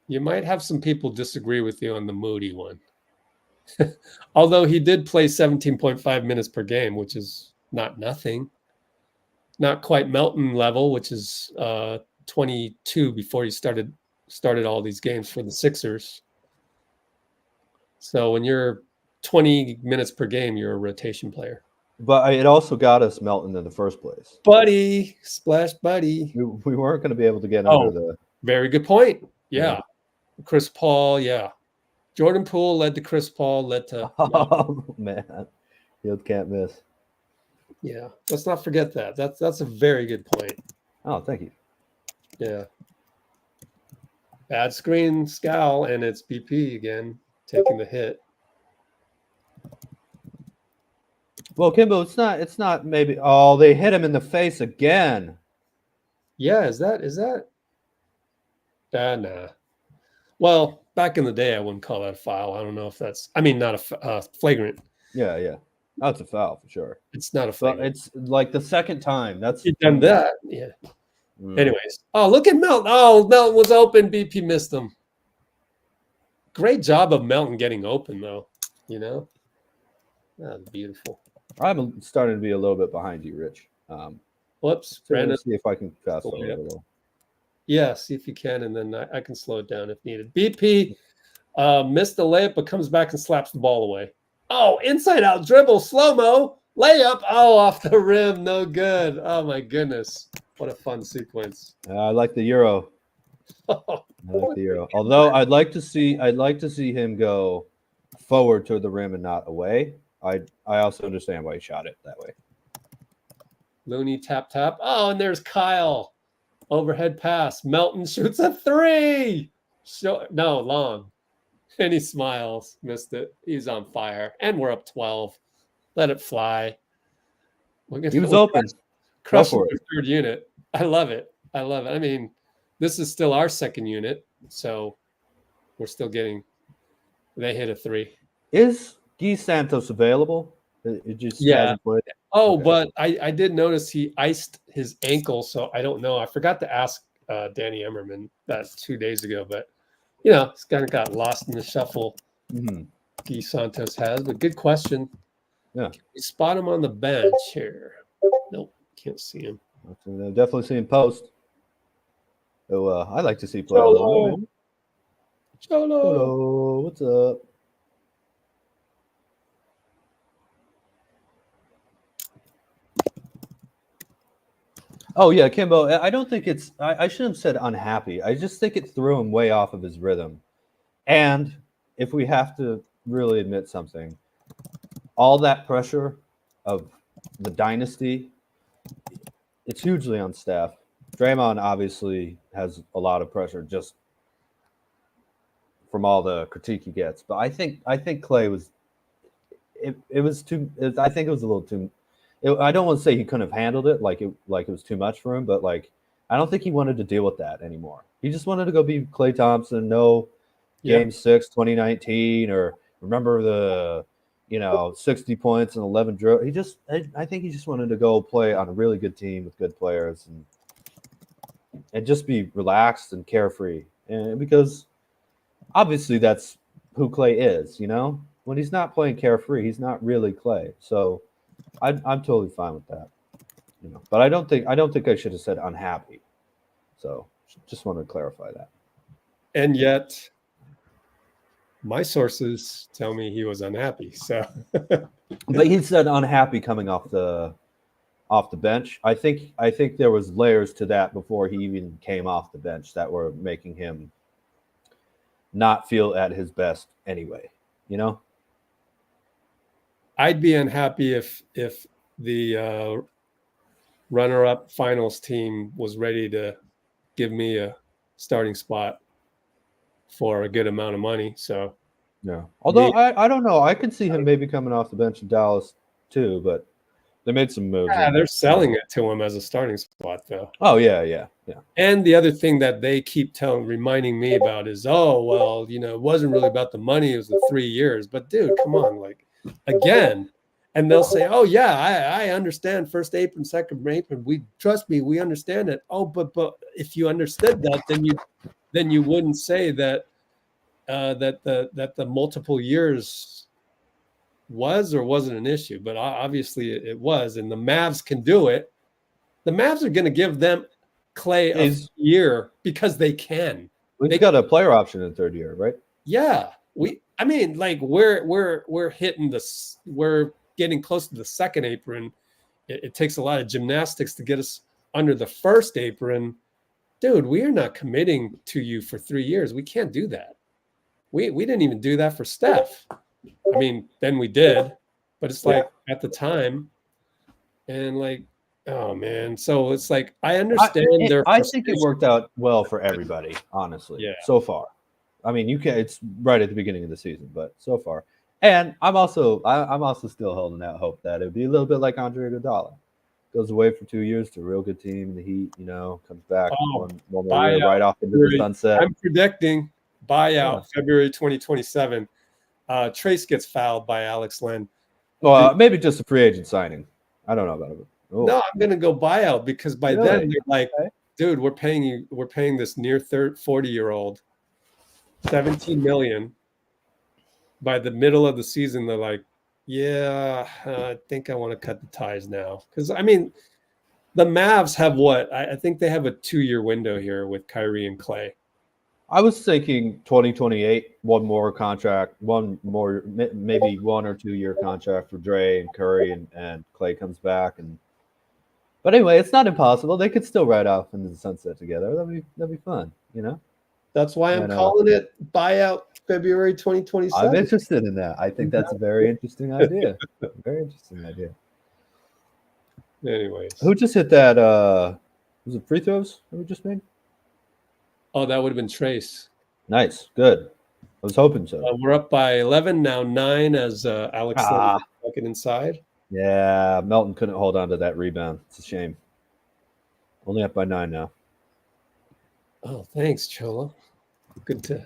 You might have some people disagree with you on the Moody one. Although he did play 17.5 minutes per game, which is not nothing. Not quite Melton level, which is 22 before he started all these games for the Sixers. So when you're 20 minutes per game, you're a rotation player. but it also got us Melton in the first place. Buddy, splash buddy. We weren't going to be able to get Oh. under the. Very good point. Yeah. Yeah. Chris Paul, yeah. Jordan Poole led to Chris Paul, led to Oh man, Hield can't miss. yeah. Let's not forget that. That's a very good point. Oh, thank you. Yeah. Bad screen, scowl, and it's BP again taking the hit. Well, Kimbo, it's not maybe. Oh, they hit him in the face again. Yeah, is that? Nah. Well, back in the day, I wouldn't call that a foul. I don't know if that's. I mean, not a flagrant. Yeah. That's a foul for sure. It's not a But flagrant. it's like the second time. That's You've done that. Yeah. Mm. Anyways, oh, look at Melton. Oh, Melton was open. BP missed him. Great job of Melton getting open, though. You know, that's beautiful. I'm starting to be a little bit behind you, Rich. Whoops, So Brandon. let's see if I can fast Oh, forward yeah. a little. Yeah, see if you can, and then I can slow it down if needed. BP missed the layup, but comes back and slaps the ball away. Oh, inside out dribble, slow-mo, layup. Oh, off the rim, no good. Oh my goodness, what a fun sequence. I like the Euro. I like the Euro. Although I'd like to see him go forward to the rim and not away. I also understand why he shot it that way. Looney tap. Oh, and there's Kyle. Overhead pass. Melton shoots a three. No, long. And he smiles. Missed it. He's on fire. And we're up 12. Let it fly. He was open. Crushing for the third unit. I love it. I mean, this is still our second unit. So we're still getting. They hit a three. Is Guy Santos available? It just hasn't played. Oh, Okay. but I did notice he iced his ankle, so I don't know. I forgot to ask Danny Emmerman that 2 days ago, but you know, it's kind of got lost in the shuffle. Mm-hmm. Guy Santos has, but good question. Yeah. Can we spot him on the bench here? Nope, can't see him. Definitely seeing post. So I like to see play. Cholo. Hello, what's up? Oh yeah, Kimbo. I don't think it's. I shouldn't have said unhappy. I just think it threw him way off of his rhythm. And if we have to really admit something, all that pressure of the dynasty, it's hugely on Steph. Draymond obviously has a lot of pressure just from all the critique he gets. But I think Klay was. It was too. I think it was a little too. I don't want to say he couldn't have handled it like it was too much for him, but like I don't think he wanted to deal with that anymore. He just wanted to go be Klay Thompson, no Game 6, 2019, or remember the 60 points and 11 drill. I think he just wanted to go play on a really good team with good players and just be relaxed and carefree. And because obviously that's who Klay is, when he's not playing carefree, he's not really Klay. So I'm totally fine with that, But I don't think I should have said unhappy. So just wanted to clarify that. And yet, my sources tell me he was unhappy. So, but he said unhappy coming off the bench. I think there was layers to that before he even came off the bench that were making him not feel at his best anyway. I'd be unhappy if the runner-up finals team was ready to give me a starting spot for a good amount of money. So yeah, although I don't know, I could see him maybe coming off the bench in Dallas too, but they made some moves. Yeah, they're selling it to him as a starting spot though. Oh yeah. And the other thing that they keep reminding me about is, oh well, it wasn't really about the money; it was the 3 years. But dude, come on, like again, And they'll say, "Oh yeah, I understand first apron, second apron. We trust me, we understand it." Oh, but if you understood that, then you wouldn't say that that the multiple years was or wasn't an issue. But obviously it was, and the Mavs can do it. The Mavs are going to give them Klay a year because they can. We've got a player option in the third year, right? Yeah, I mean, like we're hitting this. We're getting close to the second apron. It takes a lot of gymnastics to get us under the first apron. Dude, we are not committing to you for 3 years. We can't do that. We didn't even do that for Steph. I mean, then we did, but it's like at the time, and like, oh man. So it's like I understand I think it worked out well for everybody, honestly. Yeah. So far. I mean, it's right at the beginning of the season, but so far. And I'm also still holding out hope that it'd be a little bit like Andre Iguodala. Goes away for 2 years to a real good team in the Heat, comes back one more year right off into the sunset. I'm predicting buyout February 2027. Trayce gets fouled by Alex Len. Well, maybe just a free agent signing. I don't know about it. Oh. No, I'm gonna go buyout because by then they're like, dude, we're paying this near 40-year-old $17 million. By the middle of the season, they're like, yeah, I think I want to cut the ties now. Because, I mean, the Mavs have what? I think they have a 2-year window here with Kyrie and Klay. I was thinking 2028, one more contract, maybe 1 or 2 year contract for Dray and Curry and Klay comes back. But anyway, it's not impossible. They could still ride off into the sunset together. That'd be fun, That's why I'm calling it buyout February 2027. I'm interested in that. I think that's a very interesting idea. Very interesting idea. Anyways. Who just hit that? Was it free throws that we just made? Oh, that would have been Trayce. Nice. Good. I was hoping so. We're up by 11, now 9 as Alex second inside. Yeah, Melton couldn't hold on to that rebound. It's a shame. Only up by 9 now. Oh, thanks, Cholo. Good to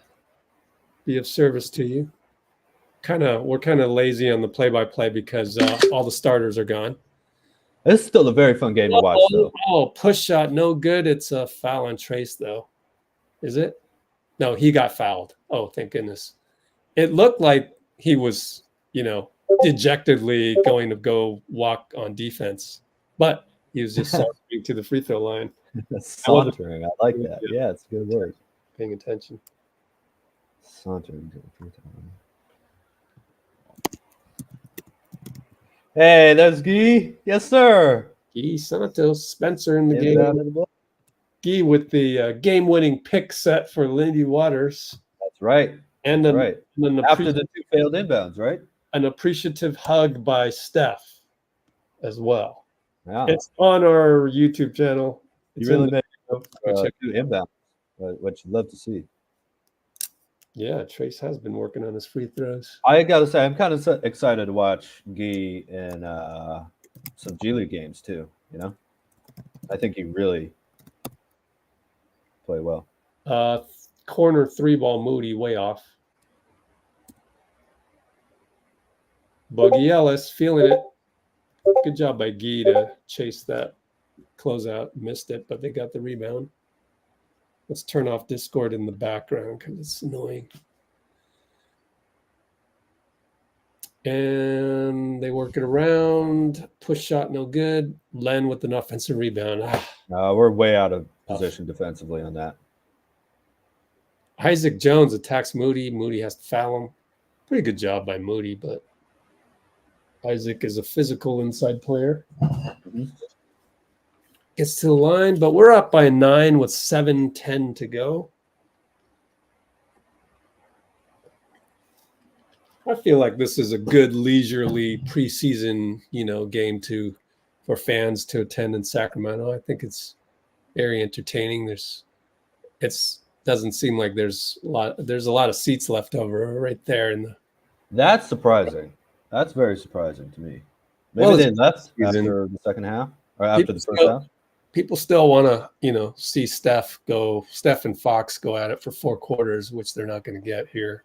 be of service to you. We're kind of lazy on the play-by-play because all the starters are gone. It's still a very fun game to watch, though. Oh, push shot, no good. It's a foul on Trayce, though. Is it? No, he got fouled. Oh, thank goodness. It looked like he was, dejectedly going to go walk on defense, but he was just sauntering to the free throw line. Sauntering, I like that. Yeah, it's a good word. Paying attention. Sauntering to the free throw line. Hey, there's Guy. Yes, sir. Guy Santos, Spencer in the game. Guy with the game-winning pick set for Lindy Waters. That's right. And then after the 2 failed inbounds, right? An appreciative hug by Steph as well. Wow. It's on our YouTube channel. You really made 2 inbounds, which you'd love to see. Yeah, Trayce has been working on his free throws. I got to say, I'm kind of excited to watch Guy in some G League games too, I think he really play well. Corner 3-ball Moody way off. Buggy Ellis feeling it. Good job by Guy to chase that closeout. Missed it, but they got the rebound. Let's turn off Discord in the background because it's annoying. And they work it around. Push shot, no good. Len with an offensive rebound. We're way out of position defensively on that. Isaac Jones attacks Moody. Moody has to foul him. Pretty good job by Moody, but Isaac is a physical inside player. Gets to the line, but we're up by 9 with 7:10 to go. I feel like this is a good leisurely preseason, game for fans to attend in Sacramento. I think it's very entertaining. Doesn't seem like there's a lot of seats left over right there That's surprising. That's very surprising to me. Maybe they left after the second half or after the first half. People still want to, see Steph and Fox go at it for 4 quarters, which they're not going to get here.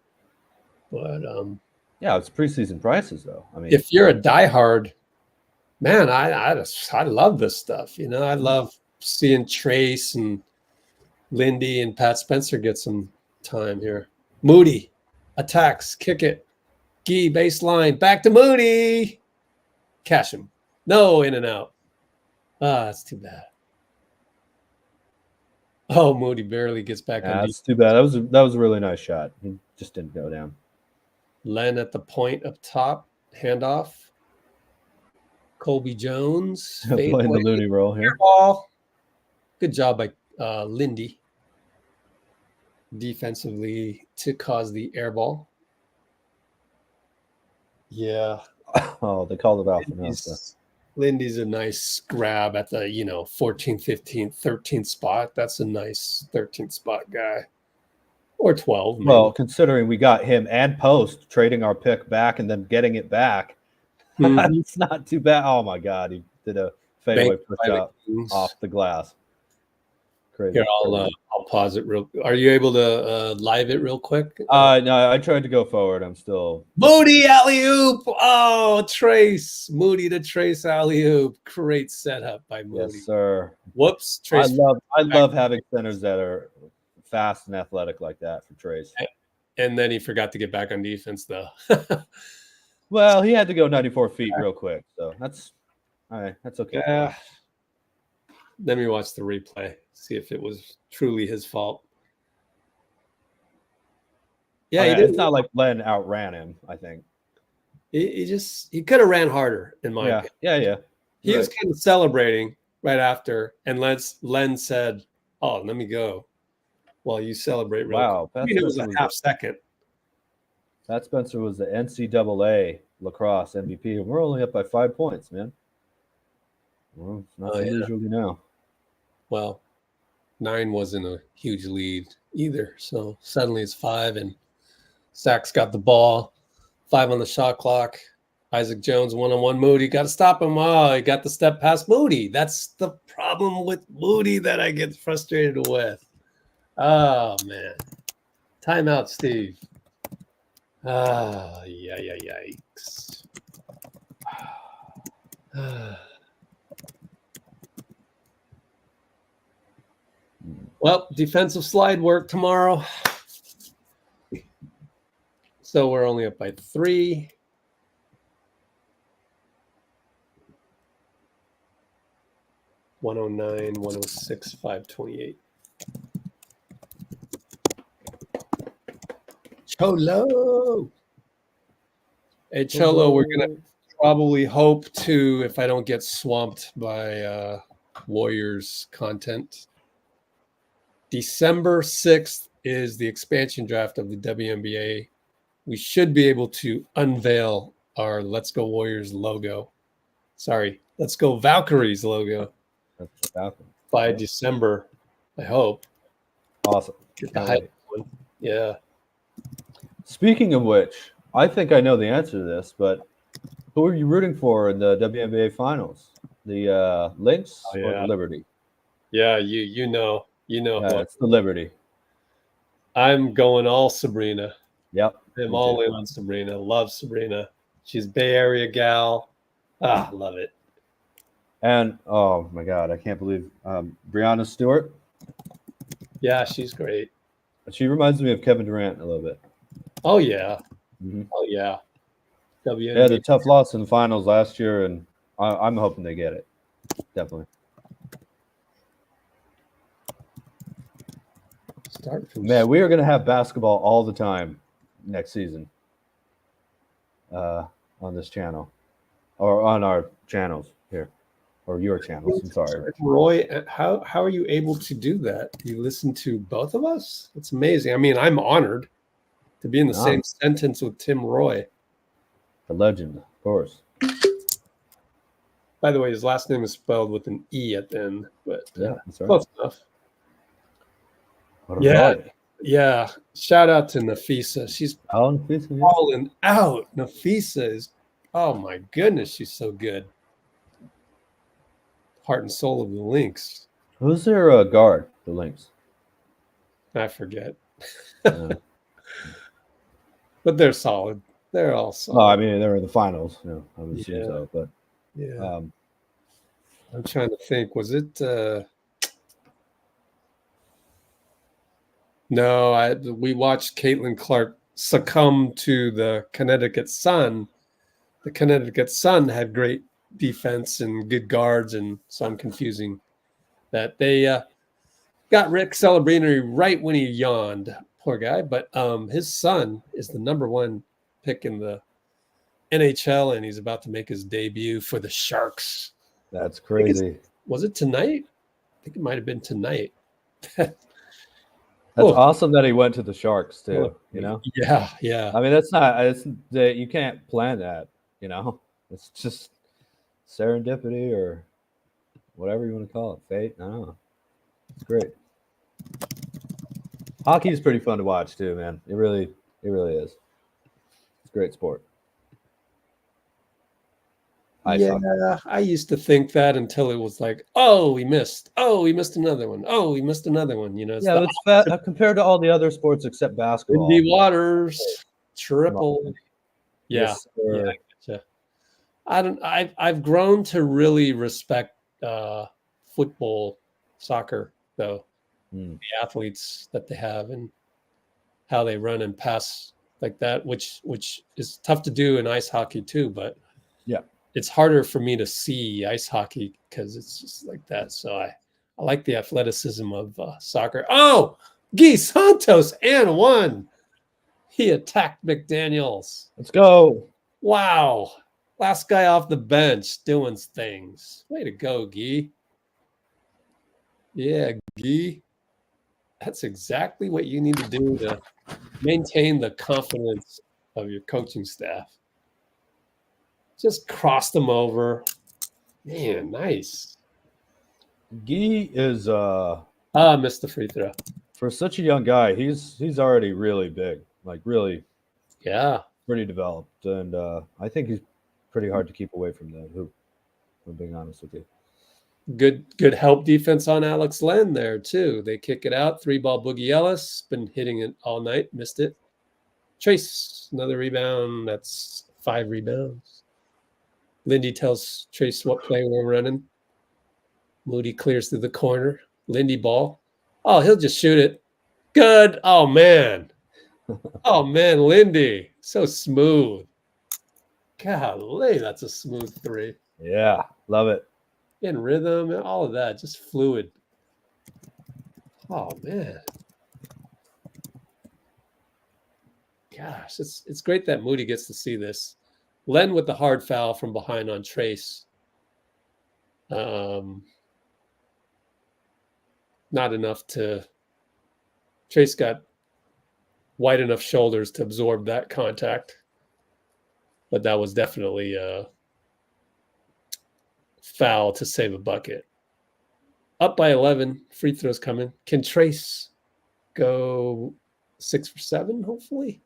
But Yeah, it's preseason prices though. I mean, If you're a diehard, man, I love this stuff. You know, I love seeing Trayce and Lindy and Pat Spencer get some time here. Moody attacks, kick it. Gee, baseline, back to Moody. Cash him. No, in and out. Ah, that's too bad. Oh, Moody barely gets back on that's too bad. That was a really nice shot. He just didn't go down. Len at the point up top, handoff. Colby Jones Playing the Looney role here. ball. Good job by Lindy defensively to cause the air ball. Yeah, Oh, they called it off. Lindy's a nice grab at the 14th, 15th, 13th spot. That's a nice 13th spot guy, or 12. Maybe. Well, considering we got him and Post trading our pick back and then getting it back, it's not too bad. Oh my God, he did a fadeaway push out off the glass. Crazy. Here, I'll pause it real. Are you able to live it real quick? No, I tried to go forward. I'm still Moody alley-oop. Oh, Trayce. Moody to Trayce alley-oop. Great setup by Moody. Yes, sir. Whoops. Trayce. I love having centers that are fast and athletic like that for Trayce. And then he forgot to get back on defense, though. Well, he had to go 94 feet real quick, so that's all right. That's okay. Yeah. Let me watch the replay, see if it was truly his fault. Yeah, it's not like Len outran him, I think. He could have ran harder, in my opinion. Yeah. He was kind of celebrating right after, and Len said, "Oh, let me go while you celebrate." Wow, it was a half second. Pat Spencer was the NCAA lacrosse MVP, and we're only up by 5 points, man. Well, it's not usually now. Well, 9 wasn't a huge lead either, so suddenly it's 5, and Sachs got the ball, 5 on the shot clock. Isaac Jones one-on-one Moody. Got to stop him. Oh, he got the step past Moody. That's the problem with Moody that I get frustrated with. Oh, man. Timeout, Steve. Ah, yikes. Well, defensive slide work tomorrow. So we're only up by 3. $109, 106, 528. Cholo. Hey, Cholo, we're going to probably hope to, if I don't get swamped by Warriors content. December 6th is the expansion draft of the WNBA. We should be able to unveil our Let's Go Warriors logo. Sorry, Let's Go Valkyries logo by December, I hope. Awesome. Get the hype one. Yeah. Speaking of which, I think I know the answer to this, but who are you rooting for in the WNBA finals? The Lynx or the Liberty? Yeah, you know. It's the Liberty. I'm going all Sabrina. Yep. I'm all in on Sabrina. Love Sabrina. She's Bay Area gal. Love it. And oh my God, I can't believe Breanna Stewart. Yeah, she's great. She reminds me of Kevin Durant a little bit. Oh yeah. Mm-hmm. Oh yeah. WNBA. They had a tough loss in the finals last year, and I'm hoping they get it. Definitely. Man, we are going to have basketball all the time next season on this channel or on our channels here or your channels. I'm sorry. Roy, how are you able to do that? You listen to both of us? It's amazing. I mean, I'm honored to be in the same sentence with Tim Roy. The legend, of course. By the way, his last name is spelled with an E at the end, but yeah, that's right. Close enough. Yeah. Shout out to Nafisa. She's falling out. Nafisa is, oh my goodness, she's so good. Heart and soul of the Lynx. Who's their guard, the Lynx? I forget. But they're solid. They're all No, I solid. mean they're in the finals. I would assume Yeah. so. But Yeah. I'm trying to think. Was it? No, we watched Caitlin Clark succumb to the Connecticut Sun. The Connecticut Sun had great defense and good guards, and so I'm confusing that. They got Rick Celebrini right when he yawned. Poor guy. But his son is the #1 pick in the NHL, and he's about to make his debut for the Sharks. that's crazy. Was it tonight? I think it might have been tonight. That's Oh. awesome that he went to the Sharks too. Oh. You know, Yeah. I mean that's not. It's that you can't plan that. You know, it's just serendipity or whatever you want to call it. Fate. I don't know. It's great. Hockey is pretty fun to watch too, man. It really is. It's a great sport. Ice hockey. Yeah, I used to think that until it was like, oh, we missed. Oh, we missed another one. Oh, we missed another one. You know, it's Yeah, the it's fat compared to all the other sports except basketball. Lindy Waters, triple. Yeah. Yes, sir. Yeah, gotcha. I've grown to really respect football, soccer, though. Mm. The athletes that they have and how they run and pass like that, which is tough to do in ice hockey too, but Yeah. it's harder for me to see ice hockey because it's just like that. So I like the athleticism of soccer. Oh, Guy Santos and one. He attacked McDaniels. Let's go. Wow. Last guy off the bench doing things. Way to go, Guy. Yeah, Guy. That's exactly what you need to do to maintain the confidence of your coaching staff. Just cross them over. Man, nice. Guy is Missed the free throw. for such a young guy, he's already really big, like really Yeah. pretty developed, and I think he's pretty hard to keep away from the hoop. I'm being honest with you. Good help defense on Alex Len there, too. They kick it out. 3-ball Boogie Ellis. Been hitting it all night. Missed it. Trayce, another rebound. That's 5 rebounds. Lindy tells Trayce what play we're running. Moody clears through the corner. Lindy ball. Oh, he'll just shoot it. Good. Oh, man. Oh, man, Lindy. So smooth. Golly, that's a smooth 3. Yeah, love it. In rhythm, all of that, just fluid. Oh, man. Gosh, it's great that Moody gets to see this. Len with the hard foul from behind on Trayce. Not enough to. Trayce got wide enough shoulders to absorb that contact, but that was definitely a foul to save a bucket. Up by 11, free throws coming. Can Trayce go 6 for 7, hopefully?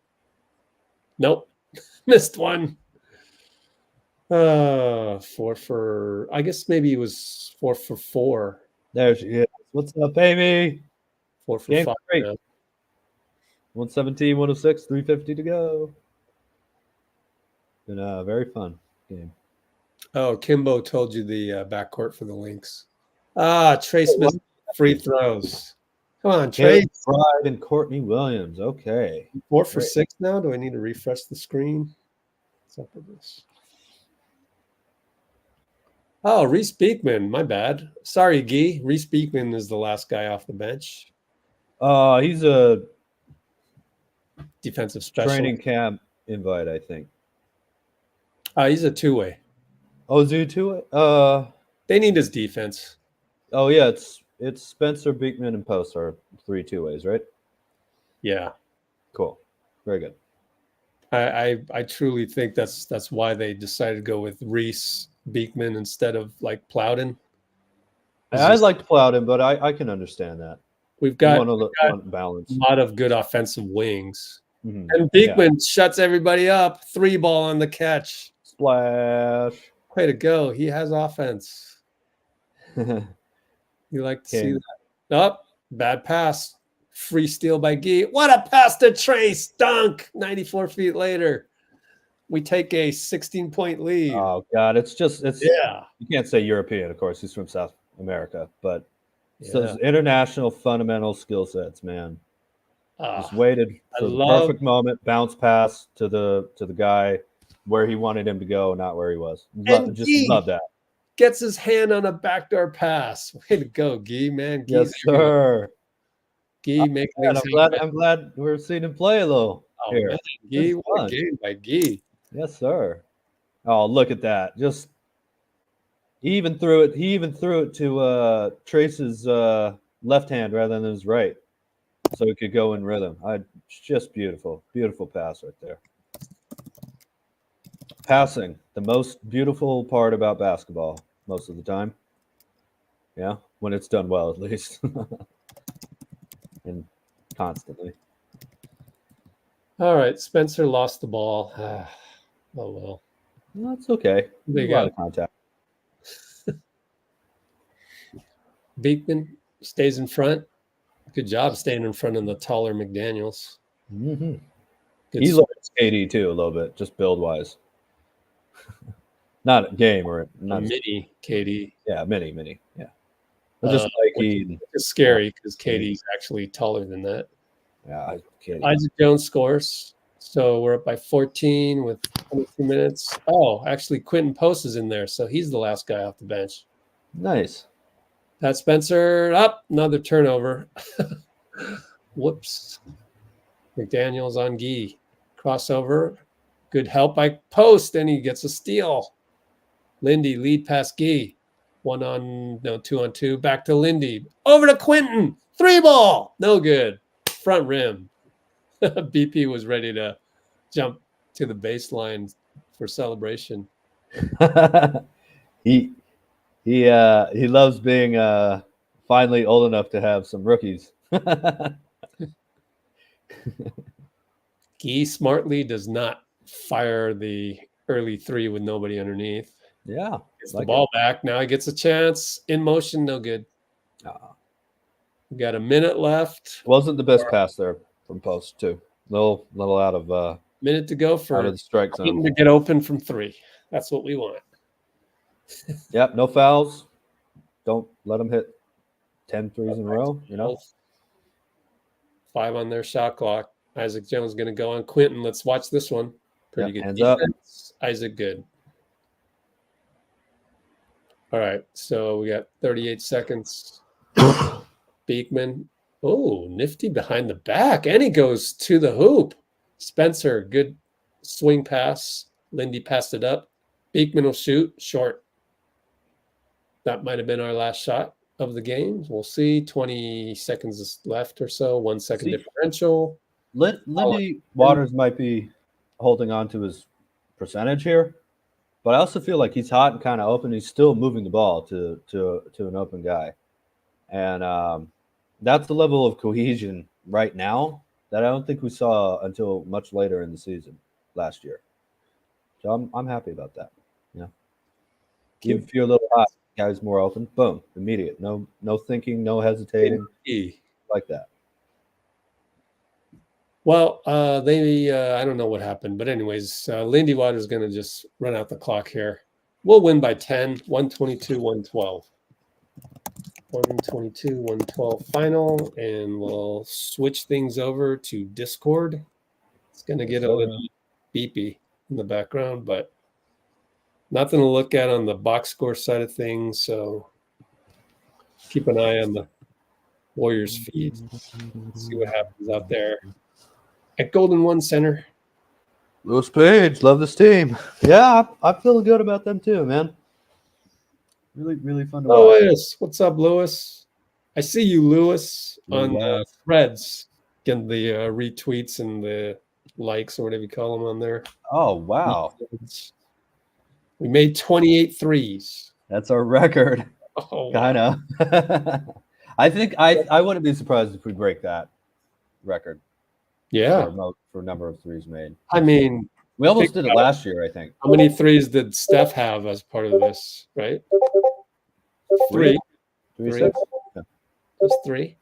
Nope. Missed one. 4 for, I guess maybe it was 4 for 4. There she is. What's up, baby? 4 for Game 5. great. now. 117, 106, 350 to go. Been a very fun game. Oh, Kimbo told you the backcourt for the Lynx. Trayce missed free throws. Come on, Trayce. Caleb Pride and Courtney Williams. Okay. 4 for Great. 6 now. Do I need to refresh the screen? What's up with this? Oh, Reese Beekman. My bad. Sorry, Guy. Reese Beekman is the last guy off the bench. He's a Defensive special. training camp invite, I think. He's a 2-way. Oh, is he a two-way? They need his defense. Oh yeah, it's Spencer, Beekman, and Post are 3 2-ways, right? Yeah. Cool. Very good. I truly think that's why they decided to go with Reese Beekman instead of like Plowden. I liked Plowden, but I can understand that. We've got You want balance. a lot of good offensive wings. Mhm. And Beekman shuts everybody up. 3-ball on the catch. Splash. Way to go. He has offense. You like to see King. that. Up. Bad pass. Free steal by Gee. What a pass to Trayce. Dunk. 94 feet later. We take a 16-point lead. Oh God, it's Yeah. you can't say European, of course. He's from South America, but it's Yeah. those international fundamental skill sets, man. Just Ah, waited I for the love- perfect moment, bounce pass to the guy where he wanted him to go, not where he was. And Just Gee love that. gets his hand on a backdoor pass. Way to go, Gee, man. Yes, Gee's everywhere. sir. Gee make Man, things I'm glad we're seeing him play a little Oh, here. man. Gee, This is what a fun. game by Gee. Yes, sir. Oh, look at that! Just he even threw it to Trace's left hand rather than his right, so it could go in rhythm. Just beautiful pass right there. Passing, the most beautiful part about basketball most of the time. Yeah, when it's done well, at least, and constantly. All right, Spencer lost the ball. Oh well. No, it's okay. They A lot got of contact. Beekman stays in front. Good job staying in front of the taller McDaniels. Mm-hmm. Good He s- looks KD too a little bit, just build wise. Not a game or a not. mini KD. Yeah, mini. Yeah, but just Which like is scary because KD's actually taller than that. yeah, KD. Isaac Jones scores. So we're up by 14 with 22 minutes. Oh, actually, Quentin Post is in there. So he's the last guy off the bench. Nice. Pat Spencer up. Another turnover. Whoops. McDaniels on Gee. Crossover. Good help by Post. And he gets a steal. Lindy lead past Gee. 2-on-2. Back to Lindy. Over to Quentin. 3-ball. No good. Front rim. BP was ready to jump to the baseline for celebration. he loves being finally old enough to have some rookies. Gee smartly does not fire the early three with nobody underneath. Yeah, Gets the ball back. Now he gets a chance. In motion, no good. We got a minute left. Wasn't the best pass there from Post too. Little out of Minute to go out for of the strike Quentin zone. to get open from 3. That's what we want. Yep, no fouls. Don't let them hit 10 threes in a row. You know. 5 on their shot clock. Isaac Jones going to go on Quentin. Let's watch this one. Pretty good hands up. defense. Isaac good. All right, so we got 38 seconds. Beekman. Oh, nifty behind the back. And he goes to the hoop. Spencer, good swing pass. Lindy passed it up. Beekman will shoot. Short. That might have been our last shot of the game. We'll see. 20 seconds left or so. 1 second differential. Lindy Waters might be holding on to his percentage here, but I also feel like he's hot and kind of open. He's still moving the ball to an open guy, and that's the level of cohesion right now that I don't think we saw until much later in the season last year. So I'm happy about that. Yeah, even if you're a little hot, guys more open. Boom, immediate. No thinking, no hesitating, like that. Well, I don't know what happened, but anyways, Lindy Waters is going to just run out the clock here. We'll win by 10, 122, 112. 122, 112 final, and we'll switch things over to Discord. It's going to get a little beepy in the background, but nothing to look at on the box score side of things, so keep an eye on the Warriors feed. See what happens out there. At Golden One Center. Lewis Page, love this team. Yeah, I'm feeling good about them too, man. Really fun to watch. Lewis, what's up, Lewis? I see you, Lewis, on the threads, getting the retweets and the likes or whatever you call them on there. Oh, wow. We made 28 threes. That's our record. Oh, kind of. I think I wouldn't be surprised if we break that record. Yeah. For number of threes made. I mean, we almost did it last year, I think. How many threes did Steph have as part of this, right? 3. 3. Yeah. Just 3.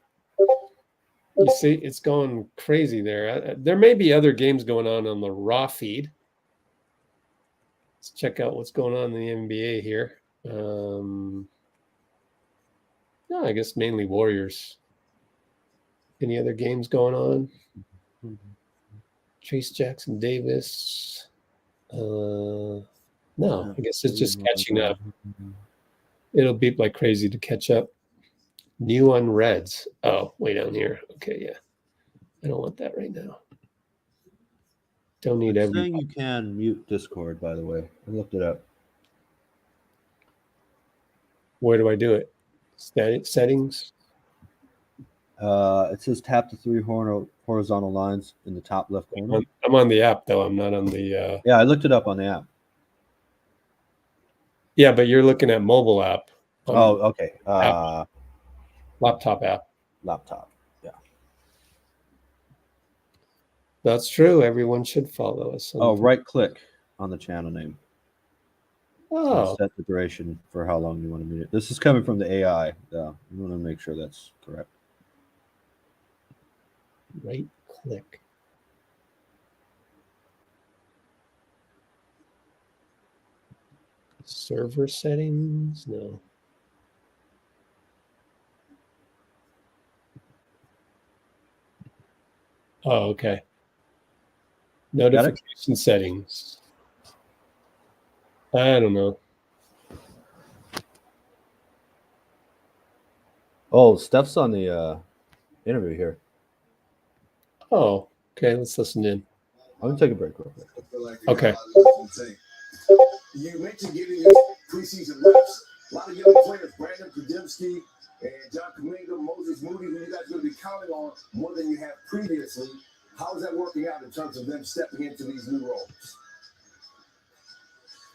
You see, it's going crazy there. There may be other games going on the raw feed. Let's check out what's going on in the NBA here. No, I guess mainly Warriors. Any other games going on? Trayce Jackson Davis. No, I guess it's just catching up. It'll beep like crazy to catch up. New on Reds. Oh, way down here. Okay, yeah. I don't want that right now. Don't need It's every. saying you can mute Discord, by the way. I looked it up. Where do I do it? Settings. It says tap the 3 horizontal lines in the top left corner. I'm on the app though. I'm not on the. Yeah, I looked it up on the app. Yeah, but you're looking at mobile app. Oh, okay. Laptop app. Laptop. Yeah. That's true. Everyone should follow us. Oh, right click on the channel name. Oh, Set the duration for how long you want to mute it. This is coming from the AI. You want to make sure that's correct. right click. Server settings? No. Oh, okay. Notification settings. I don't know. Oh, Steph's on the interview here. Oh, okay. Let's listen in. I'm going to take a break real quick. Okay. You mentioned giving us preseason reps. A lot of young players, Brandon Podz and John Kaminga, Moses Moody, who you guys are going to be counting on more than you have previously. How is that working out in terms of them stepping into these new roles?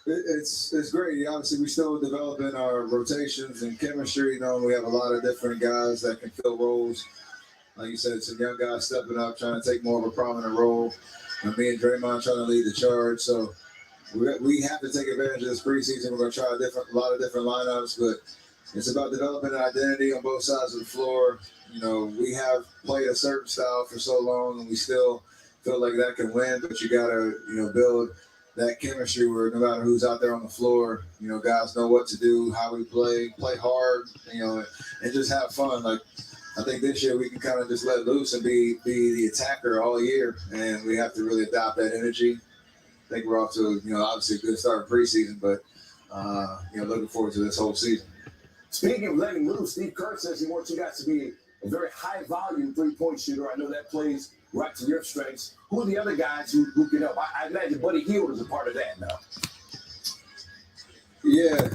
It's great. Obviously, we're still developing our rotations and chemistry. You know, we have a lot of different guys that can fill roles. Like you said, some young guys stepping up, trying to take more of a prominent role. And me and Draymond trying to lead the charge. So we have to take advantage of this preseason. We're going to try a lot of different lineups, but it's about developing an identity on both sides of the floor. You know, we have played a certain style for so long, and we still feel like that can win. But you got to, build that chemistry where no matter who's out there on the floor, guys know what to do, how we play hard, and just have fun. Like, I think this year we can kind of just let loose and be the attacker all year, and we have to really adopt that energy. I think we're off to, obviously a good start in preseason, but, looking forward to this whole season. Speaking of letting loose, Steve Kerr says he wants you guys to be a very high-volume three-point shooter. I know that plays right to your strengths. Who are the other guys who can help? I imagine Buddy Hield is a part of that now. Yeah,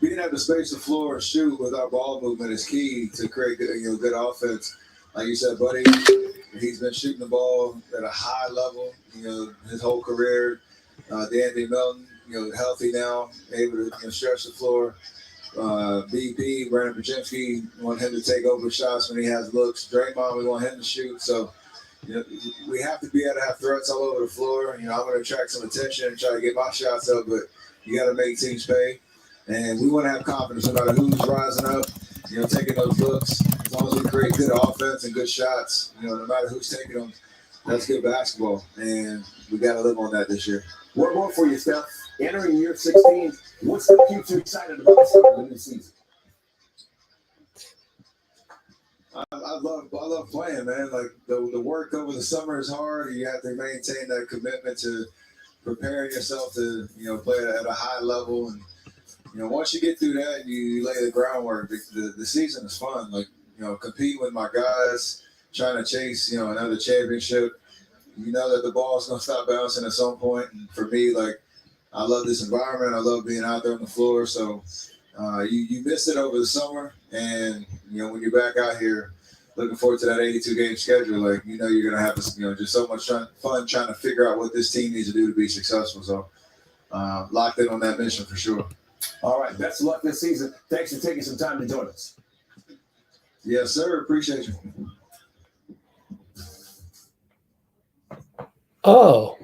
being able to space the floor and shoot with our ball movement is key to create good offense. Like you said, Buddy, he's been shooting the ball at a high level, his whole career. Damion Melton, healthy now, able to stretch the floor. BP, Brandon Podz, want him to take over shots when he has looks. Draymond, we want him to shoot. So, we have to be able to have threats all over the floor. I'm going to attract some attention and try to get my shots up, but you got to make teams pay. And we want to have confidence no matter who's rising up, taking those looks. As long as we create good offense and good shots, no matter who's taking them, that's good basketball. And we got to live on that this year. One more for you, Steph. Entering year 16, what's the future excited about the start of the new season? I love playing, man. Like the work over the summer is hard. You have to maintain that commitment to preparing yourself to play at a high level. And once you get through that, you lay the groundwork. The season is fun. Like compete with my guys, trying to chase another championship. You know that the ball's gonna stop bouncing at some point. And for me, like, I love this environment. I love being out there on the floor. So you missed it over the summer, and when you're back out here, looking forward to that 82-game schedule. Like you're gonna have just so much fun trying to figure out what this team needs to do to be successful. So locked in on that mission for sure. All right, best of luck this season. Thanks for taking some time to join us. Yes, sir. Appreciate you. Oh,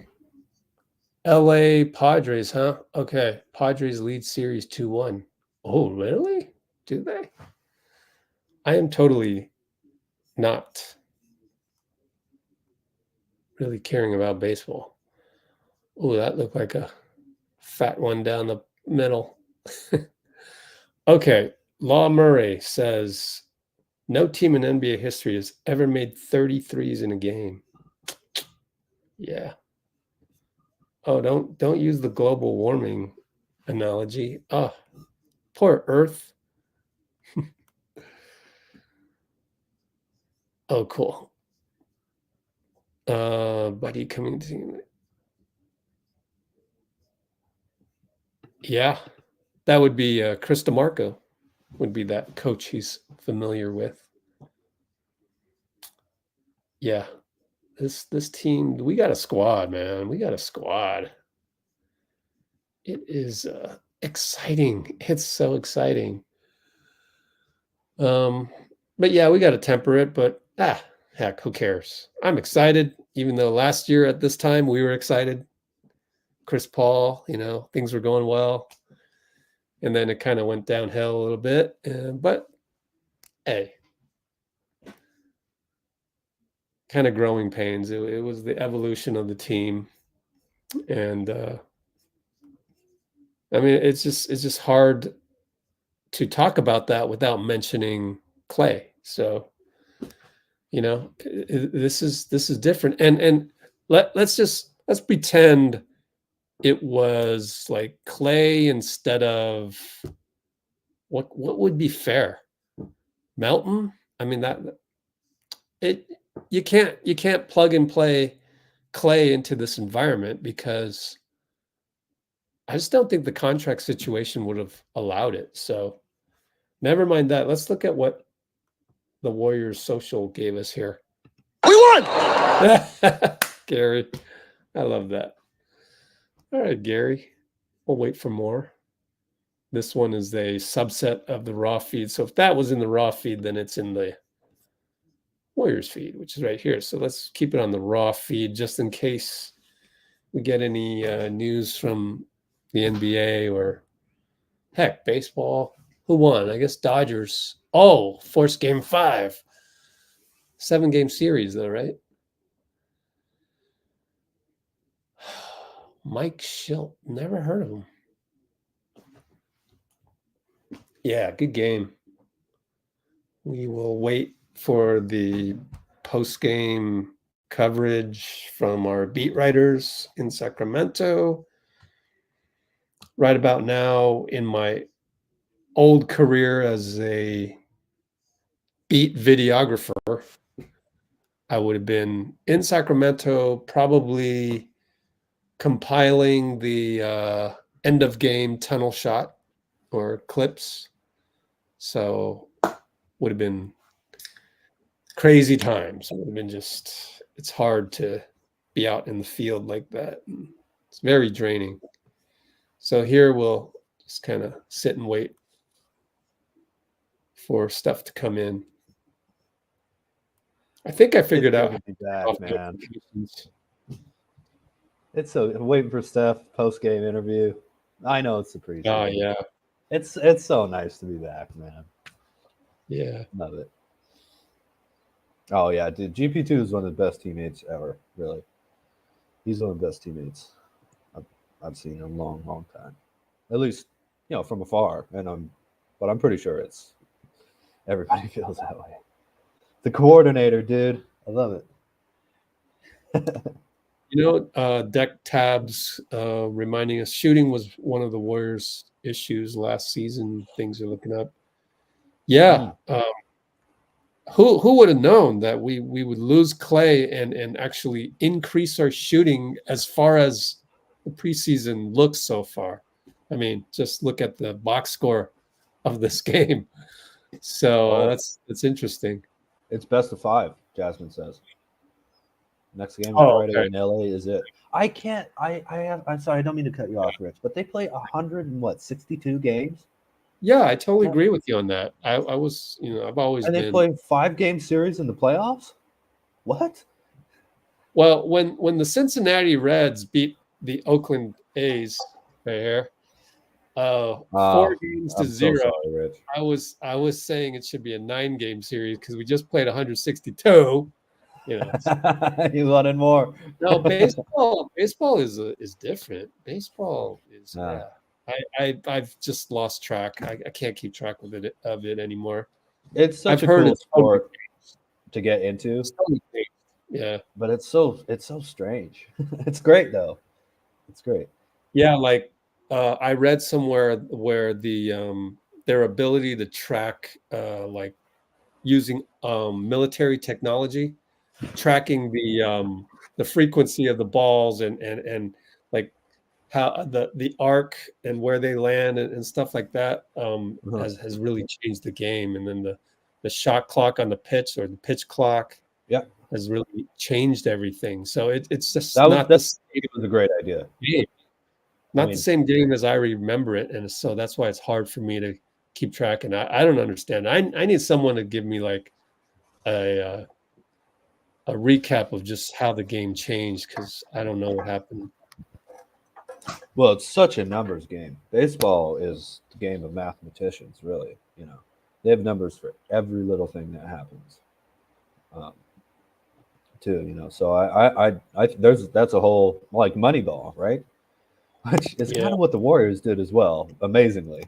LA Padres, huh? Okay. Padres lead series 2-1. Oh, really? Do they? I am totally not really caring about baseball. Oh, that looked like a fat one down the middle. Okay. Law Murray says no team in NBA history has ever made 33s in a game. Yeah. Oh, don't use the global warming analogy. Oh, poor Earth. Oh, cool. Buddy coming to. Yeah, that would be Chris DeMarco would be that coach he's familiar with. Yeah, this team, we got a squad, man. We got a squad. It is exciting. It's so exciting. But yeah, we got to temper it. But heck, who cares? I'm excited, even though last year at this time we were excited. Chris Paul, things were going well. And then it kind of went downhill a little bit. But hey, kind of growing pains. It was the evolution of the team. And I mean, it's just hard to talk about that without mentioning Klay. So, this is different. And let's pretend it was like Klay instead of what would be fair? Melton? I mean, you can't plug and play Klay into this environment because I just don't think the contract situation would have allowed it. So never mind that. Let's look at what the Warriors social gave us here. We won! Gary, I love that. All right, Gary, we'll wait for more. This one is a subset of the raw feed. So if that was in the raw feed, then it's in the Warriors feed, which is right here. So let's keep it on the raw feed just in case we get any news from the NBA or heck, baseball. Who won? I guess Dodgers. Oh, forced game 5. 7-game series though, right? Mike Schilt. Never heard of him. Yeah, good game. We will wait for the post-game coverage from our beat writers in Sacramento. Right about now, in my old career as a beat videographer, I would have been in Sacramento, probably compiling the end of game tunnel shot or clips. So would have been crazy times. It would have been it's hard to be out in the field like that. It's very draining. So here we'll just kind of sit and wait for stuff to come in. I think I figured out. Back, man. It's so waiting for Steph post-game interview. I know it's the preseason. Oh yeah, it's so nice to be back, man. Yeah, love it. Oh yeah, dude. GP2 is one of the best teammates ever. Really, he's one of the best teammates I've seen in a long, long time. At least, from afar. But I'm pretty sure everybody feels that way. The coordinator, dude. I love it. Dek Tabz reminding us shooting was one of the Warriors' issues last season. Things are looking up. Yeah. Who would have known that we would lose Klay and actually increase our shooting as far as the preseason looks so far? I mean, just look at the box score of this game. So that's interesting. It's best of 5, Jasmine says. Next game in LA is it. I'm sorry, I don't mean to cut you off, Rich, but they play 162 games. Yeah, I totally agree with you on that. I was, I've always been. And they play 5-game series in the playoffs? What? Well, when the Cincinnati Reds beat the Oakland A's right here, 4 games to 0. So sorry, Rich. I was saying it should be a 9-game series because we just played 162. You wanted more. No, baseball is different. Baseball is. Yeah. I've just lost track. I can't keep track of it anymore. It's such I've a heard cool it's sport to get into, yeah. but it's so strange. It's great though. It's great. Yeah, like I read somewhere where their ability to track like using military technology, tracking the frequency of the balls and like how the arc and where they land and stuff like that has really changed the game. And then the shot clock on the pitch or the pitch clock has really changed everything. So it's just That not was a great idea. game. Not the same game as I remember it, and so that's why it's hard for me to keep track. And I don't understand. I need someone to give me like a recap of just how the game changed because I don't know what happened. Well, it's such a numbers game. Baseball is the game of mathematicians, really. You know, they have numbers for every little thing that happens. Too, you know. So that's a whole like Moneyball, right? Which is kind of what the Warriors did as well, amazingly,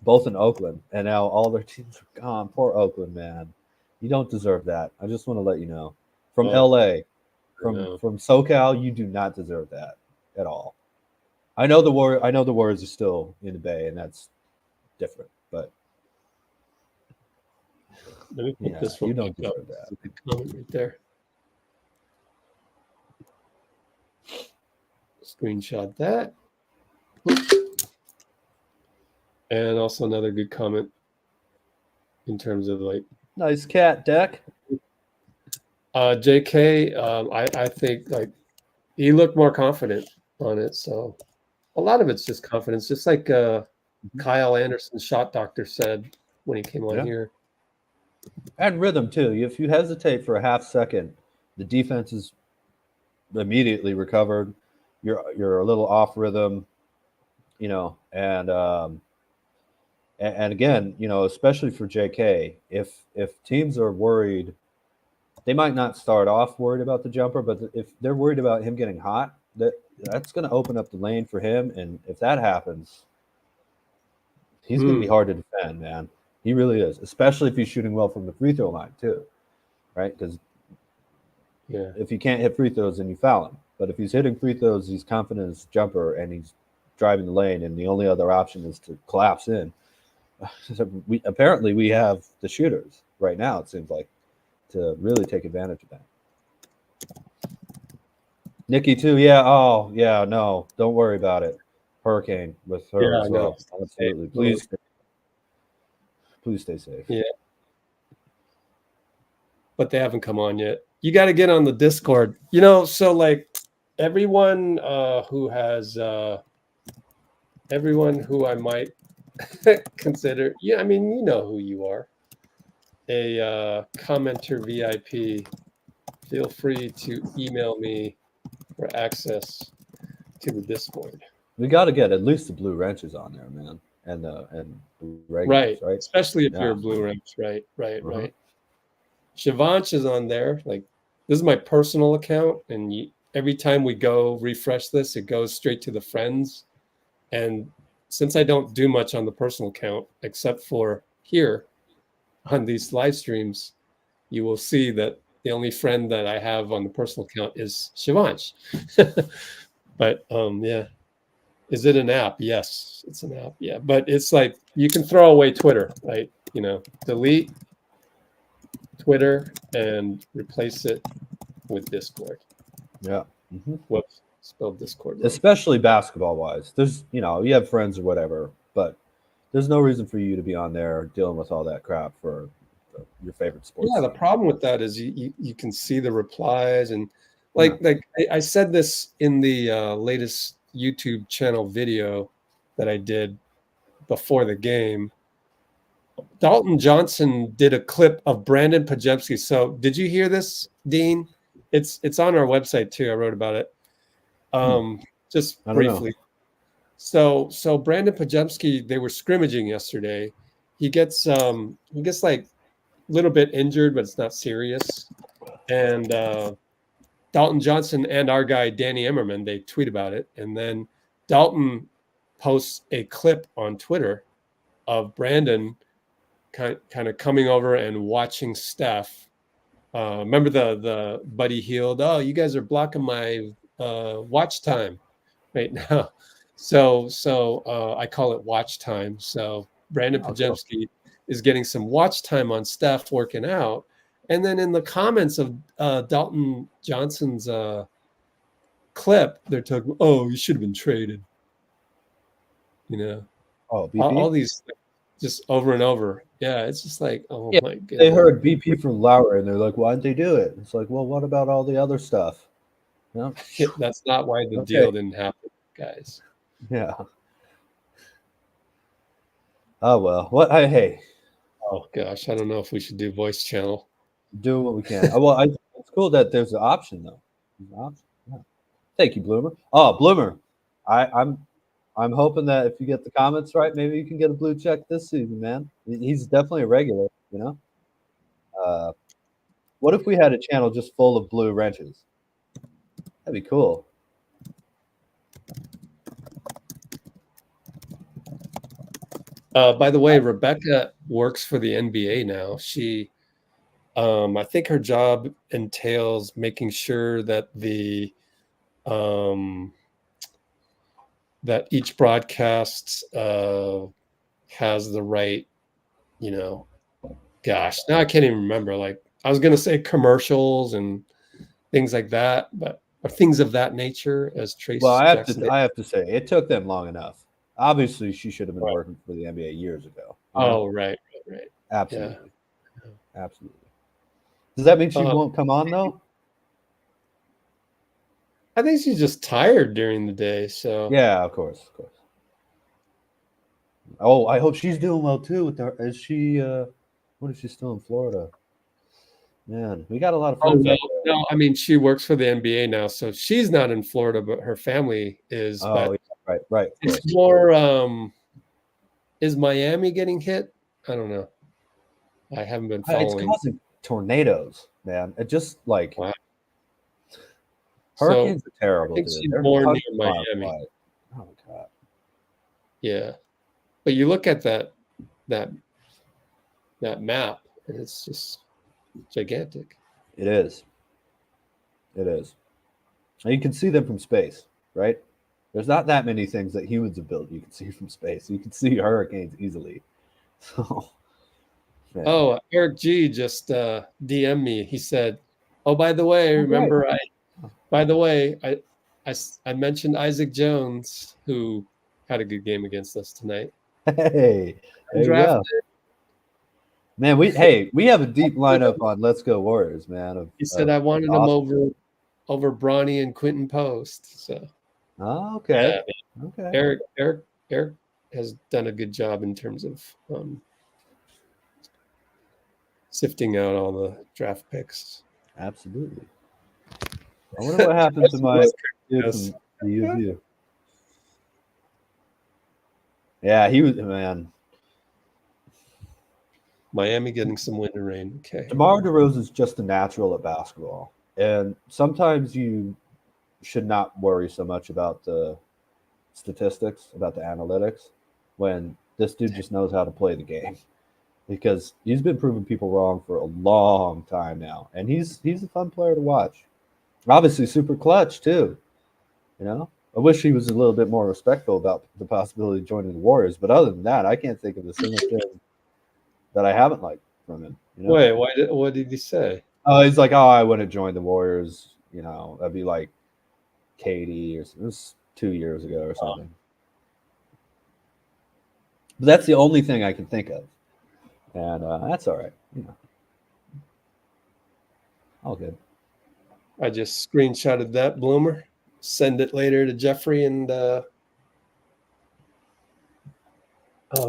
both in Oakland, and now all their teams are gone. Poor Oakland, man. You don't deserve that. I just want to let you know. From LA, from SoCal, you do not deserve that at all. I know the Warriors are still in the Bay, and that's different, but Let me put this one you don't up. deserve that. The comment right there. Screenshot that. And also another good comment in terms of like Nice cat, Dek. JK, I think like he looked more confident on it. So a lot of it's just confidence, just like Kyle Anderson, shot doctor, said when he came on here. And rhythm too. If you hesitate for a half second, the defense is immediately recovered. You're a little off rhythm, you know, and again, you know, especially for JK, if teams are worried, they might not start off worried about the jumper, but if they're worried about him getting hot, that's going to open up the lane for him. And if that happens, he's going to be hard to defend, man. He really is, especially if he's shooting well from the free throw line too, right? Because if he can't hit free throws, then you foul him. But if he's hitting free throws, he's confident in his jumper, and he's driving the lane, and the only other option is to collapse in. We have the shooters right now, it seems like, to really take advantage of that. Nikki too, no, don't worry about it. Hurricane with her as well. Absolutely. Please stay safe. Yeah. But they haven't come on yet. You got to get on the Discord. You know, so like everyone who I might consider, I mean, you know who you are. A commenter VIP, feel free to email me for access to the Discord. We got to get at least the blue wrenches on there, man, and the regulars, right? Especially if you're a blue wrench, right. Shivansh is on there. Like, this is my personal account, and every time we go refresh this, it goes straight to the friends. And since I don't do much on the personal account, except for here on these live streams, you will see that the only friend that I have on the personal account is Shivansh. But yeah. Is it an app? Yes, it's an app. Yeah, but it's like you can throw away Twitter, right? You know, delete Twitter and replace it with Discord. Yeah. Whoops, spelled Discord wrong. Especially basketball wise. There's, you know, you have friends or whatever, but there's no reason for you to be on there dealing with all that crap for your favorite sports. Yeah, the problem with that is you can see the replies and like I said this in the latest YouTube channel video that I did before the game. Dalton Johnson did a clip of Brandon Pajemski. So did you hear this, Dean? It's on our website too. I wrote about it. Just briefly. So Brandon Pajemski, they were scrimmaging yesterday. He gets like a little bit injured, but it's not serious. And Dalton Johnson and our guy Danny Emmerman, they tweet about it, and then Dalton posts a clip on Twitter of Brandon kind of coming over and watching Steph. Remember the Buddy Hield? Oh, you guys are blocking my watch time right now. So I call it watch time. So Brandon Podz is getting some watch time on Steph working out. And then in the comments of Dalton Johnson's clip, they're talking, oh, you should have been traded. You know, all these just over and over. Yeah, it's just like, oh my goodness. They heard BP from Lowry and they're like, why didn't they do it? It's like, well, what about all the other stuff? No, that's not why the deal didn't happen, guys. Yeah. Oh well. What? Hey. Oh gosh, I don't know if we should do voice channel. Do what we can. Well, it's cool that there's an option though. There's an option. Yeah. Thank you, Bloomer. Oh, Bloomer. I'm hoping that if you get the comments right, maybe you can get a blue check this season, man. He's definitely a regular, you know. What if we had a channel just full of blue wrenches? That'd be cool. By the way, Rebecca works for the NBA now. She, I think her job entails making sure that that each broadcast has the right, you know, gosh, now I can't even remember. Like I was going to say commercials and things like that, but or things of that nature as Trayce. Well, I have to say it took them long enough. Obviously, she should have been working for the NBA years ago. Oh, right. Absolutely. Yeah. Absolutely. Does that mean she won't come on though? I think she's just tired during the day. So yeah, of course. Oh, I hope she's doing well too. With her, is she? What is she still in Florida? Man, we got a lot of friends. No, I mean she works for the NBA now, so she's not in Florida, but her family is. Oh, but yeah, right. It's more. Is Miami getting hit? I don't know. I haven't been following. It's causing tornadoes, man. It just like. Wow. Hurricanes are terrible. I think she's more near Miami. Oh God. Yeah, but you look at that map, and it's just gigantic. It is. And you can see them from space, right? There's not that many things that humans have built you can see from space. You can see hurricanes easily. So. Man. Oh, Eric G just DM'd me. He said, "Oh, by the way, remember I mentioned Isaac Jones, who had a good game against us tonight." Hey, there you go. Man, we have a deep lineup on Let's Go Warriors, man. He said I wanted him over Bronny and Quentin Post. So okay. Yeah, okay. Eric has done a good job in terms of sifting out all the draft picks. Absolutely. I wonder what happened to my dude from the UVU. Yeah, he was, man. Miami getting some wind and rain. Okay. DeMar DeRozan is just a natural at basketball. And sometimes you should not worry so much about the statistics, about the analytics, when this dude just knows how to play the game. Because he's been proving people wrong for a long time now. And he's a fun player to watch. Obviously super clutch too. You know? I wish he was a little bit more respectful about the possibility of joining the Warriors. But other than that, I can't think of a single thing that I haven't liked from him. You know? Wait, what did he say? Oh, he's like, I wouldn't join the Warriors. You know, that'd be like Katie or something. It was 2 years ago or something. But that's the only thing I can think of. And that's all right. You know. All good. I just screenshotted that, Bloomer. Send it later to Jeffrey and oh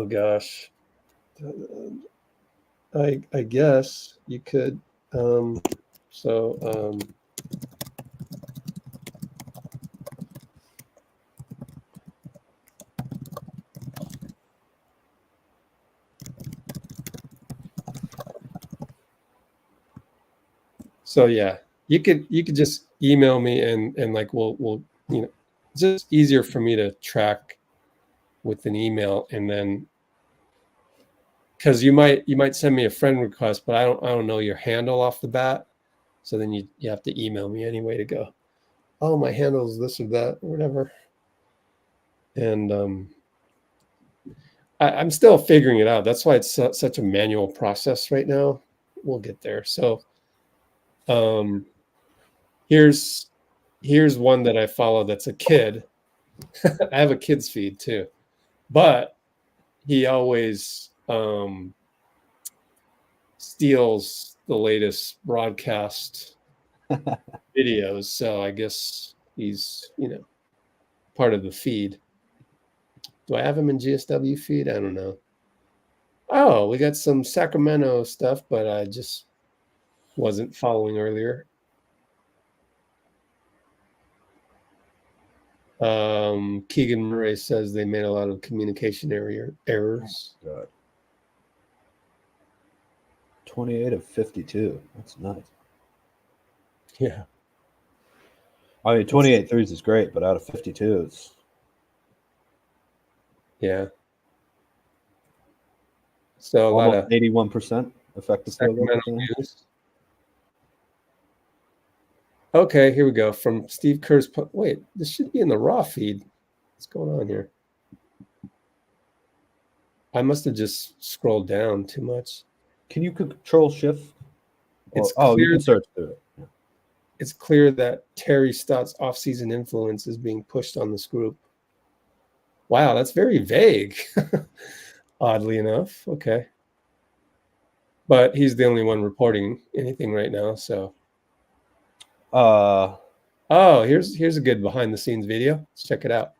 gosh. I guess you could so yeah, you could just email me and like we'll you know, it's just easier for me to track with an email, and then because you might send me a friend request, but I don't know your handle off the bat. So then you have to email me anyway to go, oh, my handle is this or that or whatever. And I'm still figuring it out. That's why it's such a manual process right now. We'll get there. So here's one that I follow that's a kid. I have a kid's feed too, but he always steals the latest broadcast videos. So I guess he's, part of the feed. Do I have him in GSW feed? I don't know. Oh, we got some Sacramento stuff, but I just wasn't following earlier. Keegan Murray says they made a lot of communication errors. God. 28 of 52. That's nice. Yeah. I mean, 28 threes is great, but out of 52, it's... Yeah. So a lot of 81% effective field goal Sacramento percentage. news. Okay, here we go. From Steve Kerr's. Wait, this should be in the raw feed. What's going on here? I must have just scrolled down too much. Can you control shift? It's you clear can search through it. Yeah. It's clear that Terry Stotts' offseason influence is being pushed on this group. Wow, that's very vague. Oddly enough. Okay. But he's the only one reporting anything right now, so. Oh, here's a good behind the scenes video. Let's check it out.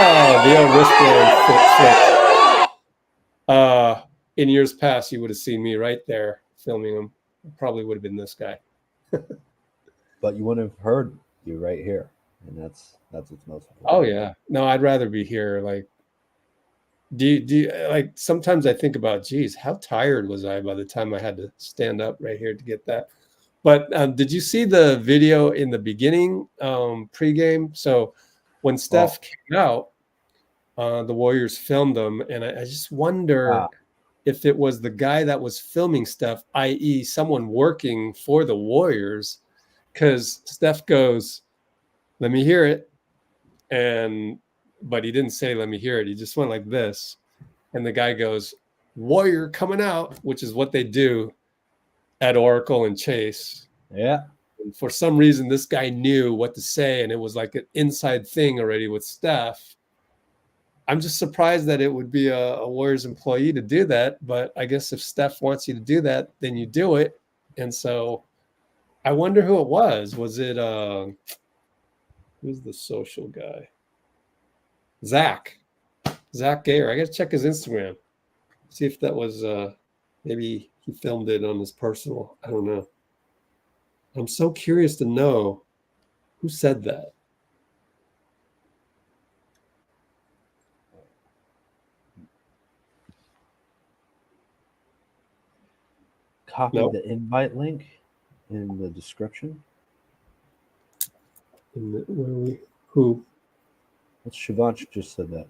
Oh, the old wristband flick. In years past, you would have seen me right there filming him. It probably would have been this guy. But you wouldn't have heard you right here, and that's what's most important. Oh yeah, no, I'd rather be here. Like, do you like? Sometimes I think about, geez, how tired was I by the time I had to stand up right here to get that? But did you see the video in the beginning, pregame? So when Steph came out, the Warriors filmed them, and I just wonder if it was the guy that was filming Steph, i.e., someone working for the Warriors, because Steph goes, "Let me hear it," but he didn't say, "Let me hear it." He just went like this, and the guy goes, "Warrior coming out," which is what they do at Oracle and Chase. Yeah. And for some reason, this guy knew what to say, and it was like an inside thing already with Steph. I'm just surprised that it would be a Warriors employee to do that, but I guess if Steph wants you to do that, then you do it. And so I wonder who it was. Was it who's the social guy? Zach Gayer. I got to check his Instagram. See if that was maybe he filmed it on his personal. I don't know. I'm so curious to know who said that. Copy the invite link in the description. Who? That's Shivansh just said that.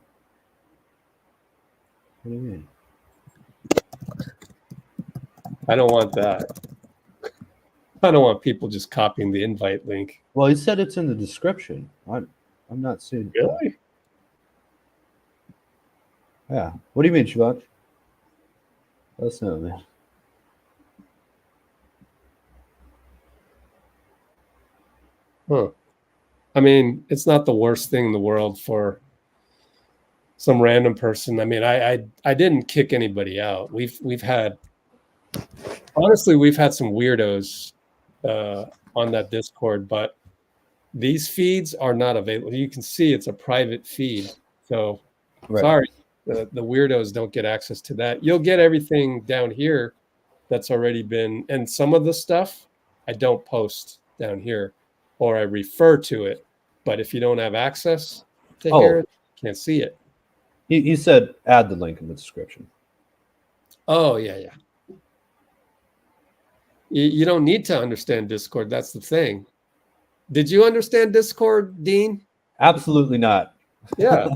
What do you mean? I don't want that. I don't want people just copying the invite link. Well, he said it's in the description. I'm not seeing. Really? Yeah. What do you mean, Shivansh? Let us know, man. Huh. I mean, it's not the worst thing in the world for some random person. I mean, I didn't kick anybody out. We've had some weirdos on that Discord, but these feeds are not available. You can see it's a private feed. So sorry, the weirdos don't get access to that. You'll get everything down here that's already been, and some of the stuff I don't post down here, or I refer to it. But if you don't have access to here, you can't see it. He said add the link in the description. Oh, yeah. You don't need to understand Discord. That's the thing. Did you understand Discord, Dean? Absolutely not. Yeah.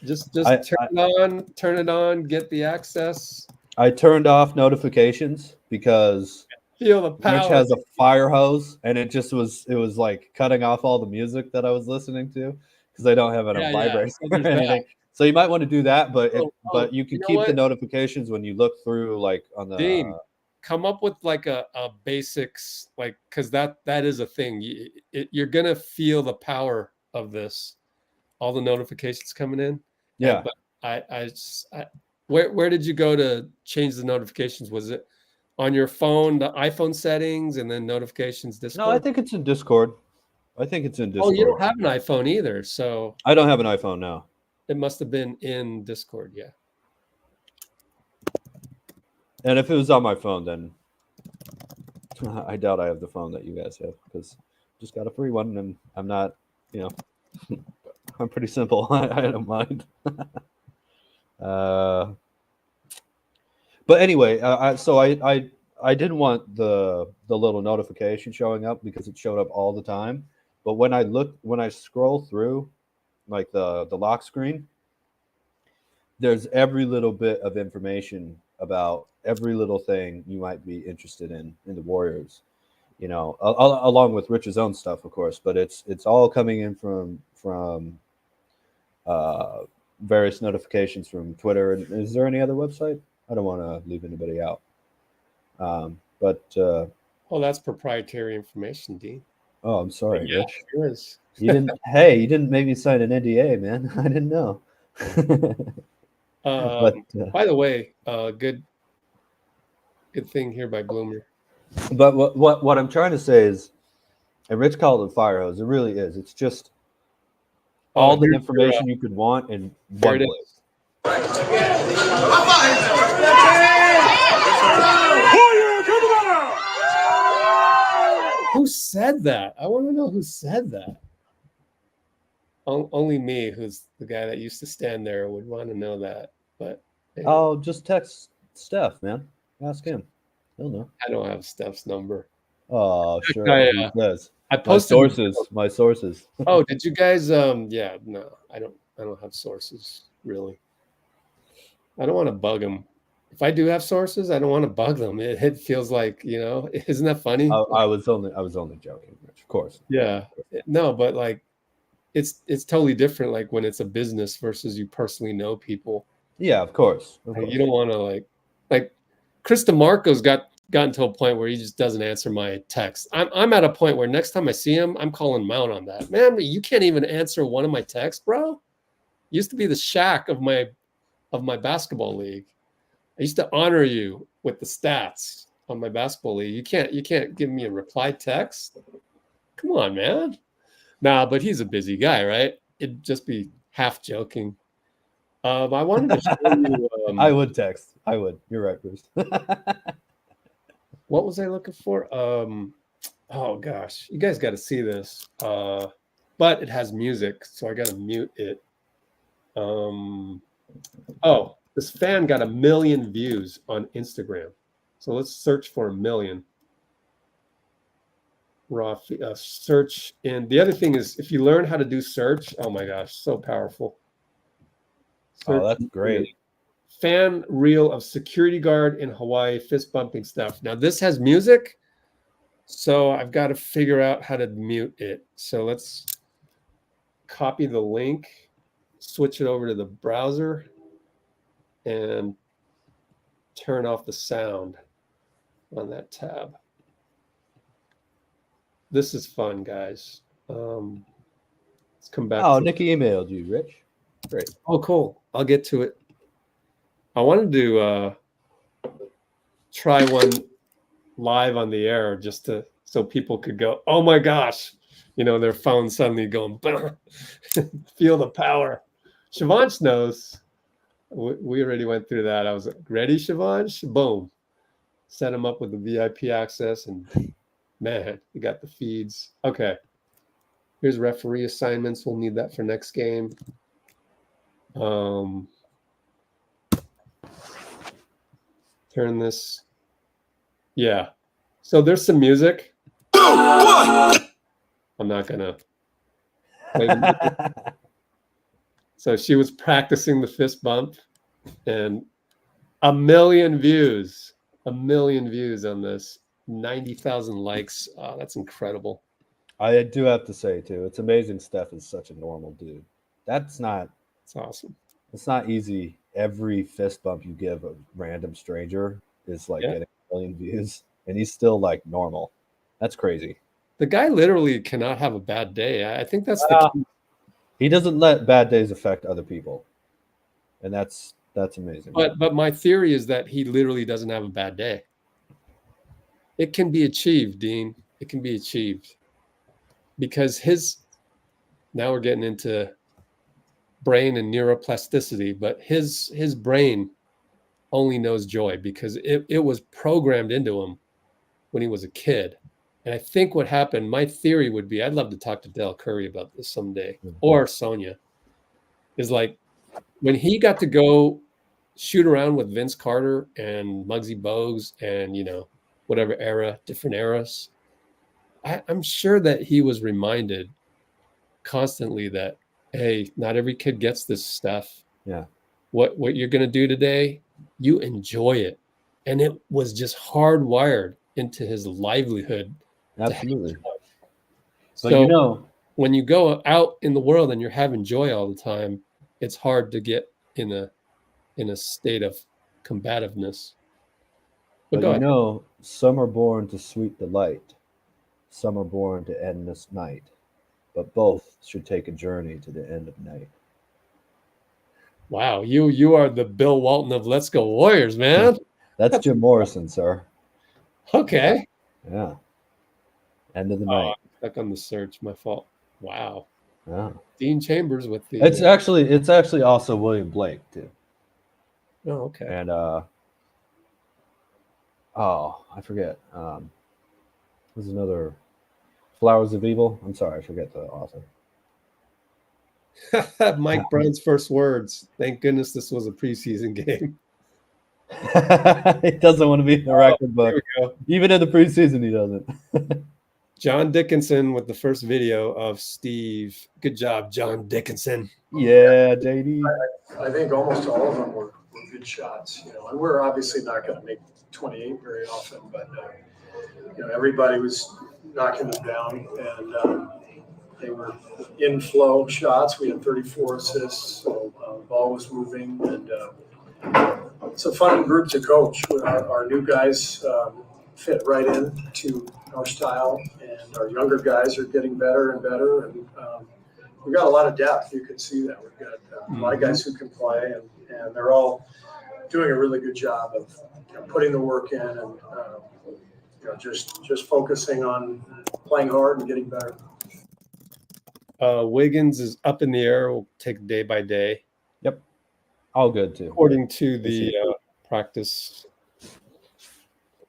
Just I- turn it on, get the access. I turned off notifications because Feel the Rich power. has a fire hose, and it was like cutting off all the music that I was listening to because I don't have it on vibrate So or there's that. anything. So you might want to do that, but but you can you know keep the what? notifications when you look through, like on the. Dean, come up with like a basics, like, because that is a thing. You're gonna feel the power of this, all the notifications coming in. Yeah. But where did you go to change the notifications? Was it on your phone, the iPhone settings, and then notifications Discord? No, I think it's in Discord. I think it's in Oh, Discord. you don't have an iPhone either, so I don't have an iPhone now. it must have been in Discord. Yeah. And if it was on my phone, then I doubt I have the phone that you guys have because I just got a free one, and I'm not, I'm pretty simple. I don't mind. But anyway, I didn't want the little notification showing up because it showed up all the time. But when I scroll through, like the lock screen, there's every little bit of information about every little thing you might be interested in the Warriors, along with Rich's own stuff, of course. But it's all coming in from various notifications from Twitter. And is there any other website? I don't want to leave anybody out. Oh, that's proprietary information, Dean. Oh, I'm sorry, Yeah, Rich. it is. You didn't make me sign an NDA, man. I didn't know. By the way, good thing here by Bloomer. But what I'm trying to say is, and Rich called it fire hose. It really is. It's just all the information you could want in one place. Who said that? I want to know who said that. Only me, who's the guy that used to stand there, would want to know that. But Oh, just text Steph, man. Ask him. He'll know. I don't have Steph's number. Oh, sure. I posted My sources. Oh, did you guys? Yeah, no, I don't have sources really. I don't want to bug them. If I do have sources, I don't want to bug them. It feels like, isn't that funny? I was only joking, Rich, of course. Yeah, no, but like, it's totally different. Like when it's a business versus you personally know people. Yeah, of course. You don't want to like Chris DeMarco's gotten to a point where he just doesn't answer my text. I'm at a point where next time I see him, I'm calling him out on that. Man, you can't even answer one of my texts, bro. Used to be the Shaq of my basketball league. I used to honor you with the stats on my basketball league. You can't give me a reply text. Come on, man. Nah, but he's a busy guy, right? It'd just be half joking. I wanted to show you. I would text. I would. You're right, Bruce. What was I looking for? Oh gosh, you guys got to see this. But it has music, so I got to mute it. Oh, this fan got 1 million views on Instagram. So let's search for 1 million. Raw search. And the other thing is, if you learn how to do search, oh my gosh, so powerful. Oh, that's great. Fan reel of security guard in Hawaii fist bumping stuff. Now this has music, so I've got to figure out how to mute it. So let's copy the link, switch it over to the browser, and turn off the sound on that tab. This is fun, guys. Let's come back. Oh, Nikki emailed you, Rich. Great. Oh, cool. I'll get to it. I wanted to try one live on the air just so people could go, oh my gosh, their phone suddenly going, feel the power. Shivansh knows. We already went through that. I was like, ready, Shivansh? Boom. Set him up with the VIP access, and man, you got the feeds. Okay. Here's referee assignments. We'll need that for next game. Turn this. Yeah. So there's some music. I'm not gonna. So she was practicing the fist bump, and 1 million views, 1 million views on this, 90,000 likes. Oh, that's incredible. I do have to say too, it's amazing Steph is such a normal dude. That's not. It's awesome. It's not easy. Every fist bump you give a random stranger is like Yeah. getting 1 million views, and he's still like normal. That's crazy. The guy literally cannot have a bad day. I think that's the key. He doesn't let bad days affect other people, and that's amazing. But my theory is that he literally doesn't have a bad day. It can be achieved, Dean. It can be achieved because now we're getting into brain and neuroplasticity, but his brain only knows joy because it was programmed into him when he was a kid. And I think what happened, my theory would be, I'd love to talk to Del Curry about this someday, or Sonia, is like when he got to go shoot around with Vince Carter and Muggsy Bogues and, whatever era, different eras, I'm sure that he was reminded constantly that, hey, not every kid gets this stuff. Yeah. What you're going to do today, you enjoy it. And it was just hardwired into his livelihood. Absolutely. So But when you go out in the world and you're having joy all the time, it's hard to get in a state of combativeness. But some are born to sweet delight, some are born to endless night, but both should take a journey to the end of night. Wow, you are the Bill Walton of Let's Go Warriors, man. That's Jim Morrison, sir. Okay. Yeah. End of the night. Stuck on the search. My fault. Wow. Yeah. Dean Chambers with the. It's actually also William Blake too. Oh, okay. And I forget. There's another Flowers of Evil. I'm sorry, I forget the author. Mike Brown's first words. Thank goodness this was a preseason game. He doesn't want to be in the record book. Even in the preseason, he doesn't. John Dickinson with the first video of Steve. Good job, John Dickinson. Yeah, JD. I think almost all of them were good shots, and we're obviously not going to make 28 very often, but everybody was knocking them down, and they were in-flow shots. We had 34 assists, so the ball was moving, and it's a fun group to coach. Our new guys fit right into our style, and our younger guys are getting better and better, and we've got a lot of depth. You can see that. We've got a lot of guys who can play, and they're all doing a really good job of putting the work in and just focusing on playing hard and getting better. Wiggins is up in the air. We'll take day by day. Yep. All good too. According to the practice.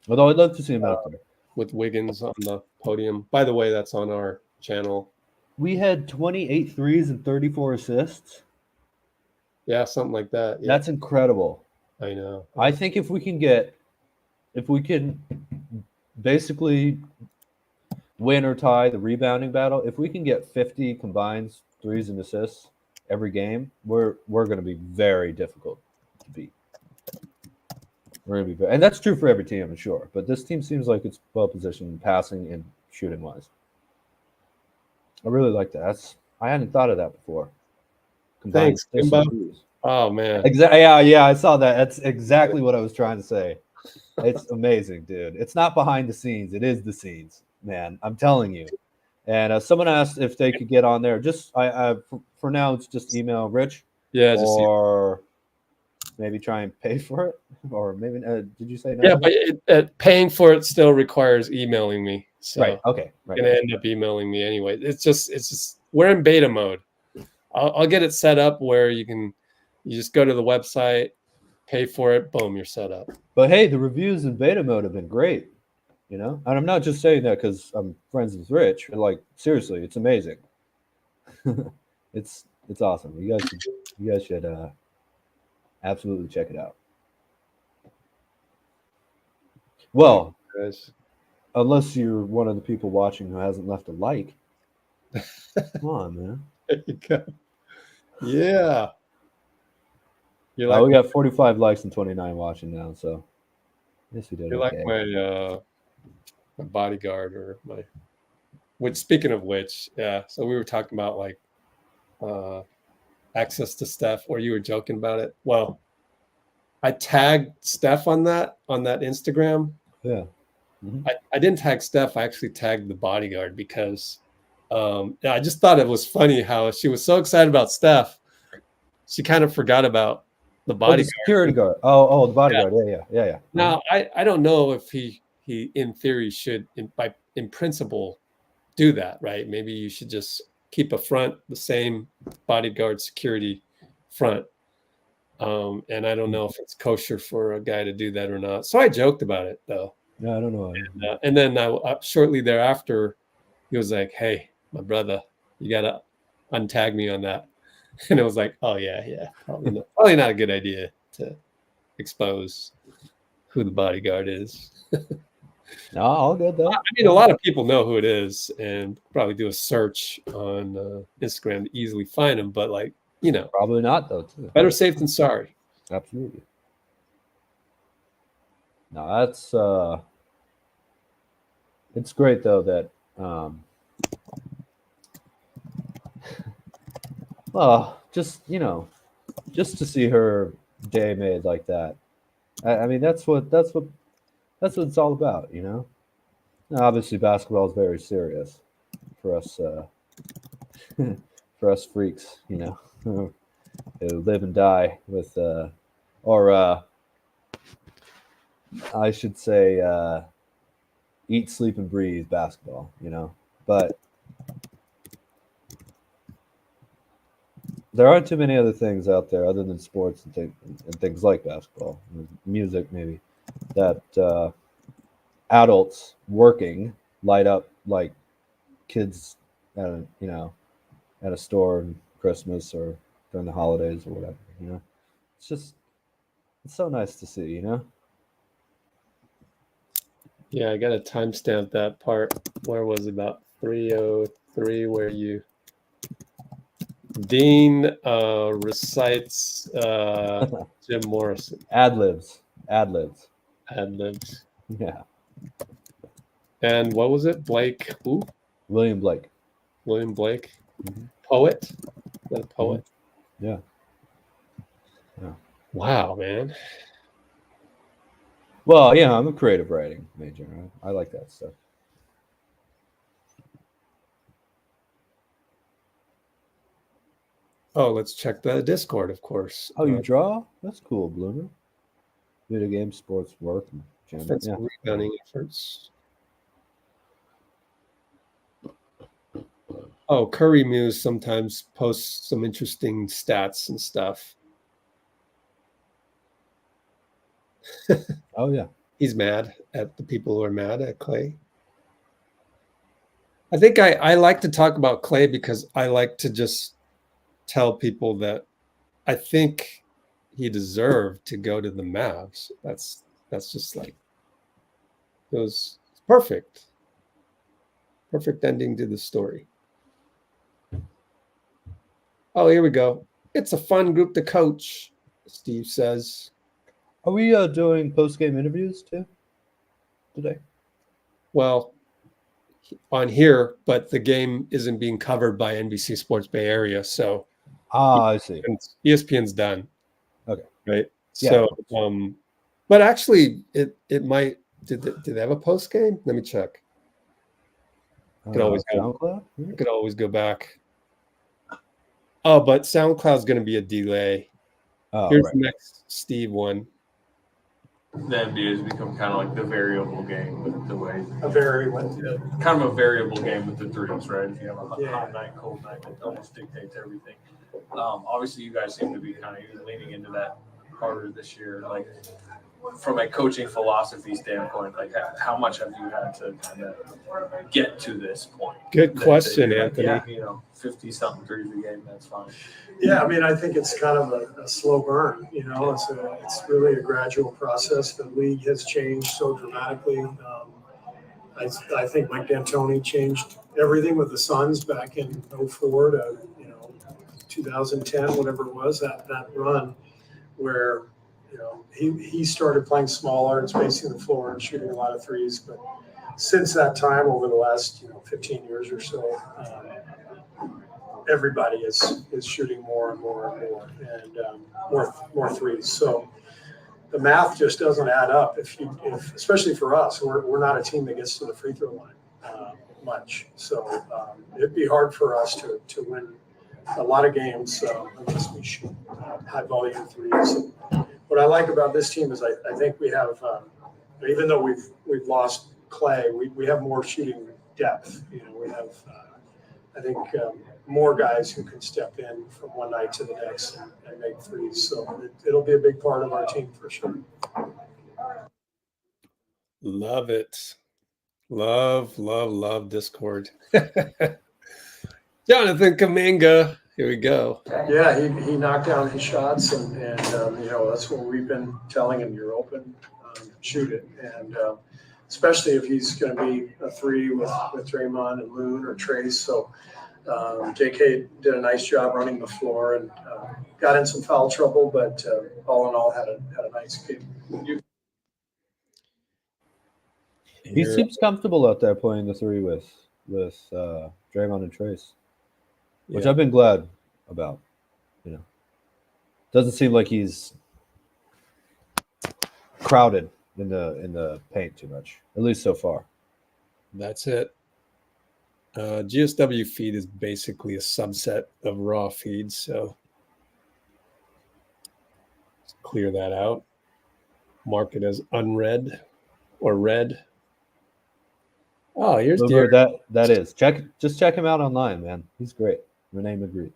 Although I'd love to see him out there. With Wiggins on the podium. By the way, that's on our channel. We had 28 threes and 34 assists. Yeah, something like that. Yeah. That's incredible. I know. I think if we can basically win or tie the rebounding battle, if we can get 50 combined threes and assists every game, we're going to be very difficult to beat. We're going to be and that's true for every team, I'm sure. But this team seems like it's well positioned passing and shooting wise. I really like that. I hadn't thought of that before. Thanks, Kimbo. Oh man. Exactly. Yeah, I saw that. That's exactly what I was trying to say. It's amazing, dude. It's not behind the scenes. It is the scenes, man. I'm telling you. And someone asked if they could get on there. Just for now, it's just email Rich. Yeah. Or maybe try and pay for it. Or maybe did you say no? Yeah, but paying for it still requires emailing me. So right. Okay. Right. You're gonna end up emailing me anyway. It's just we're in beta mode. I'll get it set up where you just go to the website, pay for it, boom, you're set up. But hey, the reviews in beta mode have been great, and I'm not just saying that because I'm friends with Rich. Like seriously, it's amazing. it's awesome. You guys should absolutely check it out. Well, unless you're one of the people watching who hasn't left a like, Come on, man. There you go. Yeah. You're We like, got 45 likes and 29 watching now, so I guess we did you're okay. like my bodyguard or my. Which, speaking of which, yeah. So we were talking about like access to Steph, or you were joking about it. Well, I tagged Steph on that Instagram. Yeah. Mhm. I didn't tag Steph. I actually tagged the bodyguard because I just thought it was funny how she was so excited about Steph, she kind of forgot about the Oh, the bodyguard. security guard. Oh, the bodyguard. Yeah. Now, I don't know if he in theory should in principle do that, right? Maybe you should just keep the same bodyguard security front. And I don't know if it's kosher for a guy to do that or not. So I joked about it though. Yeah, I don't know. And then shortly thereafter, he was like, "Hey, my brother, you gotta untag me on that." And it was like, "Oh yeah, probably not a good idea to expose who the bodyguard is." No, all good though. I mean, a lot of people know who it is, and probably do a search on Instagram to easily find him. But like, Probably not though. Too. better safe than sorry. Absolutely. No, that's it's great though that well, just to see her day made like that. I mean, that's what it's all about, Now, obviously, basketball is very serious for us, for us freaks, who live and die with, or I should say, eat, sleep, and breathe basketball, But there aren't too many other things out there other than sports and things like basketball, music maybe, that adults working light up like kids at a store on Christmas or during the holidays or whatever. It's so nice to see. Yeah, I got to timestamp that part. Where was it? About 3:03, where Dean recites Jim Morrison. Ad libs. Ad-libs. Yeah. And what was it? Blake who? William Blake. William Blake. Mhm. Poet? Is that a poet? Yeah. Wow, man. Well, yeah, I'm a creative writing major. I like that stuff. Oh, let's check the Discord, of course. Oh, you draw? That's cool, Bloomer. Video games, sports, work, and gym. Offensive Yeah. rebounding efforts. Oh, Curry Muse sometimes posts some interesting stats and stuff. Oh, yeah. He's mad at the people who are mad at Klay. I think I like to talk about Klay because I like to just tell people that I think he deserved to go to the Mavs. That's just like it was perfect. Perfect ending to the story. Oh, here we go. It's a fun group to coach, Steve says. Are we doing post-game interviews too today? Well, on here, but the game isn't being covered by NBC Sports Bay Area, so I see. ESPN's done. Okay. Right. Yeah. So, but actually, it might. Did they have a post game? Let me check. Could always go. SoundCloud? I could always go back. Oh, but SoundCloud's going to be a delay. Oh, Here's right. the next Steve one. The NBA has become kind of like the variable game with the way A very kind of a variable game with the threes, right? If you have a hot night, cold night, it almost dictates everything. Obviously, you guys seem to be kind of leaning into that harder this year. Like, from a coaching philosophy standpoint, like how much have you had to kind of get to this point? Good question, Like, Anthony. yeah, 50-something threes a game, that's fine. Yeah, I mean, I think it's kind of a slow burn. It's really a gradual process. The league has changed so dramatically. I think Mike D'Antoni changed everything with the Suns back in 04 to 2010, whatever it was, that run where he started playing smaller and spacing the floor and shooting a lot of threes. But since that time, over the last 15 years or so, everybody is shooting more and more and more, and more threes. So the math just doesn't add up. If especially for us, we're not a team that gets to the free throw line much. So it'd be hard for us to win a lot of games unless we shoot high volume threes. And what I like about this team is I think we have, even though we've lost Klay, we have more shooting depth. We have I think more guys who can step in from one night to the next and make threes. So it'll be a big part of our team for sure. Love it. Love Discord. Jonathan Kuminga. Here we go. Yeah, he knocked down his shots, and that's what we've been telling him. You're open, shoot it. And especially if he's going to be a three with Draymond and Loon or Trayce. So J.K. did a nice job running the floor and got in some foul trouble, but all in all had a nice game. He seems comfortable out there playing the three with Draymond and Trayce, which I've been glad about. Doesn't seem like he's crowded in the paint too much, at least so far. That's it. GSW feed is basically a subset of raw feeds, so let's clear that out. Mark it as unread or read. Oh, here's De'Aaron. That is. Just check him out online, man. He's great. Renee Magritte.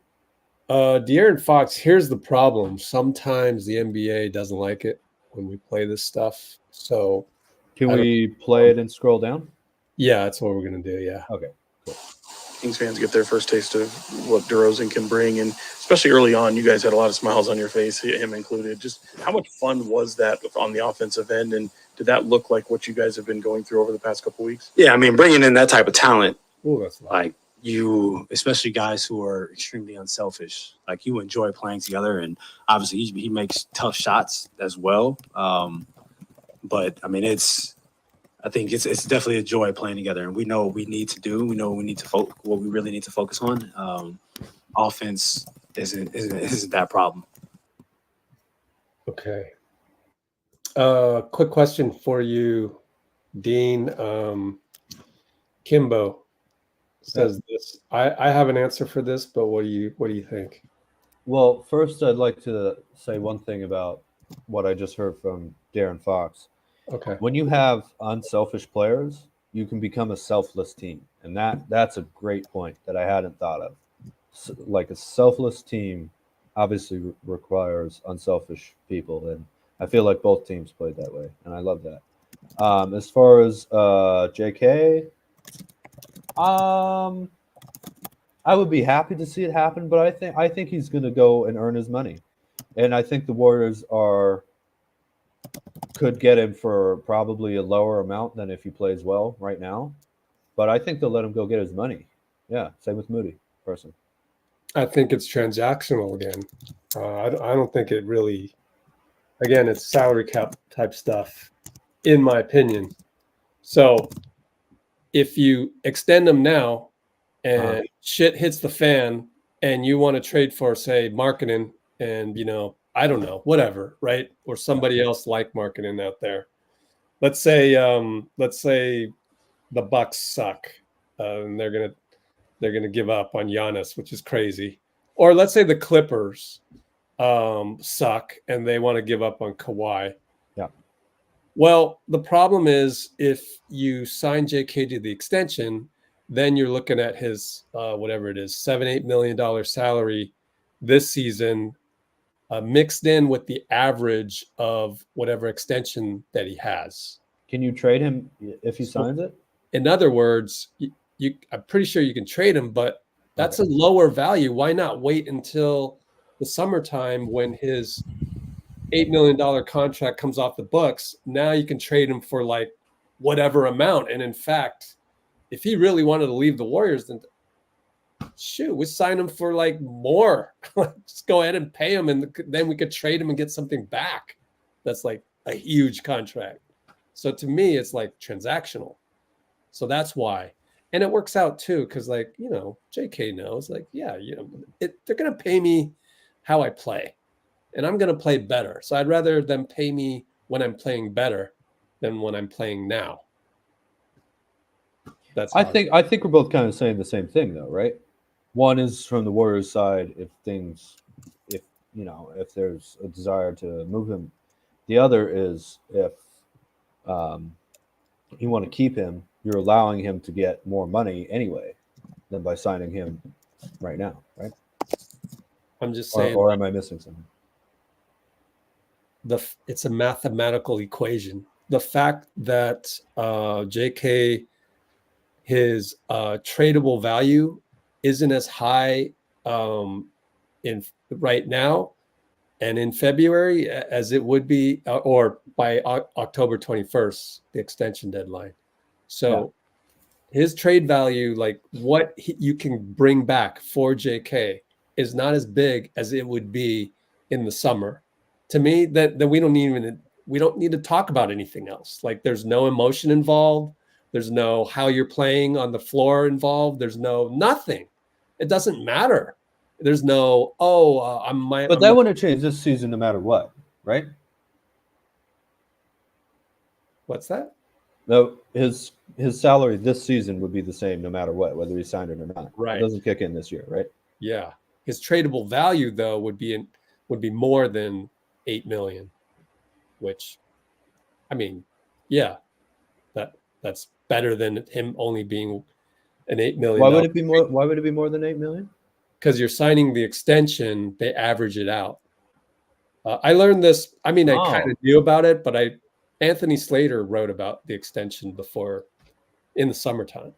De'Aaron Fox, here's the problem. Sometimes the NBA doesn't like it when we play this stuff. So can we play it and scroll down? Yeah, that's what we're gonna do. Yeah. Okay. Cool. Kings fans get their first taste of what DeRozan can bring, and especially early on, you guys had a lot of smiles on your face, him included. Just how much fun was that on the offensive end, and did that look like what you guys have been going through over the past couple of weeks? Yeah, I mean, bringing in that type of talent, that's like especially guys who are extremely unselfish, like you enjoy playing together, and obviously he makes tough shots as well. But I mean, I think it's definitely a joy playing together, and we know what we need to do. We know what we need to what we really need to focus on. Offense isn't that problem. Okay. Quick question for you, Dean. Kimbo says this. I have an answer for this, but what do you think? Well, first I'd like to say one thing about what I just heard from De'Aaron Fox. Okay. When you have unselfish players, you can become a selfless team, and that's a great point that I hadn't thought of. So, like a selfless team obviously requires unselfish people, and I feel like both teams played that way, and I love that. As far as JK, I would be happy to see it happen, but I think he's going to go and earn his money, and I think the Warriors could get him for probably a lower amount than if he plays well right now, but I think they'll let him go get his money. Yeah, same with Moody, person. I think it's transactional again. I don't think it really. Again, it's salary cap type stuff, in my opinion. So if you extend them now and shit hits the fan and you want to trade for, say, marketing and, I don't know, whatever, right? Or somebody else like marketing out there. Let's say the Bucks suck and they're gonna give up on Giannis, which is crazy. Or let's say the Clippers suck and they want to give up on Kawhi. Yeah. Well, the problem is if you sign JK to the extension, then you're looking at his whatever it is, $7-8 million salary this season, mixed in with the average of whatever extension that he has. Can you trade him if he signs it? In other words, I'm pretty sure you can trade him, but that's a lower value. Why not wait until the summertime when his $8 million contract comes off the books? Now you can trade him for like whatever amount. And in fact, if he really wanted to leave the Warriors, then shoot, we sign him for like more. Just go ahead and pay him, and then we could trade him and get something back. That's like a huge contract. So to me, it's like transactional. So that's why. And it works out too, because like, you know, JK knows, like, yeah, you know, they're going to pay me how I play, and I'm going to play better. So I'd rather them pay me when I'm playing better than when I'm playing now. That's I think we're both kind of saying the same thing though, right? One is from the Warriors side, if you know, if there's a desire to move him. The other is if you want to keep him, you're allowing him to get more money anyway than by signing him right now, right? I'm just saying. Or am I missing something? It's a mathematical equation. The fact that JK, his tradable value isn't as high in right now and in February as it would be, or by October 21st, the extension deadline. So his trade value, like what you can bring back for JK, is not as big as it would be in the summer. To me, that we don't need to talk about anything else. Like there's no emotion involved. There's no how you're playing on the floor involved. There's no nothing. It doesn't matter. There's no, But that wouldn't change this season no matter what, right? What's that? No, his salary this season would be the same no matter what, whether he signed it or not. Right. It doesn't kick in this year, right? Yeah. His tradable value though would be more than $8 million, which, I mean, yeah, that's better than him only being an $8 million. Why would it be more? Why would it be more than $8 million? Because you're signing the extension, they average it out. I learned this. I mean, I kind of knew about it, but Anthony Slater wrote about the extension before in the summertime.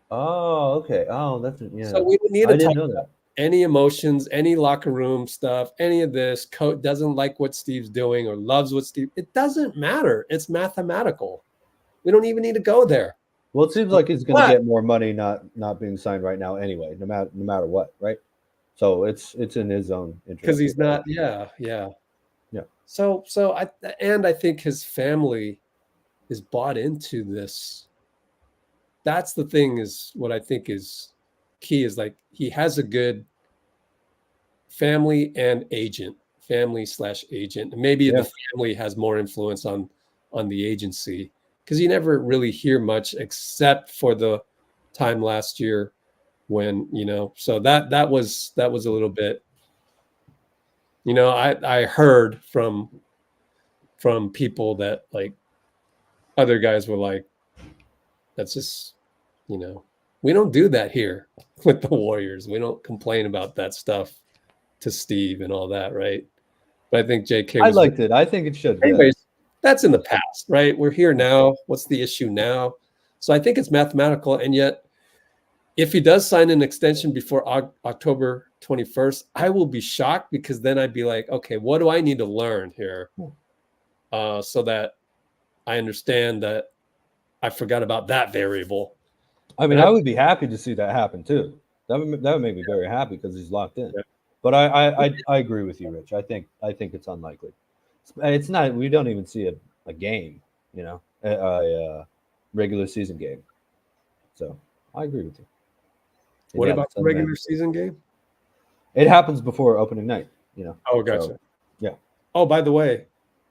Oh, okay. Oh, that's So we don't need to talk know about any emotions, any locker room stuff, any of this. Coach doesn't like what Steve's doing or loves what Steve. It doesn't matter. It's mathematical. We don't even need to go there. Well, it seems like he's going to get more money not being signed right now anyway, no matter what, right? So it's in his own interest. Because he's not, yeah. So I think his family is bought into this. That's the thing, is what I think is key, is like he has a good family and agent, family/agent. And maybe the family has more influence on the agency, because you never really hear much except for the time last year when, you know, so that was a little bit, you know, I heard from people that like other guys were like, that's just, you know, we don't do that here with the Warriors. We don't complain about that stuff to Steve and all that, right? But I think JK I liked it. I think it should. Anyways, that's in the past, right? We're here now. What's the issue now? So I think it's mathematical. And yet, if he does sign an extension before October 21st, I will be shocked, because then I'd be like, okay, what do I need to learn here so that I understand that I forgot about that variable. I mean, I would be happy to see that happen too. That would make me very happy because he's locked in. Yeah. But I agree with you, Rich. I think it's unlikely. It's not. We don't even see a game, you know, a regular season game. So I agree with you. What about the regular season game? It happens before opening night, you know. Oh, gotcha. So, yeah. Oh, by the way,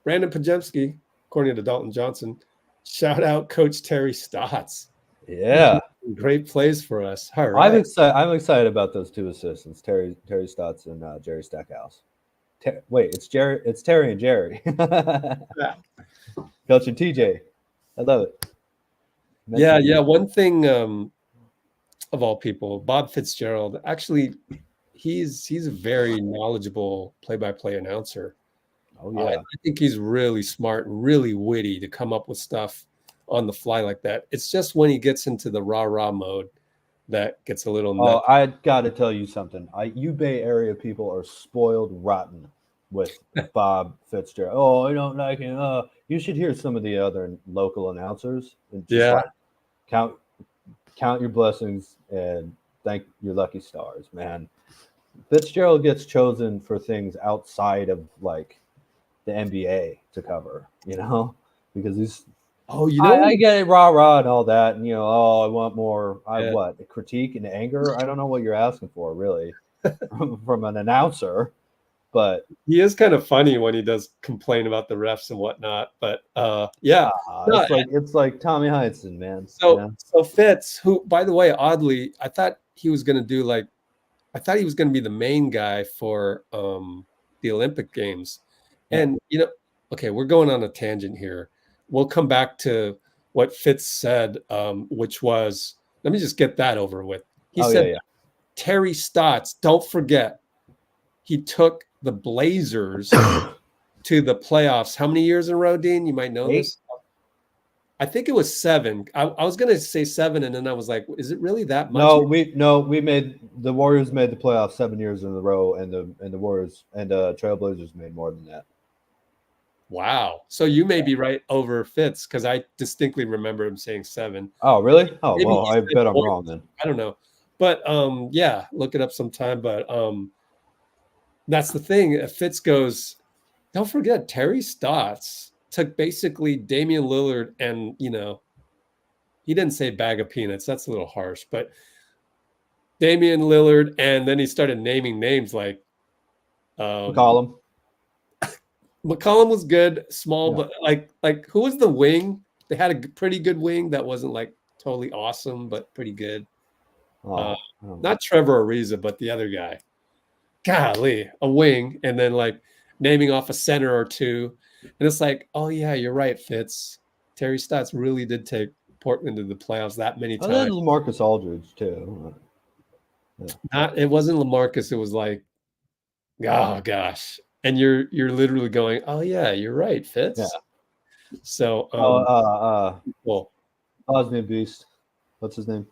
Brandon Pajemski, according to Dalton Johnson, shout out Coach Terry Stotts. Yeah. Great plays for us. All right. I'm excited about those two assistants, Terry Stotts and Jerry Stackhouse. It's Terry and Jerry. Yeah. Coach and TJ. I love it. Yeah. One thing of all people, Bob Fitzgerald, actually, he's a very knowledgeable play-by-play announcer. Oh yeah. I think he's really smart and really witty to come up with stuff on the fly like that. It's just when he gets into the rah-rah mode that gets a little nuts. Oh, I got to tell you something. You Bay Area people are spoiled rotten. with Bob Fitzgerald. Oh, I don't like him. You should hear some of the other local announcers and just like count your blessings and thank your lucky stars, man. Fitzgerald gets chosen for things outside of like the NBA to cover, because he's I get it, rah and all that, and I want more. What, critique and anger? I don't know what you're asking for, really, from an announcer. But he is kind of funny when he does complain about the refs and whatnot. But it's like Tommy Heinsohn, man. So Fitz, who, by the way, oddly, I thought he was going to be the main guy for the Olympic Games, and okay, we're going on a tangent here. We'll come back to what Fitz said, which was, let me just get that over with. He said, Terry Stotts, don't forget, he took the Blazers to the playoffs. How many years in a row, Dean? You might know 8. this. I think it was 7. I was going to say 7, and then I was like, is it really that much? The Warriors made the playoffs 7 years in a row, and the Warriors and Trailblazers made more than that. Wow. So you may be right over Fitz, because I distinctly remember him saying 7. Oh, really? Oh, Maybe well, I bet I'm wrong then. I don't know. But look it up sometime. But that's the thing. Fitz goes, don't forget, Terry Stotts took basically Damian Lillard and, he didn't say bag of peanuts. That's a little harsh. But Damian Lillard, and then he started naming names like McCollum. McCollum was good, small, but like who was the wing? They had a pretty good wing that wasn't like totally awesome, but pretty good. Not Trevor Ariza, but the other guy. Golly, a wing, and then like naming off a center or two, and it's like, oh yeah, you're right, Fitz. Terry Stotts really did take Portland to the playoffs that many times. And then LaMarcus Aldridge too. It wasn't LaMarcus. It was like, oh gosh. And you're literally going, oh yeah, you're right, Fitz. Yeah. So well, Osmium Beast. What's his name?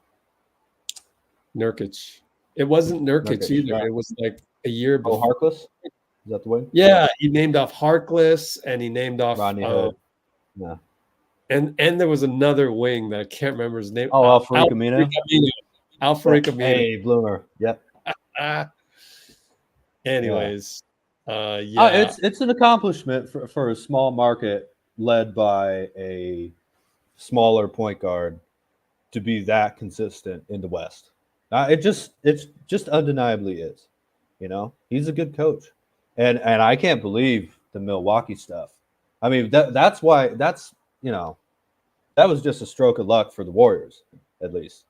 Nurkic. It wasn't Nurkic either. Right. It was like a year before. Harkless? Is that the way? Yeah, he named off Harkless and he named off Rodney Hood. Yeah. And there was another wing that I can't remember his name. Oh, Al-Farouq Aminu. Al-Farouq Aminu. Hey, Bloomer. Yep. Anyways. It's an accomplishment for a small market led by a smaller point guard to be that consistent in the West. It just undeniably is. He's a good coach, and I can't believe the Milwaukee stuff. I mean, that's why that was just a stroke of luck for the Warriors, at least.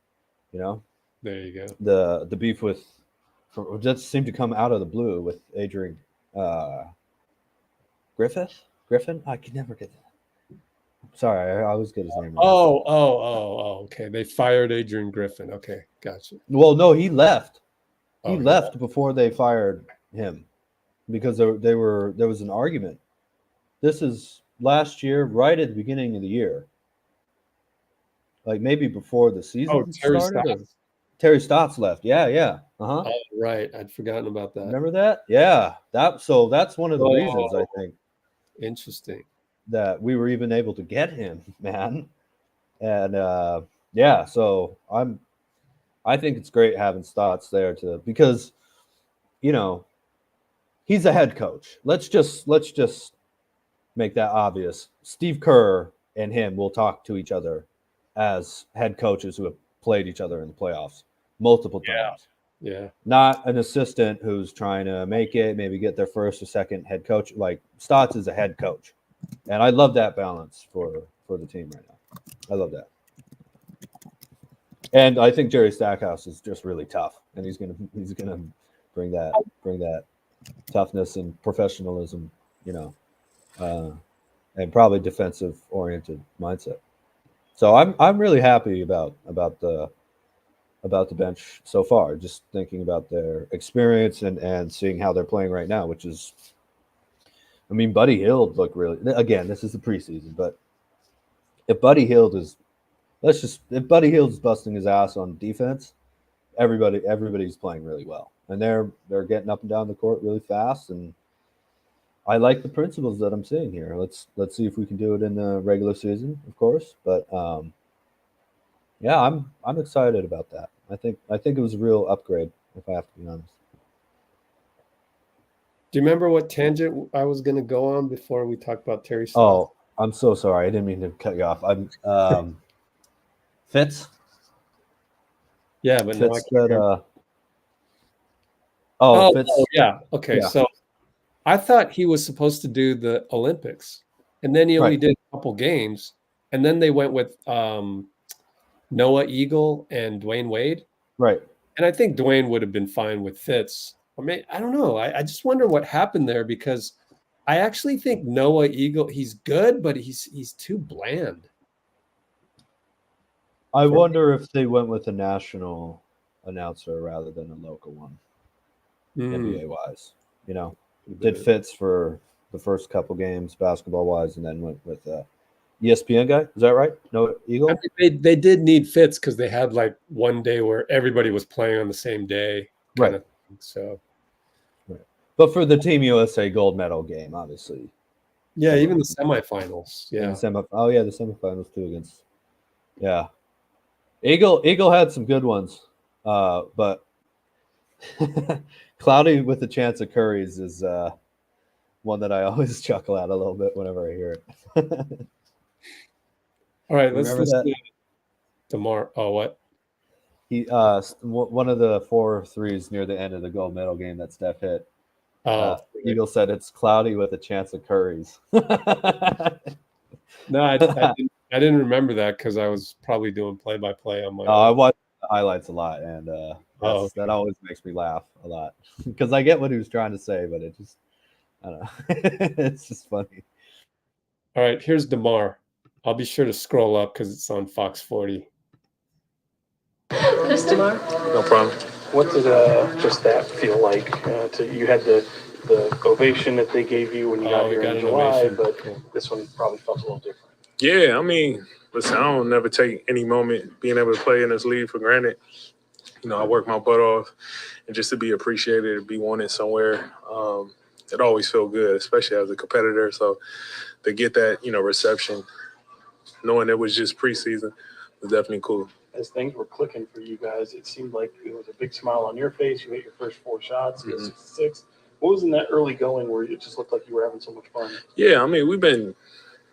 There you go. The beef just seemed to come out of the blue with Adrian. Griffin? I can never get that. Sorry, I always get his name wrong. Oh, okay. They fired Adrian Griffin. Okay, gotcha. Well, no, he left. He left before they fired him because there was an argument. This is last year, right at the beginning of the year. Like maybe before the season started. Terry Stotts left. Yeah. Uh-huh. Oh, right. I'd forgotten about that. Remember that? Yeah. That's one of the reasons I think. Interesting. That we were even able to get him, man. And so I think it's great having Stotts there because he's a head coach. Let's just make that obvious. Steve Kerr and him will talk to each other as head coaches who have played each other in the playoffs multiple times. Yeah. Not an assistant who's trying to make it, maybe get their first or second head coach. Like Stotts is a head coach. And I love that balance for the team right now. I love that. And I think Jerry Stackhouse is just really tough. And he's gonna bring that toughness and professionalism, and probably defensive oriented mindset. So I'm really happy about the bench so far, just thinking about their experience and seeing how they're playing right now, which is, I mean, Buddy Hield looked really, again, this is the preseason, but if Buddy Hield is busting his ass on defense, everybody's playing really well. And they're getting up and down the court really fast. And I like the principles that I'm seeing here. Let's see if we can do it in the regular season, of course. But yeah, I'm excited about that. I think it was a real upgrade, if I have to be honest. Do you remember what tangent I was going to go on before we talked about Terry Stotts? Oh, I'm so sorry. I didn't mean to cut you off. I'm Fitz. Yeah, but no, I Fitz can't said, remember. Fitz. Oh, yeah. Okay, Yeah. so I thought he was supposed to do the Olympics, and then he only Right. did a couple games, and then they went with Noah Eagle and Dwayne Wade, Right. and I think Dwayne would have been fine with Fitz. I mean, I don't know. I just wonder what happened there, because I actually think Noah Eagle, he's good, but he's too bland. I wonder if they went with a national announcer rather than a local one, NBA wise. You know, did Fitz for the first couple games basketball wise, and then went with ESPN guy. Is that right? No Eagle. I mean, they did need Fitz because they had like one day where everybody was playing on the same day, kind of thing. So, but for the Team USA gold medal game, obviously. Yeah, even the semifinals. Yeah. The semifinals too against. Yeah, Eagle had some good ones, but Cloudy with a chance of Curry's is one that I always chuckle at a little bit whenever I hear it. All right, let's Remember listen that? to DeMar. Oh, what? He one of the 4 threes near the end of the gold medal game that Steph hit. Eagle said it's Cloudy with a chance of Curry's. No, I didn't remember that because I was probably doing play-by-play on my own. I watch the highlights a lot, and that always makes me laugh a lot because I get what he was trying to say, but it just, I don't know. It's just funny. All right, here's DeMar. I'll be sure to scroll up because it's on Fox 40. There's DeMar. No problem. What did just that feel like? You had the ovation that they gave you when you got here in July, but this one probably felt a little different. Yeah, I mean, listen, I don't never take any moment being able to play in this league for granted. You know, I work my butt off, and just to be appreciated, to be wanted somewhere, it always felt good, especially as a competitor. So to get that, reception, knowing it was just preseason, was definitely cool. As things were clicking for you guys, it seemed like it was a big smile on your face. You hit your first 4 shots, you hit 66. What was in that early going where it just looked like you were having so much fun? Yeah, I mean, we've been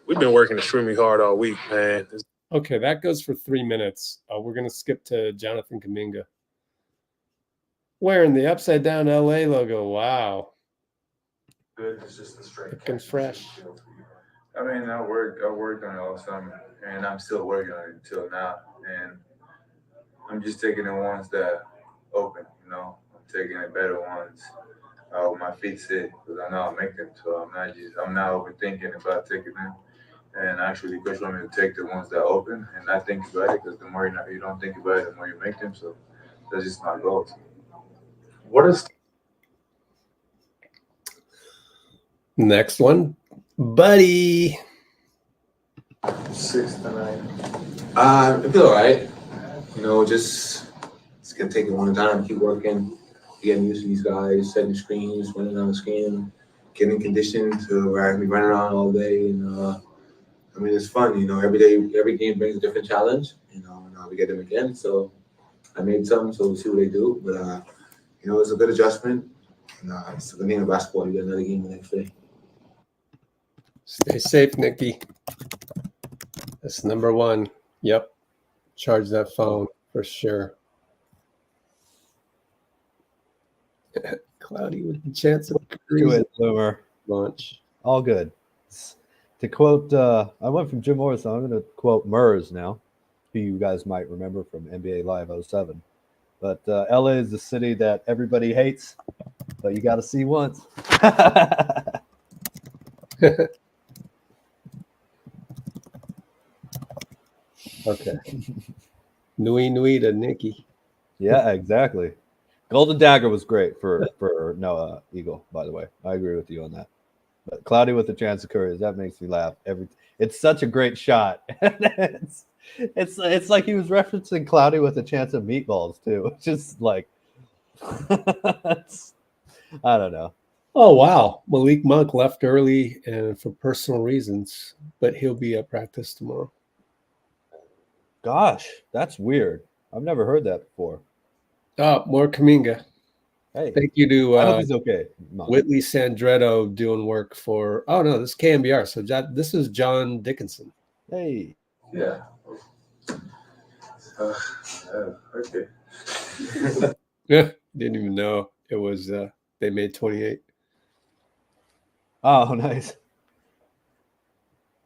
working extremely hard all week, man. Okay, that goes for 3 minutes. We're going to skip to Jonathan Kuminga. Wearing the upside-down LA logo. Wow. Good. It's just a straight. Looking fresh. I mean, I worked on it all summer, and I'm still working on it until now. And I'm just taking the ones that open, I'm taking the better ones. My feet sit because I know I'll make them. So I'm not overthinking about taking them. And actually, coach want me to take the ones that open and not think about it, because the more you don't think about it, the more you make them. So that's just my goal. What is next one, buddy? 6 to 9. I feel all right. Just it's gonna take it one at a time. Keep working, getting used to these guys, setting screens, running on the screen, getting conditioned to where I can be running around all day. And it's fun. Every day, every game brings a different challenge. And we get them again. So I made some, so we'll see what they do. But it's a good adjustment. And it's the game of basketball. You get another game the next day. Stay safe, Nikki. That's number 1. Yep. Charge that phone for sure. Cloudy with the chance of launch. All good. To quote, I went from Jim Morrison. I'm going to quote Murs now, who you guys might remember from NBA Live 07. But LA is the city that everybody hates, but you got to see once. Okay. Nui to Nikki. Yeah, exactly. Golden Dagger was great for Noah Eagle, by the way. I agree with you on that. But Cloudy with a chance of Curry, that makes me laugh. It's such a great shot. It's like he was referencing Cloudy with a chance of meatballs too. It's just like I don't know. Oh, wow. Malik Monk left early and for personal reasons, but he'll be at practice tomorrow. Gosh, that's weird. I've never heard that before. More Kaminga. Hey, Thank you to I hope he's okay. No. Whitley Sandretto doing work for. Oh no, this is KMBR. So this is John Dickinson. Hey. Yeah. Okay. Yeah, didn't even know it was. They made 28. Oh, nice.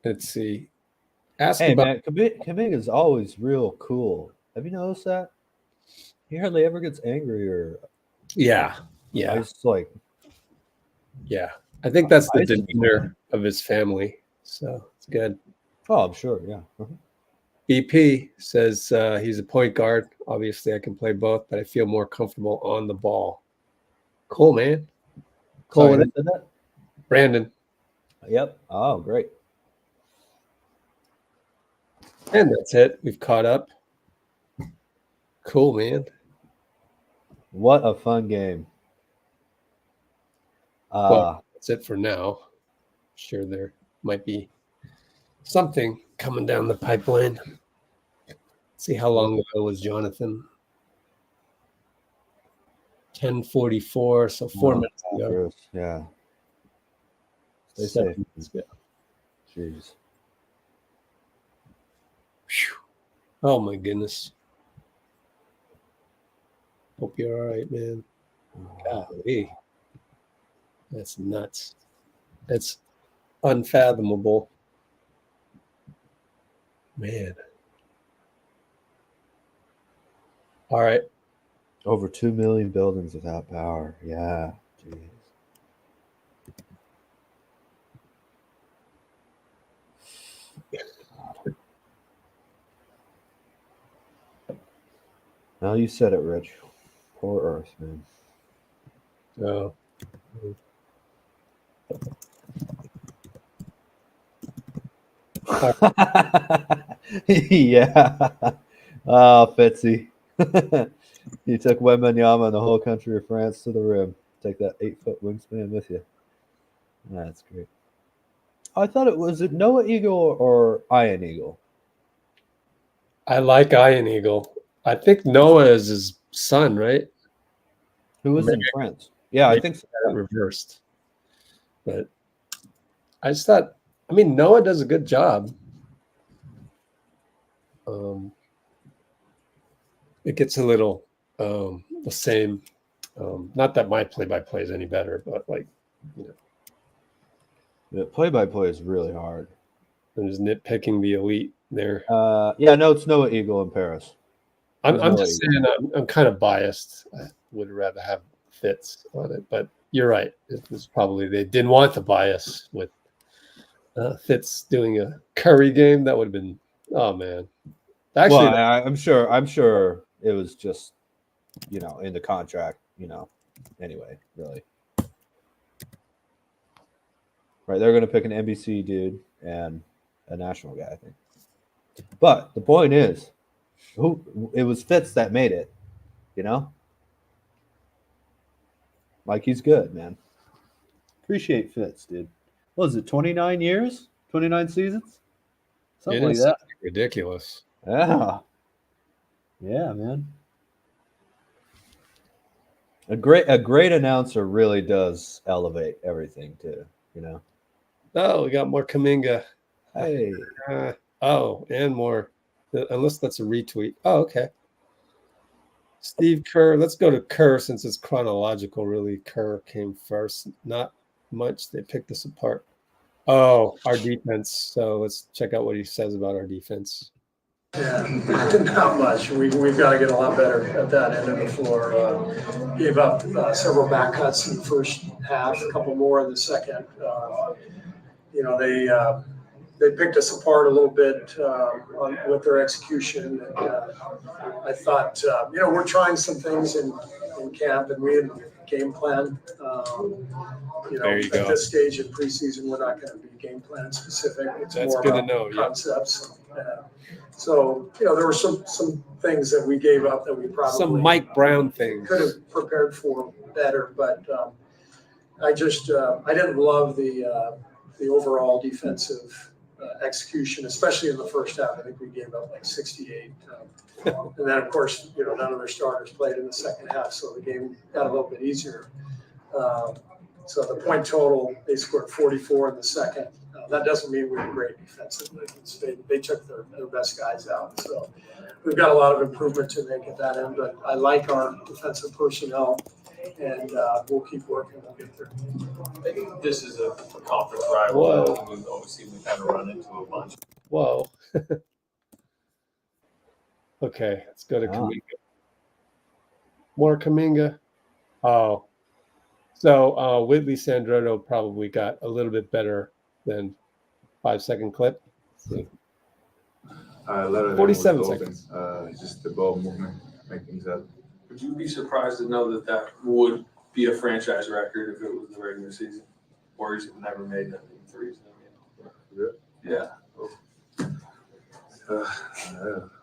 Let's see. Ask Hey, about. man, Kaminga's always real cool. Have you noticed that? He hardly ever gets angry or. Yeah. It's like. Yeah, I think that's the I see. demeanor of his family. So it's good. Oh, I'm sure. Yeah. BP says he's a point guard. Obviously, I can play both, but I feel more comfortable on the ball. Cool, man. Cool. Sorry, who said that? Brandon. Yep. Oh, great. And that's it. We've caught up. Cool, man. What a fun game. Well, that's it for now. Sure, there might be something coming down the pipeline. See how long ago was Jonathan? 10:44, so 4 minutes ago. Bruce, yeah. Stay 7 safe. minutes ago. Jeez. Whew. Oh my goodness. Hope you're all right, man. Golly. That's nuts. That's unfathomable. Man. All right. Over 2 million buildings without power. Yeah. Jeez. Now you said it, Rich. Poor Earth, man. Oh. Yeah. Oh, Fitzy. You took Wembanyama and the whole country of France to the rim. Take that 8-foot wingspan with you. That's great. I thought it was Noah Eagle or Iron Eagle. I like Iron Eagle. I think Noah is his son, right? Who was in France? Yeah, I think so. Reversed. But I just thought, I mean, Noah does a good job. It gets a little the same. Not that my play-by-play is any better, but like, you know. The play-by-play is really hard. I'm just nitpicking the elite there. Yeah, no, it's Noah Eagle in Paris. I'm just saying I'm kind of biased. I would rather have Fitz on it, but you're right. It was probably they didn't want the bias with Fitz doing a Curry game. That would have been, oh man. Actually, well, I'm sure it was just, you know, in the contract, you know. Anyway, really. Right, they're going to pick an NBC dude and a national guy, I think. But the point is, it was Fitz that made it, you know? Like, he's good, man. Appreciate Fitz, dude. What was it, 29 years? 29 seasons? Something like that. Ridiculous. Yeah. Yeah, man. A great announcer really does elevate everything too, you know. Oh, we got more Kaminga. Hey. And more. Unless that's a retweet. Oh, okay. Steve Kerr. Let's go to Kerr since it's chronological, really. Kerr came first. Not much. They picked us apart. Oh, our defense. So let's check out what he says about our defense. Yeah, not much. We've got to get a lot better at that end of the floor. Gave up several back cuts in the first half, a couple more in the second. You know, they picked us apart a little bit with their execution. And, I thought, you know, we're trying some things in camp, and we had game plan. You know, at this stage in preseason, we're not going to be game plan specific. It's That's more good about to know. Concepts. So, you know, there were some things that we gave up that we probably some Mike Brown things could have prepared for better, but I just I didn't love the overall defensive execution, especially in the first half. I think we gave up like 68. And then, of course, none of their starters played in the second half, so the game got a little bit easier. So the point total, they scored 44 in the second. That doesn't mean we were great defensively. They took their best guys out. So we've got a lot of improvement to make at that end, but I like our defensive personnel, and we'll keep working. We'll get there. I think this is a conference rival. Whoa. We've always seemed to kind of run into a bunch. Whoa. Okay, let's go to Ah. Kuminga. More Kuminga. Oh. So Whitley Sandroto probably got a little bit better than 5-second clip. Let's see. A lot of 47 them was open. Just the ball movement, make things up. Would you be surprised to know that would be a franchise record if it was the regular season? Warriors have never made that many threes. Yeah.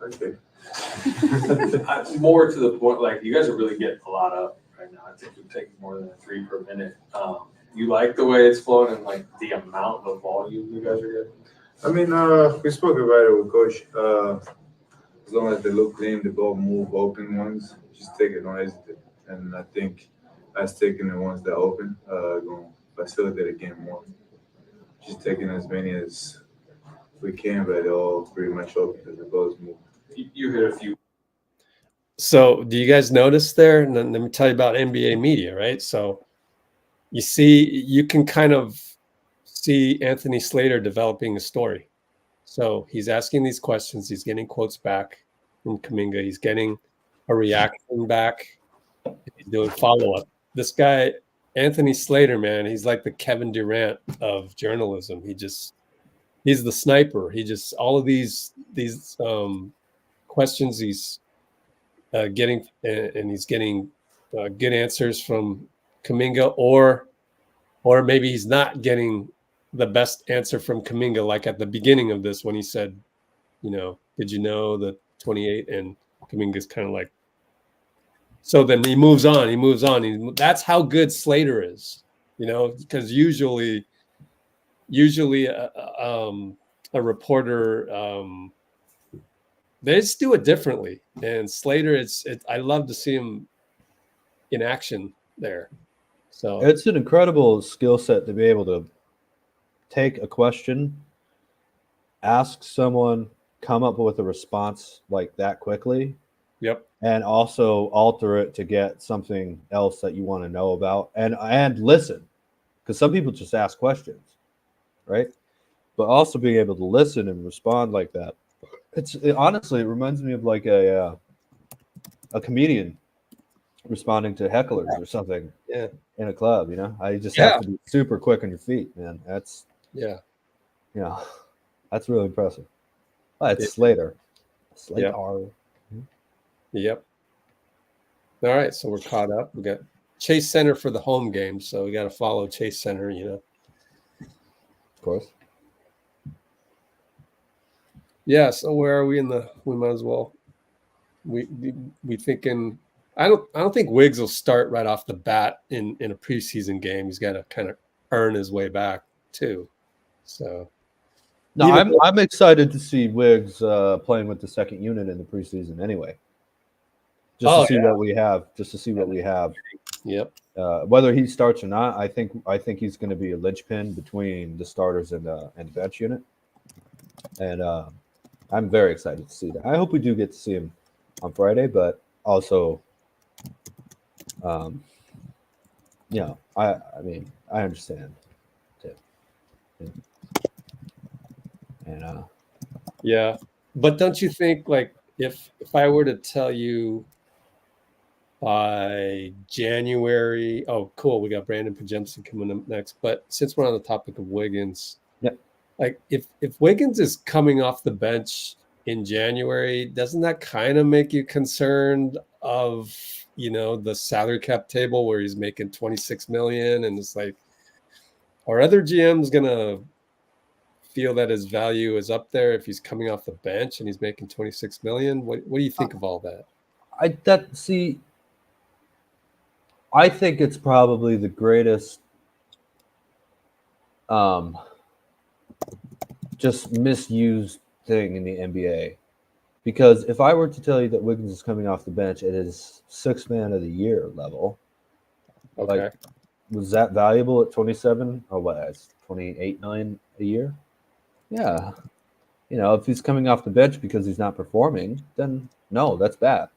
Okay. More to the point, like you guys are really getting a lot up right now. I think you're taking more than a 3 per minute. You like the way it's flowing and like the amount of volume you guys are getting? I mean, we spoke about it with Coach. As long as they look clean, the ball move, open ones, just take it, don't hesitate. And I think us taking the ones that open, going to facilitate the game more. Just taking as many as we can, but they're all pretty much open because the balls move. You hit a few. So do you guys notice there? And then let me tell you about NBA media, right? So you can kind of see Anthony Slater developing a story. So he's asking these questions. He's getting quotes back from Kuminga. He's getting a reaction back. He's doing follow-up. This guy, Anthony Slater, man, he's like the Kevin Durant of journalism. He's the sniper. All of these questions he's getting, and he's getting good answers from Kuminga, or maybe he's not getting the best answer from Kuminga, like at the beginning of this when he said, did you know the 28? And Kuminga's kind of like, so then he moves on. That's how good Slater is, because usually a reporter, they just do it differently. And Slater, I love to see him in action there. So It's an incredible skill set to be able to take a question, ask someone, come up with a response like that quickly. Yep. And also alter it to get something else that you want to know about, and listen, because some people just ask questions, right? But also being able to listen and respond like that. Honestly, it reminds me of like a comedian responding to hecklers or something. Yeah. In a club, I just have to be super quick on your feet, man. That's that's really impressive. It's Slater. Yep. All right, so we're caught up. We got Chase Center for the home game, so we got to follow Chase Center, Of course. Yeah, so where are we we might as well. We thinking I don't think Wiggs will start right off the bat in a preseason game. He's got to kind of earn his way back too. So no, I'm excited to see Wiggs playing with the second unit in the preseason anyway. Just to see what we have. Yep. Whether he starts or not, I think he's going to be a linchpin between the starters and the bench unit. And I'm very excited to see that. I hope we do get to see him on Friday, but also, I understand too. And yeah, but don't you think, like, if I were to tell you by January, oh cool, we got Brandon Pajemski coming up next, but since we're on the topic of Wiggins, like if Wiggins is coming off the bench in January, doesn't that kind of make you concerned of the salary cap table where he's making $26 million, and it's like, are other GMs gonna feel that his value is up there if he's coming off the bench and he's making $26 million? What do you think of all that? I think it's probably the greatest just misused thing in the NBA. Because if I were to tell you that Wiggins is coming off the bench at his sixth man of the year level, Okay. like, was that valuable at 27 or what? It's 28 million a year. Yeah, if he's coming off the bench because he's not performing, then no, that's bad.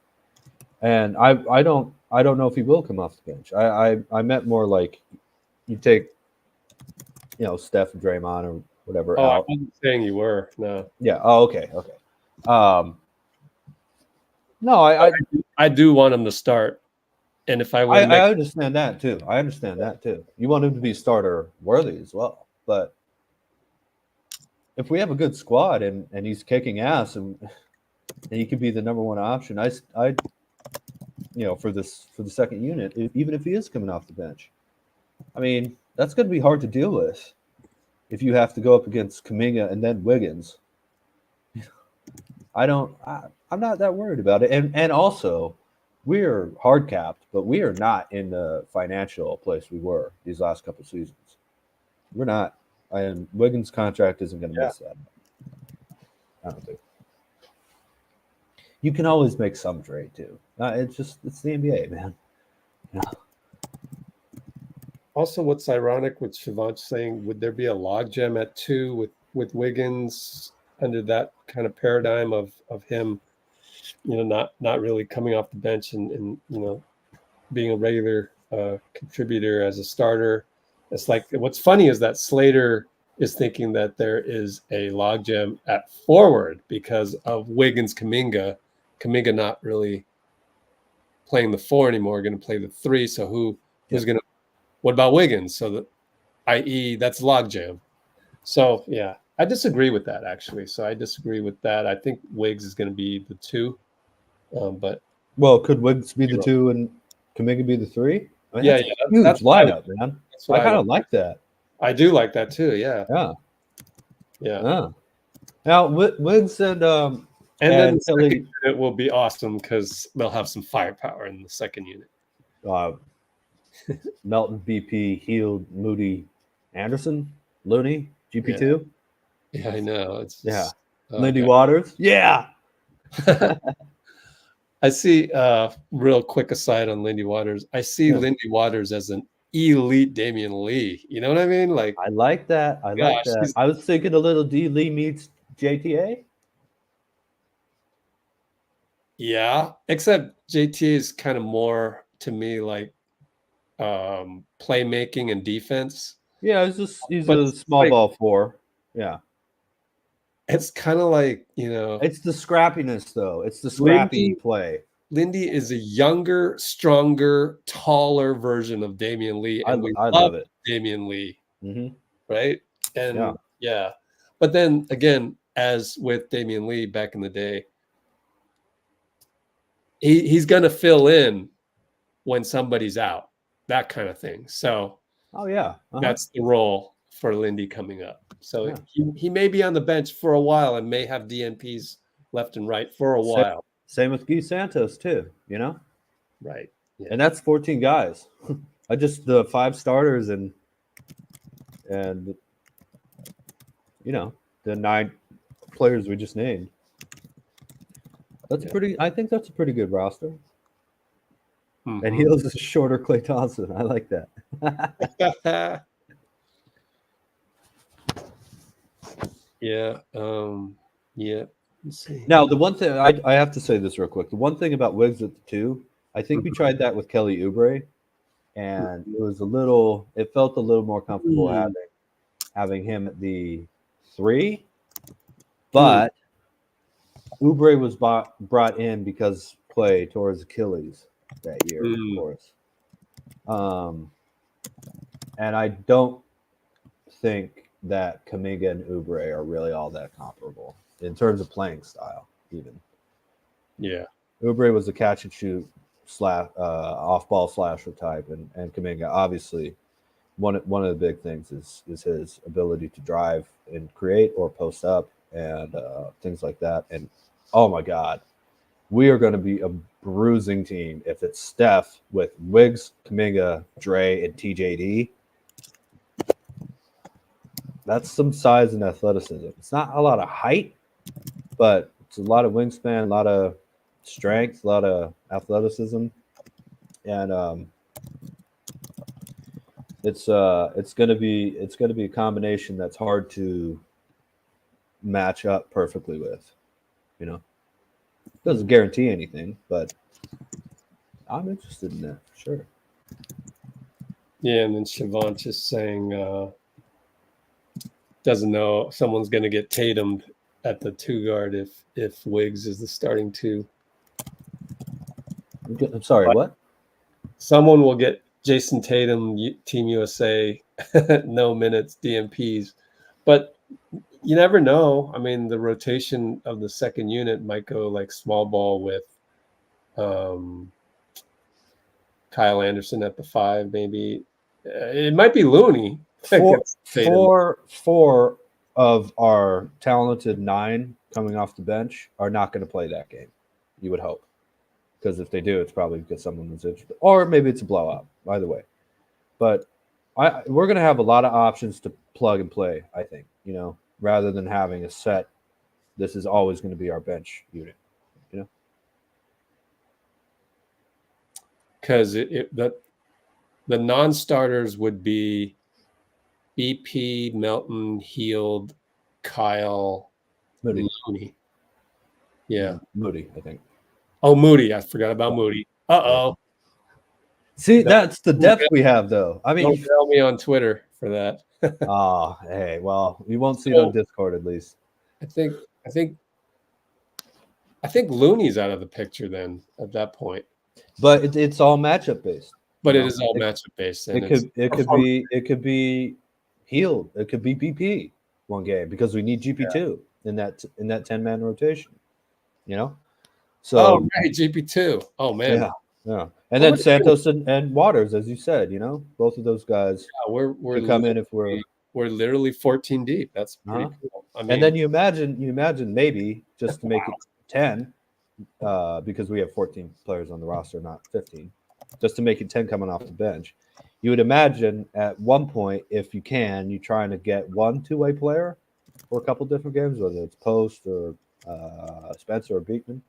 And I don't know if he will come off the bench. I meant more like you take, Steph and Draymond or whatever Oh, I out. wasn't saying you were. No. Yeah. Oh, okay. No, I do want him to start. And if I were I to make understand that too. You want him to be starter worthy as well. But if we have a good squad and he's kicking ass and he could be the number one option, I for the second unit, even if he is coming off the bench, I mean, that's going to be hard to deal with if you have to go up against Kuminga and then Wiggins. I'm not that worried about it. And also, we're hard capped, but we are not in the financial place we were these last couple seasons. We're not. And Wiggins' contract isn't going to miss that. I don't think. You can always make some trade too. It's the NBA, man. Yeah. Also, what's ironic with Shivansh saying, would there be a logjam at 2 with Wiggins under that kind of paradigm of him, not really coming off the bench and being a regular contributor as a starter? It's like, what's funny is that Slater is thinking that there is a logjam at forward because of Wiggins, Kuminga not really playing the 4 anymore, going to play the 3. So who's going to? What about Wiggins? So that, i.e., that's logjam. So yeah, I disagree with that actually. I think Wiggs is going to be the 2. But could Wiggs be the 2 and Kuminga be the 3? I mean, yeah, huge that's lineup, man. I kind of like that. I do like that too. Yeah. Now Wiggs and then the Kelly, second unit will be awesome because they'll have some firepower in the second unit. Melton, BP, Hield, Moody, Anderson, Looney, GP2. Yeah, I know. Lindy Waters. Yeah. I see. Real quick aside on Lindy Waters. I see Lindy Waters as an elite Damion Lee. You know what I mean? Like, I like that. I was thinking a little D Lee meets JTA. Yeah, except JTA is kind of more to me like playmaking and defense. Yeah, he's a small ball 4. Yeah. It's kind of like, it's the scrappiness though. It's the scrappy play. Lindy is a younger, stronger, taller version of Damion Lee. And I love it. Damion Lee. Mm-hmm. Right. And yeah. But then again, as with Damion Lee back in the day, he's going to fill in when somebody's out, that kind of thing. So that's the role for Lindy coming up. So he may be on the bench for a while and may have DNPs left and right for a while. Same with Guy Santos too, Right. Yeah. And that's 14 guys. The 5 starters and the 9 players we just named. I think that's a pretty good roster. Mm-hmm. And Hield's a shorter Klay Thompson. I like that. Yeah. Yeah. Let's see. Now, the one thing I have to say this real quick. The one thing about Wiggs at the 2, I think we tried that with Kelly Oubre, and it felt a little more comfortable having him at the 3. But Oubre was brought in because Klay tore his Achilles that year, of course. And I don't think that Kuminga and Oubre are really all that comparable in terms of playing style, even. Yeah. Oubre was a catch and shoot off-ball slasher type, and Kuminga, obviously, one of the big things is his ability to drive and create or post up and things like that. And oh my God, we are going to be a bruising team if it's Steph with Wiggs, Kuminga, Dray, and TJD. That's some size and athleticism. It's not a lot of height, but it's a lot of wingspan, a lot of strength, a lot of athleticism, and it's gonna be a combination that's hard to match up perfectly with. Doesn't guarantee anything, but I'm interested in that for sure. Yeah, and then Shivansh is saying doesn't know if someone's going to get Tatum'ed at the 2 guard if Wiggs is the starting 2. I'm sorry, But what? someone will get Jason Tatum, Team USA, no minutes, DMPs. But you never know. I mean, the rotation of the second unit might go like small ball with Kyle Anderson at the 5, maybe. It might be Looney. Four of our talented 9 coming off the bench are not going to play that game, you would hope. Because if they do, it's probably because someone was injured. Or maybe it's a blowout, either way. But we're going to have a lot of options to plug and play, I think, rather than having a set, this is always going to be our bench unit, Because the non-starters would be BP, Melton, Hield, Kyle, Moody. Yeah. Moody, I think. Oh, Moody. I forgot about Moody. Uh-oh. See, that's the depth we have, though. I mean, don't tell me on Twitter for that. Hey, well, you won't see it on Discord at least. I think Looney's out of the picture then at that point. But it's all matchup based. But it is all matchup based. It could be Hield. It could be BP one game because we need GP2 in that 10-man rotation. So right, GP2. Oh man. Yeah. And then Santos and Waters, as you said, both of those guys we're come in if we're literally 14 deep. That's pretty cool. I mean, and then you imagine maybe just to make it 10, because we have 14 players on the roster, not 15, just to make it 10 coming off the bench. You would imagine at one point, if you can, you're trying to get one two-way player for a couple different games, whether it's Post or Spencer or Beekman,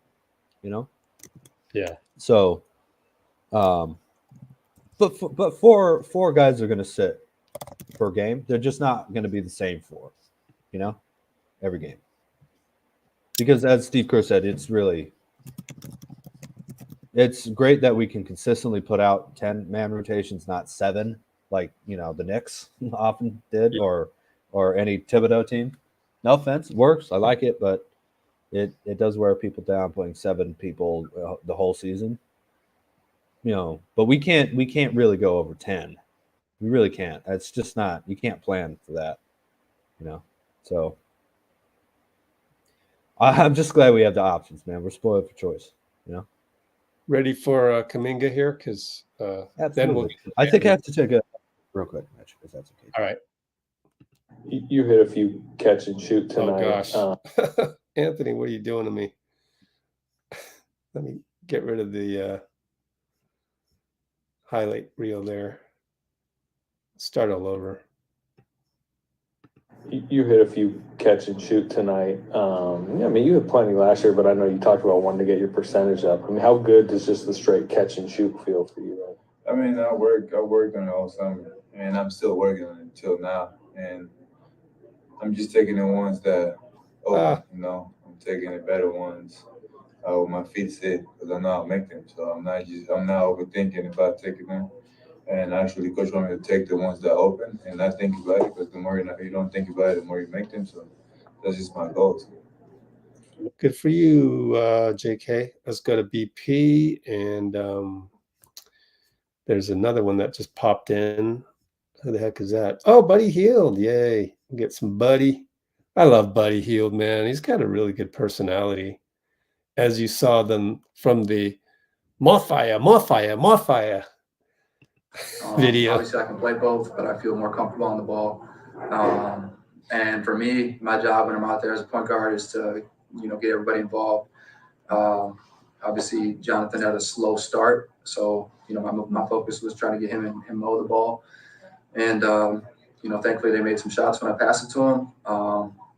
Yeah. So, but four guys are going to sit per game. They're just not going to be the same 4, every game. Because as Steve Kerr said, it's great that we can consistently put out 10-man rotations, not 7, like the Knicks often did, or any Thibodeau team. No offense, it works. I like it, but it does wear people down playing 7 people the whole season. But we can't really go over 10. We really can't. It's just not. You can't plan for that. So I'm just glad we have the options, man. We're spoiled for choice. Ready for Kuminga here? Because then we'll. I think I have to take a real quick match, if that's okay. All right. You hit a few catch and shoot tonight. Oh gosh, Anthony, what are you doing to me? Let me get rid of the highlight reel there. Start all over. You hit a few catch and shoot tonight. I mean, you had plenty last year, but I know you talked about wanting to get your percentage up. I mean, how good does just the straight catch and shoot feel for you? I mean, I worked on it all summer, and I'm still working on it until now. And I'm just taking the ones that, I'm taking the better ones with my feet set because I know I'll make them. So I'm not overthinking about taking them. And actually, coach want me to take the ones that open and not think about it, because the more you don't think about it, the more you make them. So that's just my goal. Good for you, JK. Let's go to BP, and there's another one that just popped in. Who the heck is that? Oh, Buddy Hield. Yay. Get some Buddy. I love Buddy Hield, man. He's got a really good personality. As you saw them from the more fire video. Obviously, I can play both, but I feel more comfortable on the ball. And for me, my job when I'm out there as a point guard is to, get everybody involved. Obviously, Jonathan had a slow start, so my focus was trying to get him and mow the ball. And thankfully they made some shots when I passed it to them.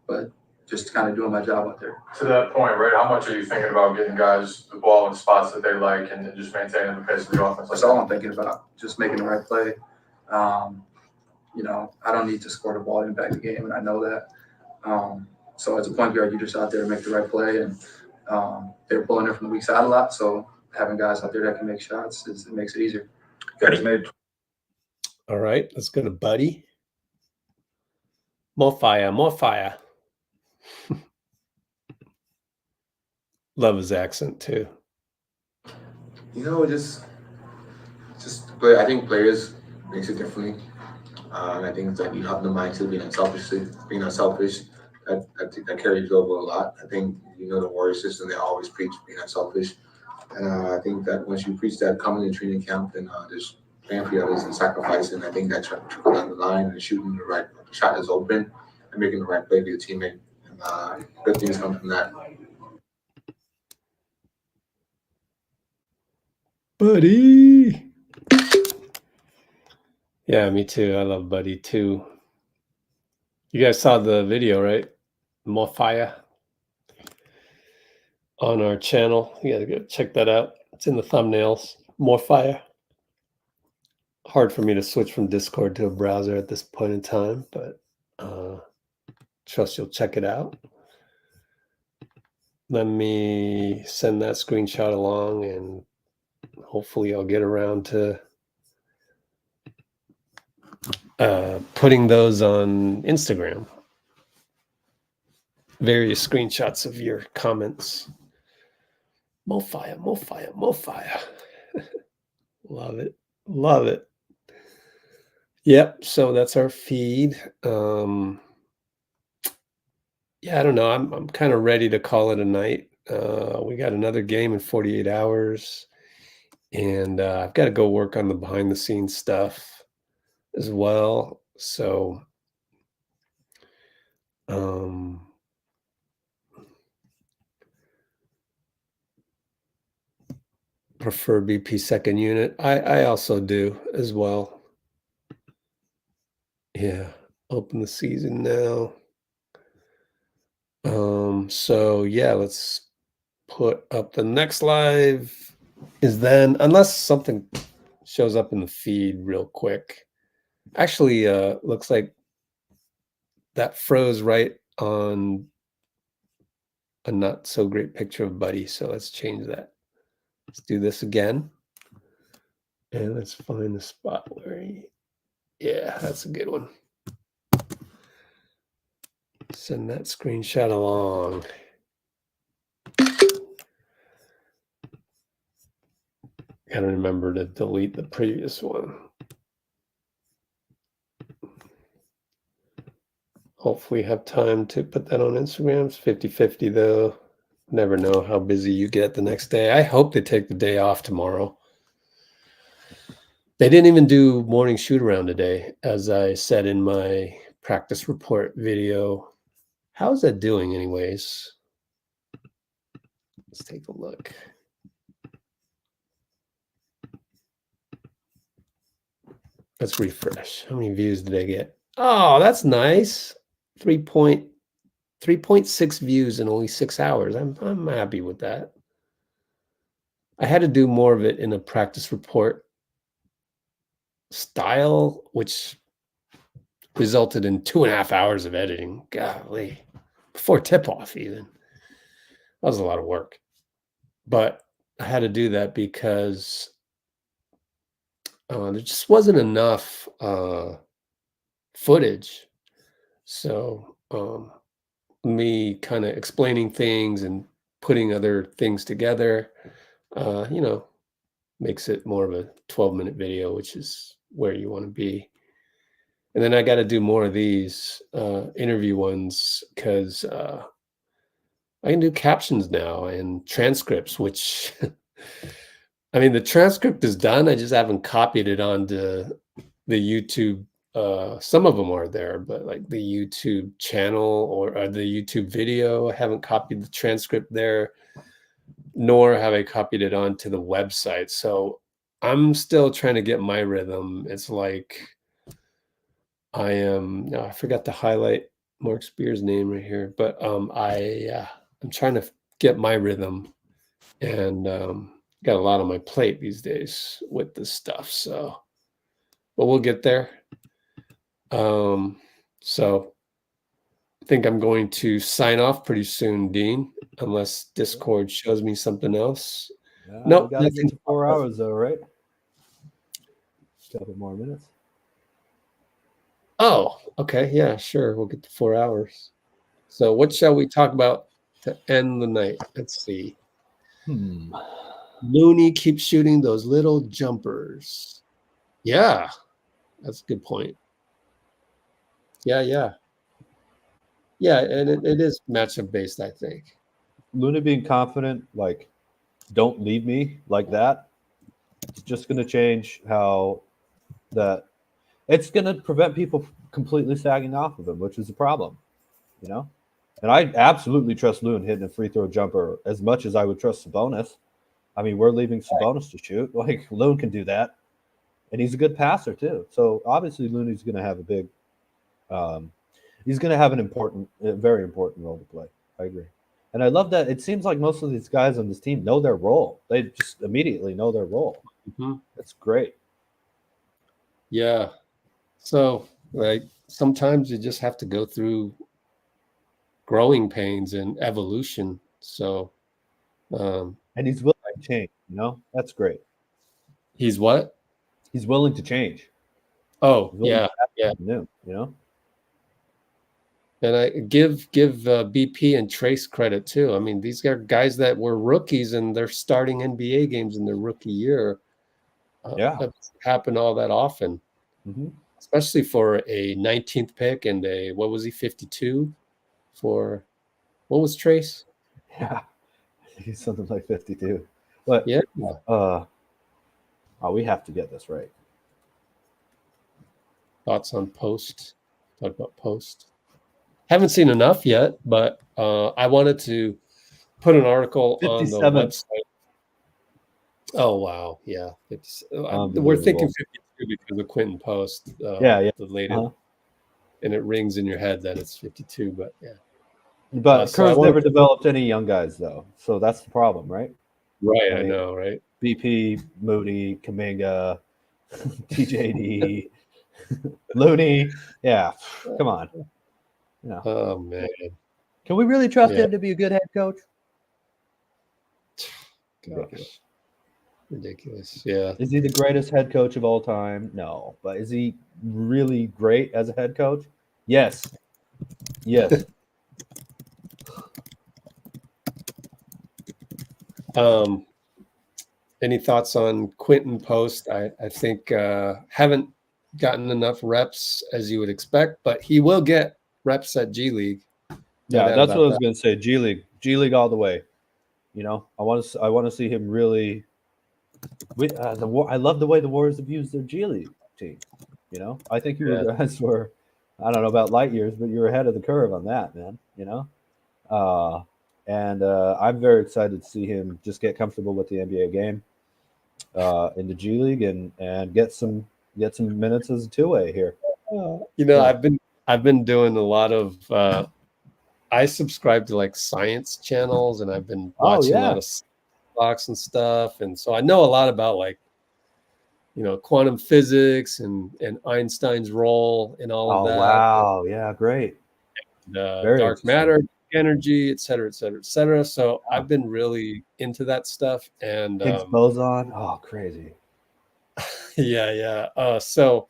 But just kind of doing my job out there. To that point, right? How much are you thinking about getting guys the ball in spots that they like and just maintaining the pace of the offense? That's all I'm thinking about, just making the right play. I don't need to score the ball to impact the game, and I know that. So as a point guard, you just out there and make the right play, and they're pulling it from the weak side a lot. So having guys out there that can make shots, it makes it easier. Guys made. All right, let's go to Buddy. More fire, more fire. Love his accent too. Just play. I think players makes it differently. And I think that you have the mindset of being unselfish. That carries over a lot. I think the Warrior system, they always preach being unselfish. And I think that once you preach that coming to training camp and just playing for the others and sacrificing, I think that trickle down the line and shooting the right shot is open and making the right play for your teammate. And good things come from that. Buddy. Yeah, me too. I love Buddy too. You guys saw the video, right? More fire on our channel. You gotta go check that out. It's in the thumbnails. More fire. Hard for me to switch from Discord to a browser at this point in time, but trust you'll check it out. Let me send that screenshot along, and hopefully I'll get around to putting those on Instagram. Various screenshots of your comments. More fire, more fire, more fire. Love it. Love it. Yep, so that's our feed. Yeah, I don't know. I'm kind of ready to call it a night. We got another game in 48 hours. And I've got to go work on the behind the scenes stuff as well. So prefer BP second unit. I also do as well. Yeah, open the season now. So yeah, let's put up the next live is then, unless something shows up in the feed real quick. Actually, looks like that froze right on a not so great picture of Buddy. So let's change that. Let's do this again. And let's find the spot where yeah, that's a good one. Send that screenshot along. Gotta remember to delete the previous one. Hopefully have time to put that on Instagram. It's 50-50 though. Never know how busy you get the next day. I hope they take the day off tomorrow. They didn't even do morning shoot around today, as I said in my practice report video. How's that doing anyways? Let's take a look. Let's refresh. How many views did I get? Oh, that's nice. 3.6 views in only 6 hours. I'm happy with that. I had to do more of it in a practice report style, which resulted in 2.5 hours of editing. Golly, before tip-off even. That was a lot of work. But I had to do that because there just wasn't enough footage. So me kind of explaining things and putting other things together, makes it more of a 12-minute video, which is where you want to be. And then I got to do more of these interview ones because I can do captions now and transcripts, which I mean, the transcript is done. I just haven't copied it onto the YouTube. Some of them are there, but like the YouTube channel or the YouTube video, I haven't copied the transcript there, nor have I copied it onto the website. So I'm still trying to get my rhythm. It's like I forgot to highlight Mark Spears' name right here, but I'm trying to get my rhythm, and got a lot on my plate these days with this stuff. So, but we'll get there. So I think I'm going to sign off pretty soon, Dean, unless Discord shows me something else. No, we gotta get to 4 hours though, right? A couple more minutes. Oh, okay. Yeah, sure. We'll get to 4 hours. So what shall we talk about to end the night? Let's see. Looney keeps shooting those little jumpers. Yeah, that's a good point. Yeah, and it is matchup based, I think. Looney being confident, like, don't leave me like that. It's just going to change how that. It's going to prevent people completely sagging off of him, which is a problem, you know. And I absolutely trust Loon hitting a free throw jumper as much as I would trust Sabonis. I mean, we're leaving Sabonis to shoot. Like, Loon can do that, and he's a good passer too. So obviously, Looney's going to have a big. He's going to have a very important role to play. I agree. And I love that it seems like most of these guys on this team know their role. They just immediately know their role. That's great. Yeah. So, like, sometimes you just have to go through growing pains and evolution. So, and he's willing to change, you know? That's great. He's what? He's willing to change. Oh, yeah. New, you know? And I give BP and Trayce credit too. I mean, these are guys that were rookies and they're starting NBA games in their rookie year. Yeah, that's happened all that often, especially for a 19th pick and what was he, 52 for? What was Trayce? Yeah, he's something like 52. But yeah, we have to get this right. Thoughts on Post? Talk about Post. Haven't seen enough yet, but I wanted to put an article 57. on the website. Oh wow, yeah, we're thinking 52 because of Quentin Post. The latest, and it rings in your head that it's 52. But yeah, but Kerr's never developed any young guys though, so that's the problem, right? Right, I know, right? BP, Moody, Kuminga, TJD, Looney. Yeah, come on. Yeah. Oh man, can we really trust him to be a good head coach? Gosh, ridiculous. Yeah. Is he the greatest head coach of all time? No, but is he really great as a head coach? Yes. Any thoughts on Quentin Post? I think haven't gotten enough reps as you would expect, but he will get reps at G League. Yeah, that's what I was going to say. G League all the way. You know, I want to see him really. I love the way the Warriors have used their G League team. You know, I think you guys were, I don't know about light years, but you're ahead of the curve on that, man. You know, and I'm very excited to see him just get comfortable with the NBA game in the G League and get some minutes as a two-way here. You know, I've been doing a lot of. I subscribe to like science channels, and I've been watching a lot of Fox and stuff, and so I know a lot about like, you know, quantum physics and Einstein's role in all of that. Oh wow, yeah, great. Dark matter, energy, et cetera, et cetera, et cetera. So I've been really into that stuff, and Higgs boson. Oh, crazy. Yeah. So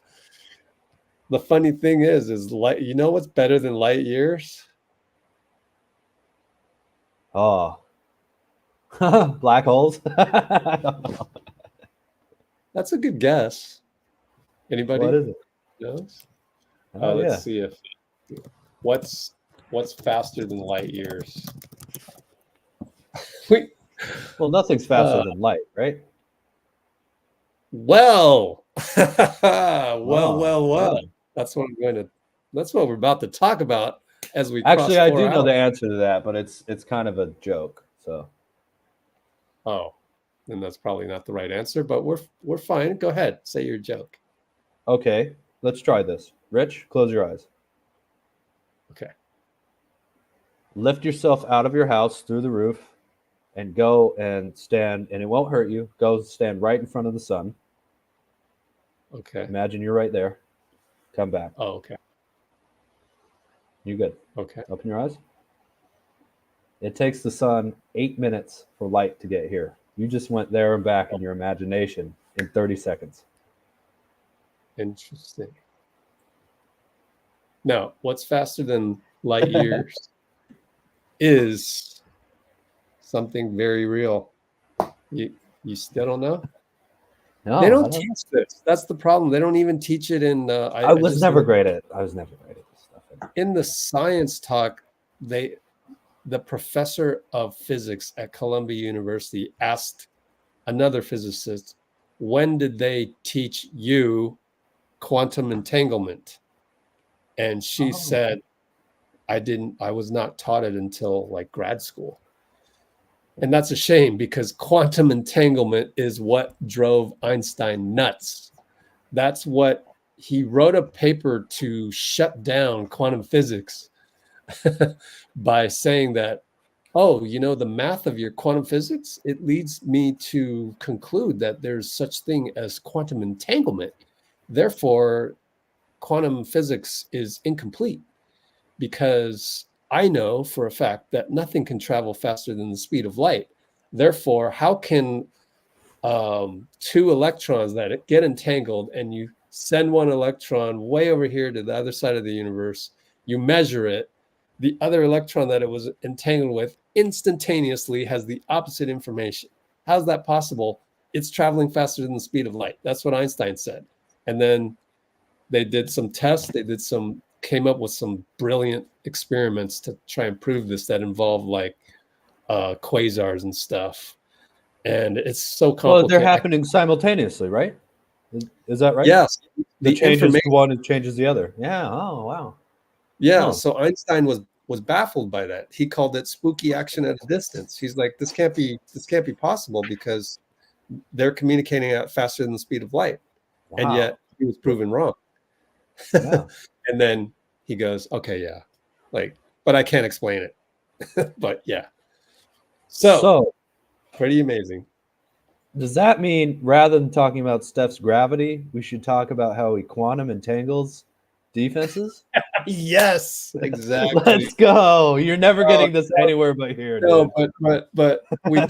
the funny thing is light. You know what's better than light years? Oh, black holes. That's a good guess. Anybody? What is it? Knows? Oh, let's see if what's faster than light years. Well, nothing's faster than light, right? Well. That's what we're about to talk about as we actually. I do know the answer to that, but it's kind of a joke. So. Oh, then that's probably not the right answer, but we're fine. Go ahead, say your joke. Okay, let's try this. Rich, close your eyes. Okay. Lift yourself out of your house through the roof and go and stand, and it won't hurt you. Go stand right in front of the sun. Okay. Imagine you're right there. Come back. Oh, okay. You good? Okay. Open your eyes. It takes the sun 8 minutes for light to get here. You just went there and back in your imagination in 30 seconds. Interesting. Now, what's faster than light years is something very real. You still don't know? No, they I don't teach this. That's the problem. They don't even teach it in. I was never great at. I was never great at this stuff. In the science talk, the professor of physics at Columbia University asked another physicist, "When did they teach you quantum entanglement?" And she said, I was not taught it until like grad school. And that's a shame because quantum entanglement is what drove Einstein nuts. That's what he wrote a paper to shut down quantum physics by saying that, oh, you know, the math of your quantum physics, it leads me to conclude that there's such thing as quantum entanglement. Therefore, quantum physics is incomplete because I know for a fact that nothing can travel faster than the speed of light. Therefore, how can two electrons that get entangled and you send one electron way over here to the other side of the universe, you measure it, the other electron that it was entangled with instantaneously has the opposite information. How's that possible? It's traveling faster than the speed of light. That's what Einstein said. And then they did some tests. Came up with some brilliant experiments to try and prove this that involved like quasars and stuff. And it's so complicated. Well, they're happening simultaneously, right? Is that right? Yes. The changes one and changes the other. Yeah. Oh, wow. Yeah. Huh. So Einstein was baffled by that. He called it spooky action at a distance. He's like, this can't be possible because they're communicating at faster than the speed of light. Wow. And yet he was proven wrong. Yeah. And then he goes, okay, yeah, like, but I can't explain it. But yeah. So pretty amazing. Does that mean rather than talking about Steph's gravity, we should talk about how he quantum entangles defenses? Yes, exactly. Let's go. You're never getting this anywhere but here. No, but we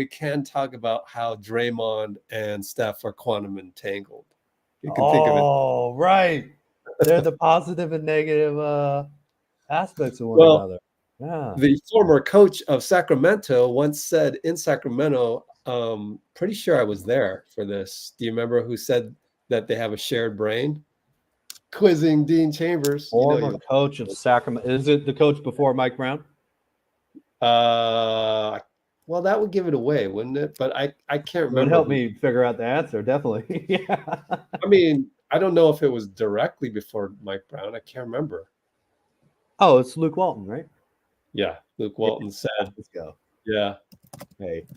can talk about how Draymond and Steph are quantum entangled. You can think of it. Oh, right. They're the positive and negative aspects of one another. Yeah. The former coach of Sacramento once said in Sacramento, pretty sure I was there for this. Do you remember who said that they have a shared brain? Quizzing Dean Chambers. Former coach of Sacramento. Is it the coach before Mike Brown? Well, that would give it away, wouldn't it? But I can't remember. It would help me figure out the answer, definitely. Yeah. I mean, I don't know if it was directly before Mike Brown. I can't remember. Oh, it's Luke Walton, right? Yeah, Luke Walton said. Let's go. Yeah. Hey.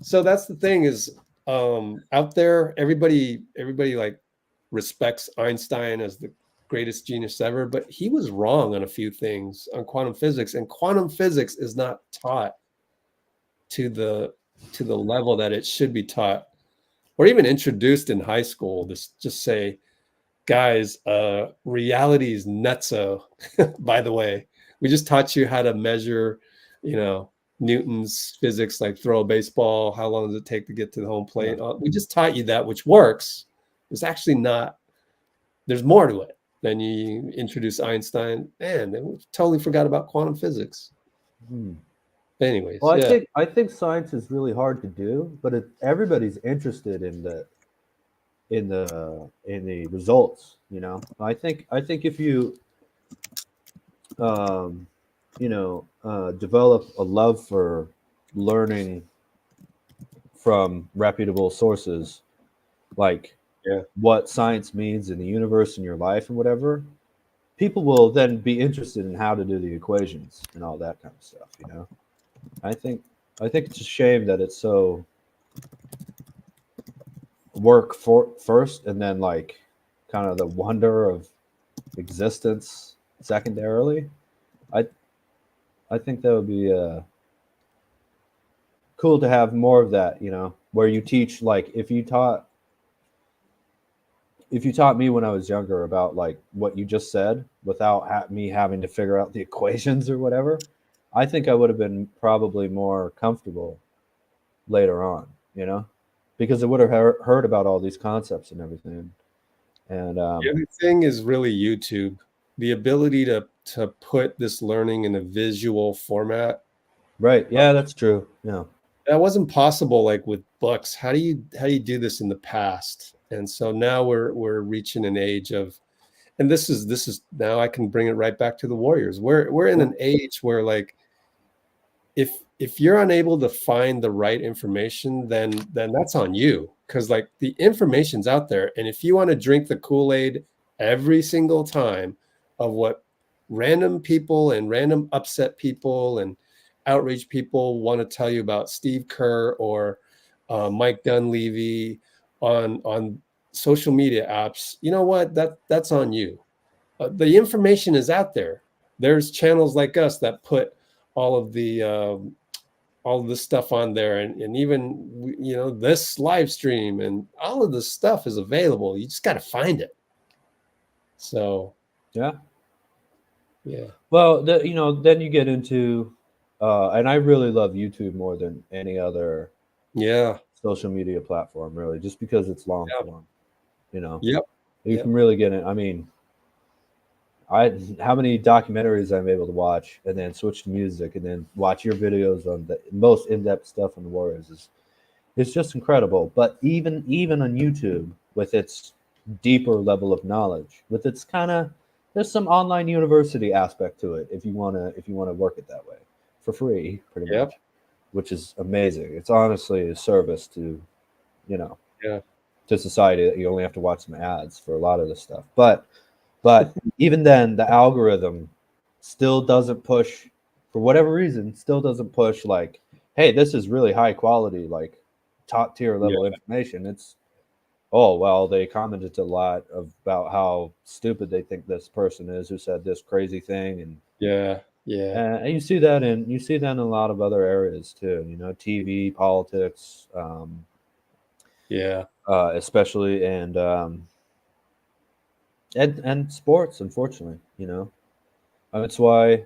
So that's the thing is out there, everybody like respects Einstein as the greatest genius ever, but he was wrong on a few things on quantum physics, and quantum physics is not taught to the level that it should be taught, or even introduced in high school. Just say, guys, reality is nutso. By the way, we just taught you how to measure, Newton's physics, like throw a baseball. How long does it take to get to the home plate? We just taught you that, which works. It's actually not. There's more to it. Then you introduce Einstein, and then we totally forgot about quantum physics. Anyways, well, I think science is really hard to do, but everybody's interested in the results. I think if you develop a love for learning from reputable sources, like what science means in the universe in your life and whatever, people will then be interested in how to do the equations and all that kind of stuff. I think it's a shame that it's so work for first and then like kind of the wonder of existence secondarily, I think that would be cool to have more of that, you know, where you teach, like, if you taught me when I was younger about like what you just said without me having to figure out the equations or whatever, I think I would have been probably more comfortable later on, you know, because I would have heard about all these concepts and everything. And the other thing is really YouTube, the ability to put this learning in a visual format. Right. Yeah, that's true. Yeah. That wasn't possible like with books. How do you do this in the past? And so now we're reaching an age of, and this is now I can bring it right back to the Warriors. We're in an age where, like, if you're unable to find the right information, then that's on you, because like the information's out there, and if you want to drink the Kool-Aid every single time of what random people and random upset people and outraged people want to tell you about Steve Kerr or Mike Dunleavy on social media apps, you know what? That's on you. The information is out there. There's channels like us that put all of this stuff on there, and even, you know, this live stream and all of this stuff is available. You just got to find it. So yeah. Well, you know, then you get into and I really love YouTube more than any other social media platform, really, just because it's long form, you know. You can really get it. I mean, how many documentaries I'm able to watch and then switch to music and then watch your videos on the most in-depth stuff on the Warriors it's just incredible. But even on YouTube, with its deeper level of knowledge, with its kind of, there's some online university aspect to it if you want to work it that way for free, pretty much, which is amazing. It's honestly a service to, you know, to society, that you only have to watch some ads for a lot of this stuff. But even then, the algorithm still doesn't push, for whatever reason, still doesn't push like, hey, this is really high quality, like top tier level information. It's, oh, well, they commented a lot about how stupid they think this person is who said this crazy thing. And and you see that in a lot of other areas too, you know, TV, politics, especially, and sports, unfortunately, you know. It's why,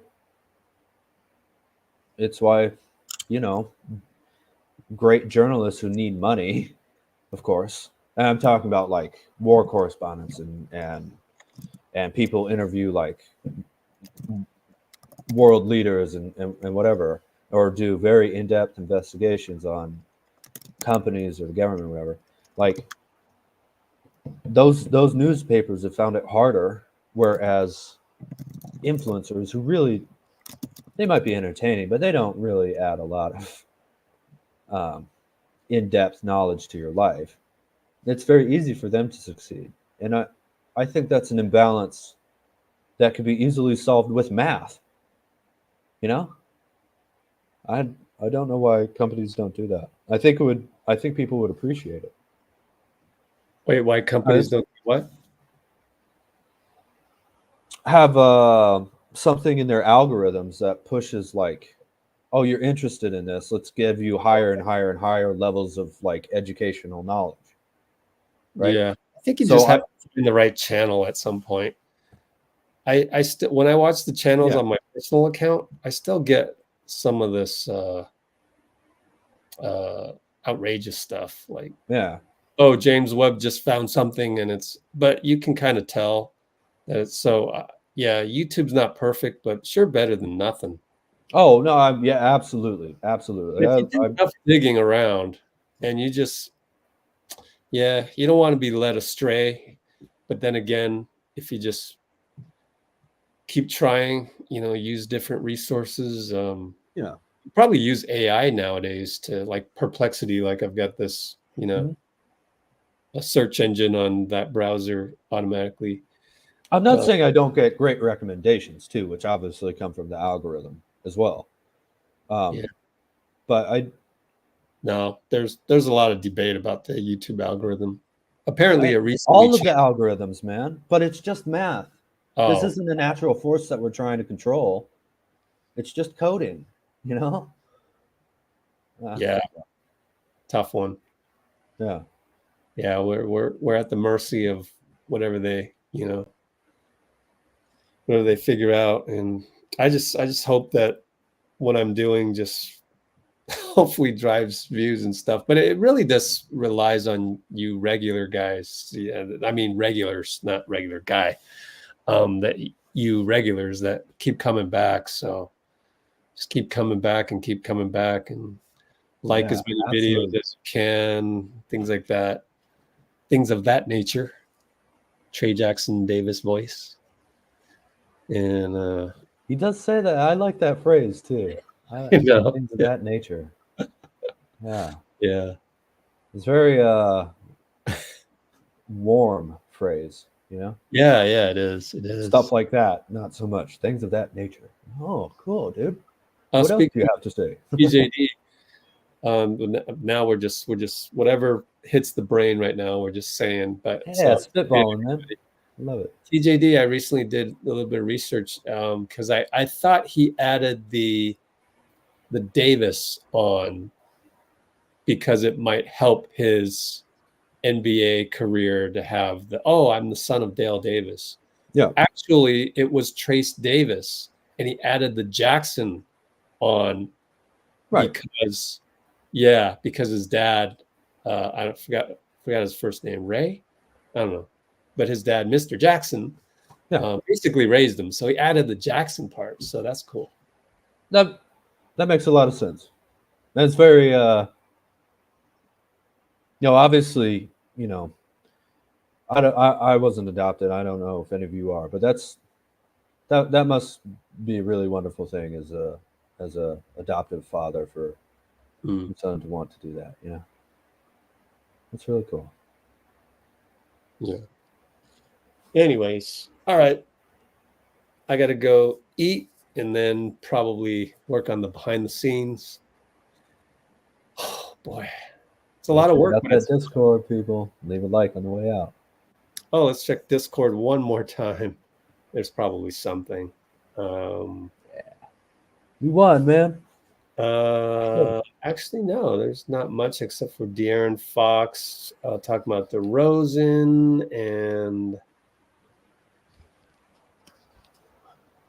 you know, great journalists who need money, of course, and I'm talking about like war correspondents and people interview like world leaders and whatever, or do very in-depth investigations on companies or the government or whatever. Like those newspapers have found it harder, whereas influencers, who really, they might be entertaining, but they don't really add a lot of in-depth knowledge to your life. It's very easy for them to succeed, and I think that's an imbalance that could be easily solved with math. You know, I don't know why companies don't do that. I think people would appreciate it. Wait, why companies don't do what? Have something in their algorithms that pushes like, oh, you're interested in this, let's give you higher and higher and higher levels of like educational knowledge. Right? Yeah, I think you just have to be in the right channel at some point. I still, when I watch the channels on my personal account, I still get some of this outrageous stuff, like, oh, James Webb just found something, and but you can kind of tell that it's so. YouTube's not perfect, but sure better than nothing. Oh no, absolutely. If you do enough digging around, and you just, you don't want to be led astray, but then again, if you just keep trying, you know, use different resources. Probably use AI nowadays to, like, Perplexity. Like, I've got this, you know, a search engine on that browser automatically. I'm not saying I don't get great recommendations too, which obviously come from the algorithm as well. But no, there's a lot of debate about the YouTube algorithm. apparently a recently All of the algorithms, man. But it's just math. This Oh, isn't a natural force that we're trying to control. It's just coding, you know? yeah, tough one. Yeah. Yeah, we're at the mercy of whatever they, whatever they figure out. And I just hope that what I'm doing just hopefully drives views and stuff. But it really just relies on you regular guys. Yeah, I mean regulars, not regular guy. That you regulars that keep coming back. So just keep coming back and keep coming back and like Yeah, as many absolutely. videos as you can, things like that, things of that nature. Trey Jackson Davis voice. And he does say that. I like that phrase too. You know, Things of that nature. Yeah. Yeah. It's very warm phrase, you know? Yeah, it is. It is. Stuff like that, not so much. Things of that nature. Oh, cool, dude. I'll What else speak do you have to say? TJD. Now we're just whatever hits the brain right now, we're just saying. But Yeah, spitballing, man. I love it. TJD, I recently did a little bit of research because I thought he added the Davis on because it might help his NBA career to have I'm the son of Dale Davis. Yeah. Actually, it was Trayce Davis, and he added the Jackson on because his dad, I forgot his first name, Ray? I don't know. But his dad, Mr. Jackson, basically raised him. So he added the Jackson part. So that's cool. That makes a lot of sense. That's very obviously, I wasn't adopted. I don't know if any of you are, but that must be a really wonderful thing as a adoptive father for your son to want to do that. That's really cool. Yeah. Anyways, all right. I got to go eat and then probably work on the behind the scenes. Oh boy, it's a lot of work. That Discord, people, leave a like on the way out. Oh, let's check Discord one more time. There's probably something. You won, man. Actually, no, there's not much except for De'Aaron Fox talking about DeRozan and.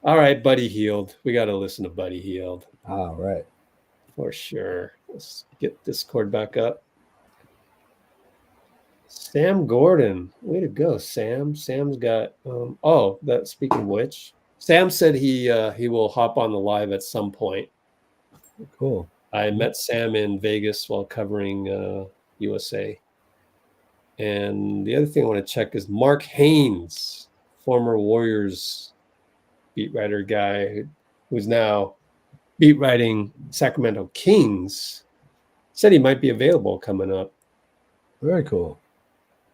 All right, Buddy Hield. We got to listen to Buddy Hield. All right. For sure. Let's get Discord back up. Sam Gordon. Way to go, Sam. Sam's got speaking of which, Sam said he will hop on the live at some point. Cool. I met Sam in Vegas while covering USA. And the other thing I want to check is Mark Haynes, former Warriors beat writer guy who's now beat writing Sacramento Kings, said he might be available coming up. Very cool.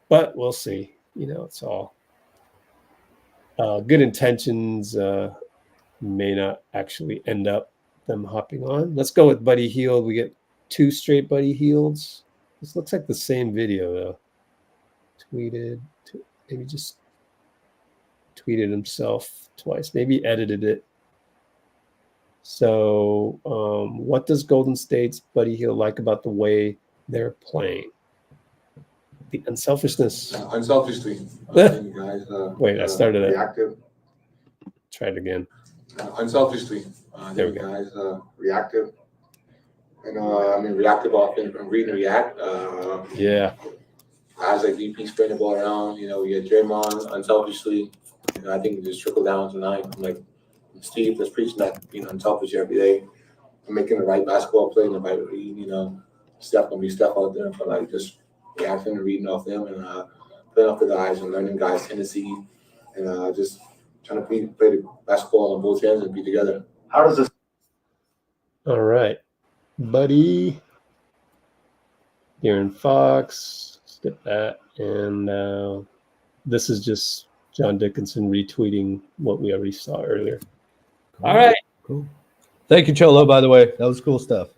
But we'll see. It's all good intentions may not actually end up them hopping on. Let's go with Buddy Hield. We get 2 straight Buddy Hields. This looks like the same video though. Maybe just tweeted himself twice, maybe edited it. So what does Golden State's Buddy Hield like about the way they're playing? The unselfishness. Unselfishly. Guys, wait, I started it. Reactive. Try it again. Unselfishly. There we go. Guys, reactive. And reactive offense and read and react. Yeah. Guys like VP spinning the ball around. We had Draymond unselfishly. I think it just trickled down tonight. I'm like Steve that's preaching that being unselfish every day and making the right basketball play and the right read. Steph gonna be Steph out there, but like just reacting and reading off them and playing off the guys and learning guys' tendency and just trying to play the basketball on both ends and be together. How does this? All right, Buddy. De'Aaron Fox. Skip that. And this is just John Dickinson retweeting what we already saw earlier. Cool. All right. Cool. Thank you, Cholo, by the way. That was cool stuff.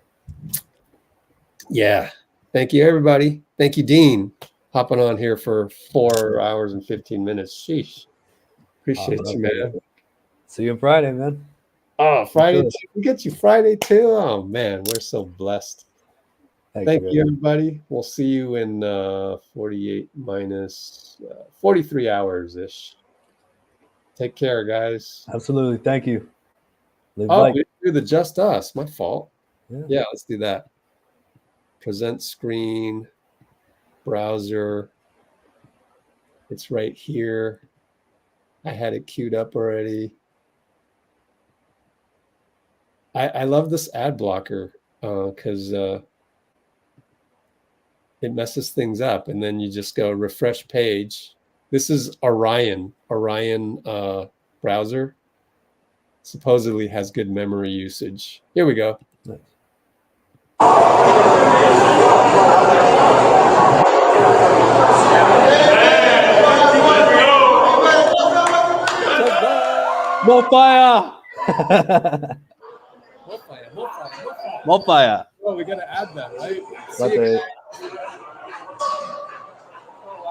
Yeah. Thank you, everybody. Thank you, Dean. hopping on here for 4 hours and 15 minutes. Sheesh. Appreciate you, man. See you on Friday, man. Oh, Friday. Good. We get you Friday too. Oh man, we're so blessed. Thank you, man. everybody. We'll see you in 48 minus 43 hours ish. Take care, guys. Absolutely. Thank you. Live Oh, light. we do the just us. My fault. Yeah. Yeah, let's do that. Present screen, browser. It's right here. I had it queued up already. I love this ad blocker because it messes things up, and then you just go refresh page. This is Orion browser. Supposedly has good memory usage. Here we go. Nice. More fire! More fire. More fire. Oh, we gotta add that, right? That's it.